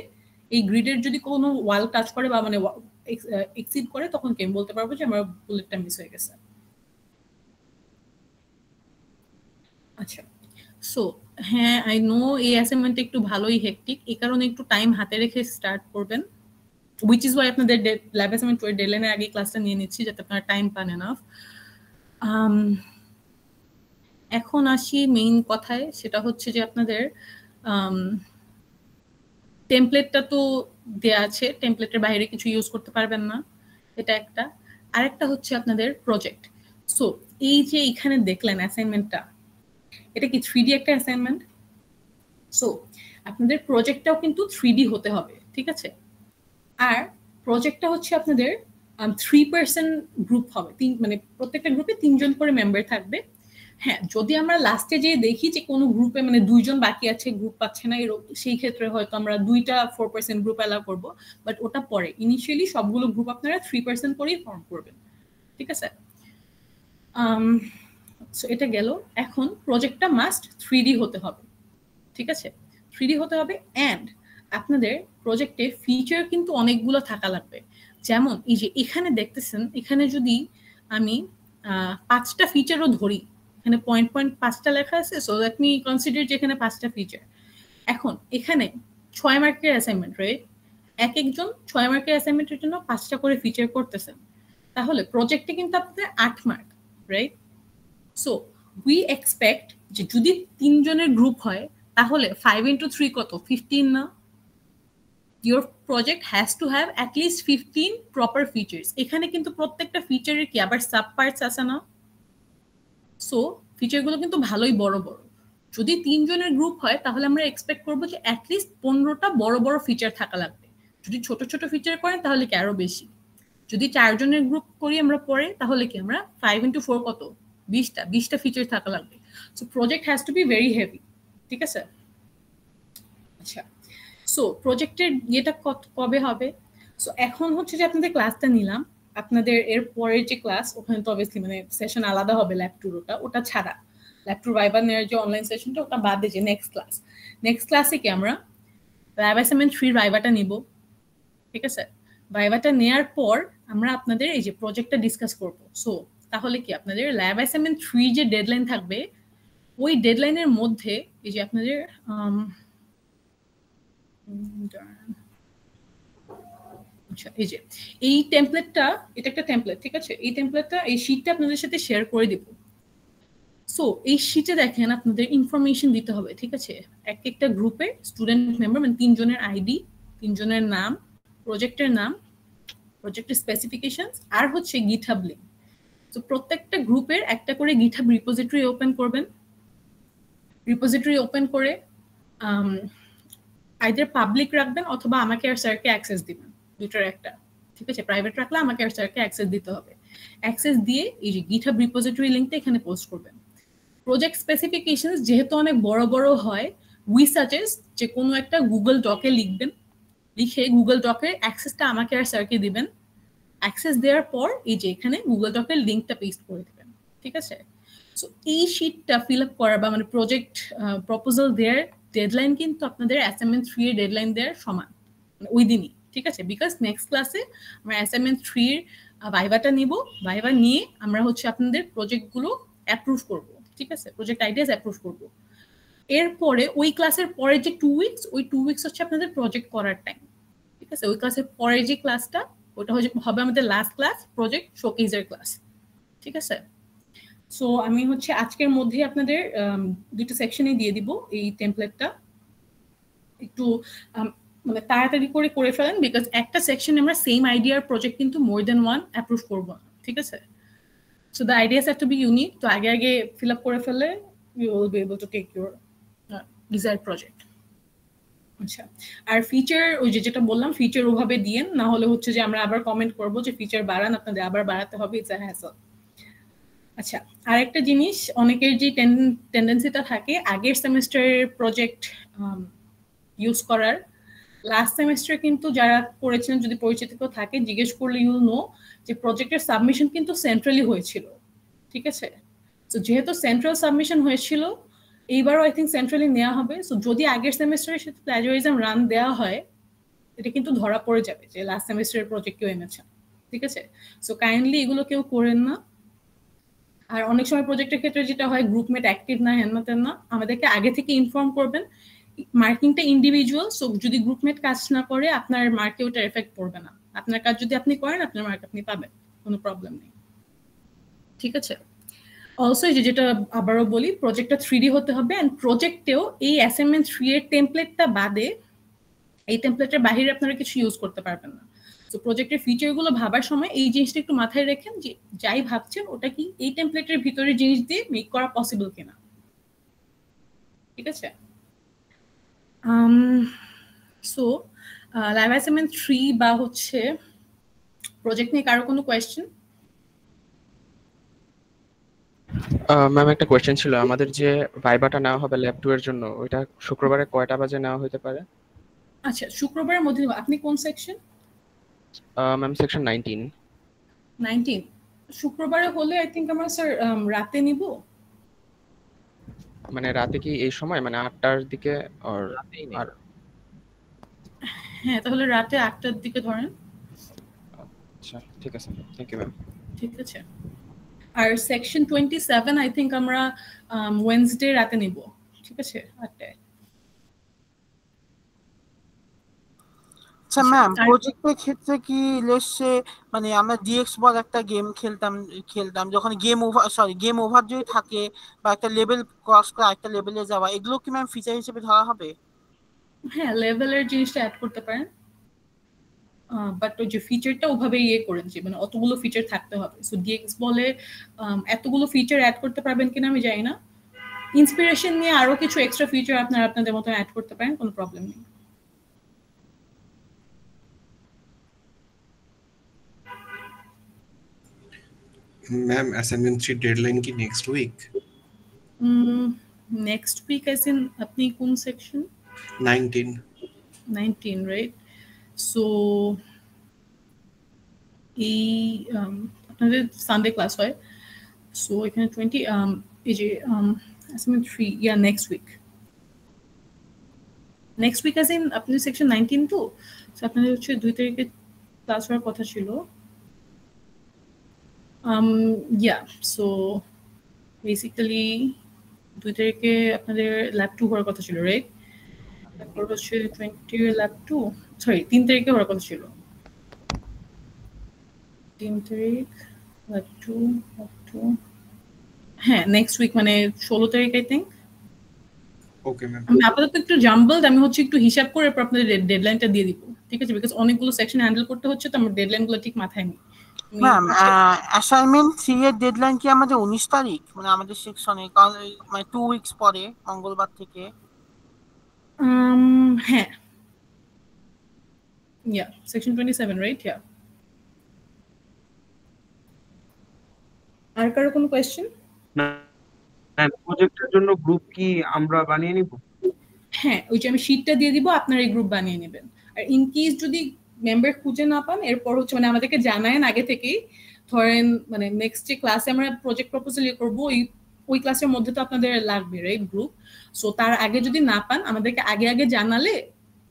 এই গ্রিডের যদি কোনো ওয়াল টাচ করে বা মানে এক্সিড করে তখন কি আমি বলতে পারবো যে আমার বুলেটটা মিস হয়ে গেছে। আচ্ছা, সো হ্যাঁ, আই নো এই অ্যাসাইনমেন্টটা একটু ভালোই হেক্টিক, এই কারণে একটু টাইম হাতে রেখে স্টার্ট করবেন, which is why আপনাদের ল্যাব অ্যাসাইনমেন্ট ডেডলাইনের আগে ক্লাসটা নিয়ে নিচ্ছি যাতে আপনারা টাইম পান এনাফ। এখন আসি মেইন কথায়, সেটা হচ্ছে যে আপনাদের টেমপ্লেটটা তো দেয়া আছে, টেমপ্লেটের বাইরে কিছু ইউজ করতে পারবেন না, এটা একটা। আরেকটা হচ্ছে আপনাদের প্রজেক্ট। সো এই যে এখানে দেখলেন অ্যাসাইনমেন্টটা, এটা কি 3D একটা অ্যাসাইনমেন্ট। সো আপনাদের প্রজেক্টটাও কিন্তু 3D হতে হবে, ঠিক আছে? আর প্রজেক্টটা হচ্ছে আপনাদের 3% গ্রুপ হবে, মানে প্রত্যেকটা গ্রুপে 3 জন করে মেম্বার থাকবে। হ্যাঁ, যদি আমরা লাস্টে যে দেখি যে কোনো গ্রুপে মানে 2 জন বাকি আছে, গ্রুপ পাচ্ছে না, সেই ক্ষেত্রে হয়তো আমরা 2টা 4% গ্রুপ অ্যালাউ করবো, বাট ওটা পরে। ইনিশিয়ালি সবগুলো গ্রুপ আপনারা 3% করেই ফর্ম করবেন, ঠিক আছে? সো এটা গেল। এখন প্রজেক্টটা মাস্ট 3D হতে হবে, ঠিক আছে? 3D হতে হবে, অ্যান্ড আপনাদের প্রজেক্টে ফিচার কিন্তু অনেকগুলো থাকা লাগবে। যেমন এই যে এখানে দেখতেছেন, এখানে যদি আমি 5টা ফিচারও ধরি, এখানে পয়েন্ট 5টা লেখা আছে, সো দ্যাট মি কনসিডার যে এখানে 5টা ফিচার। এখন এখানে 6 মার্কের অ্যাসাইনমেন্ট, রাইট? একজন 6 মার্কের অ্যাসাইনমেন্টের জন্য 5টা করে ফিচার করতেছেন, তাহলে প্রজেক্টে কিন্তু আপনাদের 8 mark, right? So we expect যে যদি 3 জনের গ্রুপ হয় তাহলে 5 into 3 কত? 15 না? Your project has to have at least 15 proper features. এখানে কিন্তু প্রত্যেকটা ফিচারের কি আবার সাব পার্টস আছে না? সো ফিচারগুলো কিন্তু ভালোই বড় বড়। যদি 3 জনের গ্রুপ হয় তাহলে আমরা এক্সপেক্ট করবো যে অ্যাটলিস্ট 15টা বড় বড় ফিচার থাকা লাগবে। যদি ছোট ছোট ফিচার করেন তাহলে কি আরো বেশি। যদি 4 জনের গ্রুপ করি আমরা পরে তাহলে কি আমরা 5 into 4 কত? 20টা ফিচার থাকা লাগবে। So project has to be very heavy, ঠিক আছে? আচ্ছা, সো প্রজেক্টের ইয়েটা কবে হবে? সো এখন হচ্ছে যে আপনাদের ক্লাসটা নিলাম, আপনাদের এর পরের যে ক্লাস ওখানে তো অবভিয়াসলি মানে সেশন আলাদা হবে ল্যাব টুর, ওটা ছাড়া ল্যাব টুর ভাইবা নেওয়ার যে অনলাইন সেশনটা ওটা বাদে যে নেক্সট ক্লাসে কি আমরা ল্যাব অ্যাসাইনমেন্ট 3 ভাইবাটা নিব, ঠিক আছে? ভাইবাটা নেওয়ার পর আমরা আপনাদের এই যে প্রজেক্টটা ডিসকাস করব। সো তাহলে কি আপনাদের ল্যাব অ্যাসাইনমেন্ট 3 যে ডেডলাইন থাকবে ওই ডেডলাইনের মধ্যে এই যে আপনাদের এই যে এই টেমপ্লেটটা, এটা একটা টেমপ্লেট, ঠিক আছে? এই টেমপ্লেটটা এই শীটটা আপনাদের সাথে শেয়ার করে দিব। সো এই শীটে দেখেন আপনাদের ইনফরমেশন দিতে হবে, ঠিক আছে? একটা গ্রুপে স্টুডেন্ট মেম্বার মানে 3 জনের আইডি, 3 জনের নাম, প্রজেক্টের নাম, প্রজেক্টের স্পেসিফিকেশনস আর হচ্ছে গিটহাব লিংক। তো প্রত্যেকটা গ্রুপের একটা করে গিটহাব রিপোজিটরি ওপেন করবেন। রিপোজিটরি ওপেন করে আইদার পাবলিক রাখবেন অথবা আমাকে আর স্যারকে অ্যাক্সেস দিবেন, দুটোর একটা, ঠিক আছে? প্রাইভেট রাখলে আমাকে আর স্যারকে অ্যাক্সেস দিতে হবে। অ্যাক্সেস দিয়ে এই যে গিটহাব রিপোজিটরি লিংকটা এখানে পোস্ট করবেন। প্রজেক্ট স্পেসিফিকেশনস যেহেতু অনেক বড় বড় হয়, উই সাজেস্ট যে কোনো একটা গুগল ডকে লিখবেন, লিখে গুগল ডকের অ্যাক্সেসটা আমাকে আর স্যারকে দিবেন। অ্যাক্সেস দেওয়ার পর এই যে এখানে গুগল ডকের লিঙ্কটা পেস্ট করে দেবেন, ঠিক আছে? সো এই শিটটা ফিল আপ করা বা মানে প্রজেক্ট প্রপোজাল দেওয়ার ডেডলাইন কিন্তু আপনাদের অ্যাসাইনমেন্ট 3 এর ডেডলাইন দেওয়ার সমান, মানে ওই দিনই, ঠিক আছে? বিকজ নেক্সট ক্লাসে আমরা অ্যাসাইনমেন্ট 3 এর ভাইভাটা নিব। ভাইভা নিয়ে আমরা হচ্ছে আপনাদের প্রজেক্টগুলো অ্যাপ্রুভ করব, ঠিক আছে? প্রজেক্ট আইডিয়াস অ্যাপ্রুভ করব। এরপরে ওই ক্লাসের পরে যে 2 উইকস, ওই 2 উইকস হচ্ছে আপনাদের প্রজেক্ট করার টাইম, ঠিক আছে? ওই ক্লাসের পরে যে ক্লাসটা ওটা হবে আমাদের লাস্ট ক্লাস, প্রজেক্ট শোকেজের ক্লাস, ঠিক আছে? সো আমি হচ্ছে আজকের মধ্যে আপনাদের দুটো সেকশনে দিয়ে দিব এই টেমপ্লেটটা। একটু মানে তাড়াতাড়ি করে ফেলেন, বিকজ একটা সেকশনে আমরা সেম আইডিয়ার প্রজেক্ট কিন্তু মোর দেন ওয়ান অ্যাপ্রুভ করব না, ঠিক আছে? So the ideas have to be unique. তো আগে ফিল আপ করে ফেলে you will be able to take your desired project. আচ্ছা, আর ফিচার ওই যেটা বললাম ফিচার ওভাবে দিয়েন, না হলে হচ্ছে যে আমরা আবার কমেন্ট করব যে ফিচার বাড়ান, আপনাদের আবার বাড়াতে হবে, ইটস আ হ্যাসল। আচ্ছা, আরেকটা জিনিস, অনেকের যে টেন্ডেন্সিটা থাকে আগের সেমিস্টারের প্রজেক্ট ইউজ করার। লাস্ট সেমিস্টার কিন্তু যারা করেছিলেন যদি পরিচিত কেউ থাকে জিজ্ঞেস করলে ইউল নো যে প্রজেক্টের সাবমিশন কিন্তু সেন্ট্রালি হয়েছিল, ঠিক আছে? তো যেহেতু সেন্ট্রাল সাবমিশন হয়েছিল এইবারও আই থিঙ্ক সেন্ট্রালি নেওয়া হবে। সো যদি আগের সেমিস্টারের সাথে প্ল্যাজারিজম রান দেওয়া হয় এটা কিন্তু ধরা পড়ে যাবে যে লাস্ট সেমিস্টারের প্রজেক্ট কেউ এনেছেন, ঠিক আছে? সো কাইন্ডলি এগুলো কেউ করেন না। আর অনেক সময় প্রজেক্টের ক্ষেত্রে যেটা হয় গ্রুপমেট অ্যাক্টিভ না, হেন না, আমাদেরকে আগে থেকে ইনফর্ম করবেন। মার্কিংটা ইন্ডিভিজুয়াল, সো যদি গ্রুপমেট কাজ না করে আপনার মার্কে ওটা এফেক্ট পড়বে না। আপনার কাজ যদি আপনি করেন আপনার মার্ক আপনি পাবেন, কোনো প্রবলেম নেই, ঠিক আছে? অলসো যেটা আবারও বলি, প্রজেক্টটা 3D হতে হবে। অ্যান্ড প্রজেক্টেও এই অ্যাসাইনমেন্ট 3 এর টেমপ্লেটটা বাদে এই টেমপ্লেটের বাইরে আপনারা কিছু ইউজ করতে পারবেন না। তো প্রজেক্টের ফিচারগুলো ভাবার সময় এই জিনিসটা একটু মাথায় রাখেন যে যাই ভাবছেন ওটা কি এই টেমপ্লেটের ভিতরে জিনিস দিয়ে মেক করা পসিবল কিনা, ঠিক আছে? সো ল্যাব অ্যাসাইনমেন্ট 3 বা হচ্ছে প্রজেক্ট নিয়ে কারো কোনো কোয়েশ্চেন? ম্যাম একটা কোয়েশ্চেন ছিল, আমাদের যে ভাইবাটা নেওয়া হবে ল্যাব 2 এর জন্য ওইটা শুক্রবারে কয়টা বাজে নেওয়া হতে পারে? আচ্ছা, শুক্রবারের মধ্যে। আপনি কোন সেকশন? Ma'am section 19। শুক্রবারে হলে আই থিঙ্ক আমরা স্যার রাতে নিব। মানে রাতে কি এই সময় মানে 8টার দিকে? আর হ্যাঁ, তাহলে রাতে 8টার দিকে ধরেন। আচ্ছা ঠিক আছে, থ্যাংক ইউ ম্যাম। ঠিক আছে। আর সেকশন 27 আই থিঙ্ক আমরা ওয়েডনেসডে রাতে নিব, ঠিক আছে? 8টায়। আচ্ছা ম্যাম, প্রজেক্টের ক্ষেত্রে কি লেটসে মানে আমরা ডিএক্স বল একটা গেম খেলতাম যখন গেম ওভার যদি থাকে বা একটা লেভেল ক্রস করে একটা লেভেলে যাওয়া, এগুলো কি ম্যাম ফিচার হিসেবে ধরা হবে? হ্যাঁ, লেভেলের জিনিসটা অ্যাড করতে পারেন, বাট ওই যে ফিচারটা ওভাবে করেন যে মানে অতগুলো ফিচার থাকতে হবে। সো ডিএক্স বলে এতগুলো ফিচার অ্যাড করতে পারবেন কিনা আমি জানি না। ইন্সপিরেশন নিয়ে আরো কিছু এক্সট্রা ফিচার আপনারা আপনাদের মতো অ্যাড করতে পারেন, কোনো প্রবলেম নেই। ম্যাম অ্যাসাইনমেন্ট 3 ডেডলাইন কি next week? Next week I seen আপনি কোন সেকশন? 19, রাইট? সো এই আপনাদের সানডে ক্লাস হয়, সো এখানে 20 এই যে assignment 3 yeah next week as in আপনি সেকশন 19 তো, সো আপনাদের হচ্ছে 2 তারিখে ক্লাস হওয়ার কথা ছিল। সো বেসিক্যালি 2 তারিখে আপনাদের ল্যাব 2 হওয়ার কথা ছিল, রাইট? তারপর হচ্ছে 20 ল্যাব 2, সরি 3 তারিখে হওয়ার কথা ছিল। 3 তারিখ ল্যাব 2, হ্যাঁ নেক্সট উইক মানে 16 তারিখ আই থিঙ্ক। Okay ma'am. আমি আপাতত একটু জাম্বলড, আমি হচ্ছে একটু হিসাব করে আপনাদের ডেডলাইনটা দিয়ে দিব, ঠিক আছে? বিকজ অনেকগুলো সেকশন হ্যান্ডেল করতে হচ্ছে, তো আমার ডেডলাইনগুলো ঠিক মাথায় নেই। ম্যাম অ্যাসাইনমেন্ট 3 এর ডেডলাইন কি আমাদের 19 তারিখ, মানে আমাদের সেকশনে, কারণ মানে 2 উইকস পরে মঙ্গলবার থেকে। হ্যাঁ, ইয়া সেকশন 27, রাইট? ইয়া। আর কারো কোনো কোয়েশ্চেন? ম্যাম প্রজেক্টের জন্য গ্রুপ কি আমরা বানিয়ে নিব? হ্যাঁ, ওই যে আমি শীটটা দিয়ে দিব, আপনারা এই গ্রুপ বানিয়ে নেবেন। আর ইন কেস যদি মেম্বার খুঁজে না পান, এরপর হচ্ছে মানে আমাদেরকে জানায়েন আগে থেকেই। ধরেন মানে নেক্সট যে ক্লাসে আমরা প্রজেক্ট প্রপোজাল করবো, ওই ক্লাসের মধ্যে তো আপনাদের লাগবে, রাইট, গ্রুপ। সো তার আগে যদি না পান, আমাদেরকে আগে জানালে,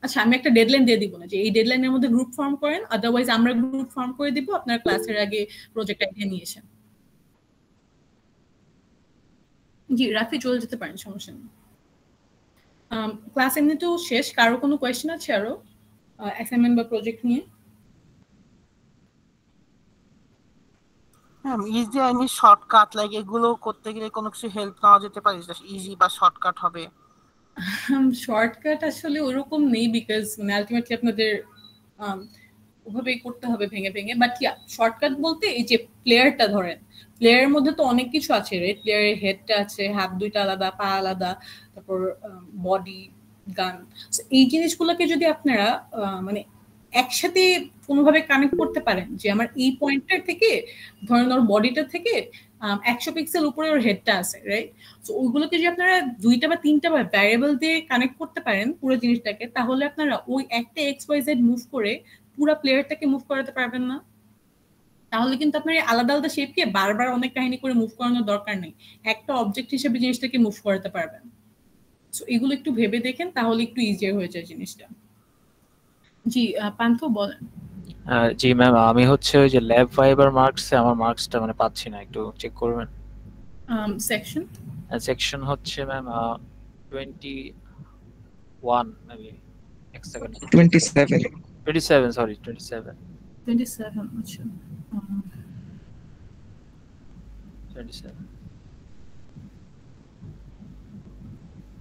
আচ্ছা আমি একটা ডেডলাইন দিয়ে দিব না যে এই ডেডলাইনের মধ্যে গ্রুপ ফর্ম করেন, আদারওয়াইজ আমরা গ্রুপ ফর্ম করে দিব, আপনার ক্লাসের আগে প্রজেক্ট আইডিয়া নিয়ে এসেন। জি রাফি, চলে যেতে পারেন, সমস্যা নেই। ক্লাস এমনিতেও শেষ। কারো কোনো কোয়েশ্চেন আছে আরো অ্যাসাইনমেন্ট বা প্রজেক্ট নিয়ে? Ma'am easy any shortcut, like এগুলো করতে গেলে কোনো কিছু হেল্প নেওয়া যেতে পারে, ইজি বা শর্টকাট হবে? শর্টকাট আসলে ওরকম নেই, বিকজ মানে আলটিমেটলি আপনাদের ওভাবেই করতে হবে ভেঙে। বাট ইয়া, শর্টকাট বলতে এই যে প্লেয়ারটা ধরেন, প্লেয়ারের মধ্যে তো অনেক কিছু আছে, রাইট? প্লেয়ারের হেডটা আছে, হাত দুইটা আলাদা, পা আলাদা, তারপর বডি, গান। এই জিনিসগুলোকে যদি আপনারা মানে একসাথে কোনোভাবে কানেক্ট করতে পারেন, যে আমার এই পয়েন্টটার থেকে ধরেন ওর বডিটা থেকে 100 পিক্সেল উপরে ওর হেডটা আছে, রাইট? সো ওইগুলোকে যদি আপনারা 2টা বা 3টা ভ্যারিয়েবল দিয়ে কানেক্ট করতে পারেন পুরো জিনিসটাকে, তাহলে আপনারা ওই একটা XYZ মুভ করে পুরো প্লেয়ারটাকে মুভ করাতে পারবেন না? তাহলে কিন্তু আপনার আলাদা শেপকে বারবার অনেক কাহিনী করে মুভ করানোর দরকার নেই, একটা অবজেক্ট হিসেবে জিনিসটাকে মুভ করাতে পারবেন। সো এগুলো একটু ভেবে দেখেন, তাহলে একটু ইজিয়ার হয়ে যায় জিনিসটা। জি পান্থ বলেন। জি ম্যাম, আমি হচ্ছে ওই যে ল্যাব ফাইবার মার্কসে আমার মার্কসটা মানে পাচ্ছি না, একটু চেক করবেন। সেকশন হচ্ছে ম্যাম 21 মেবি, এক সেকেন্ড, 27 সরি 27 27 আচ্ছা 27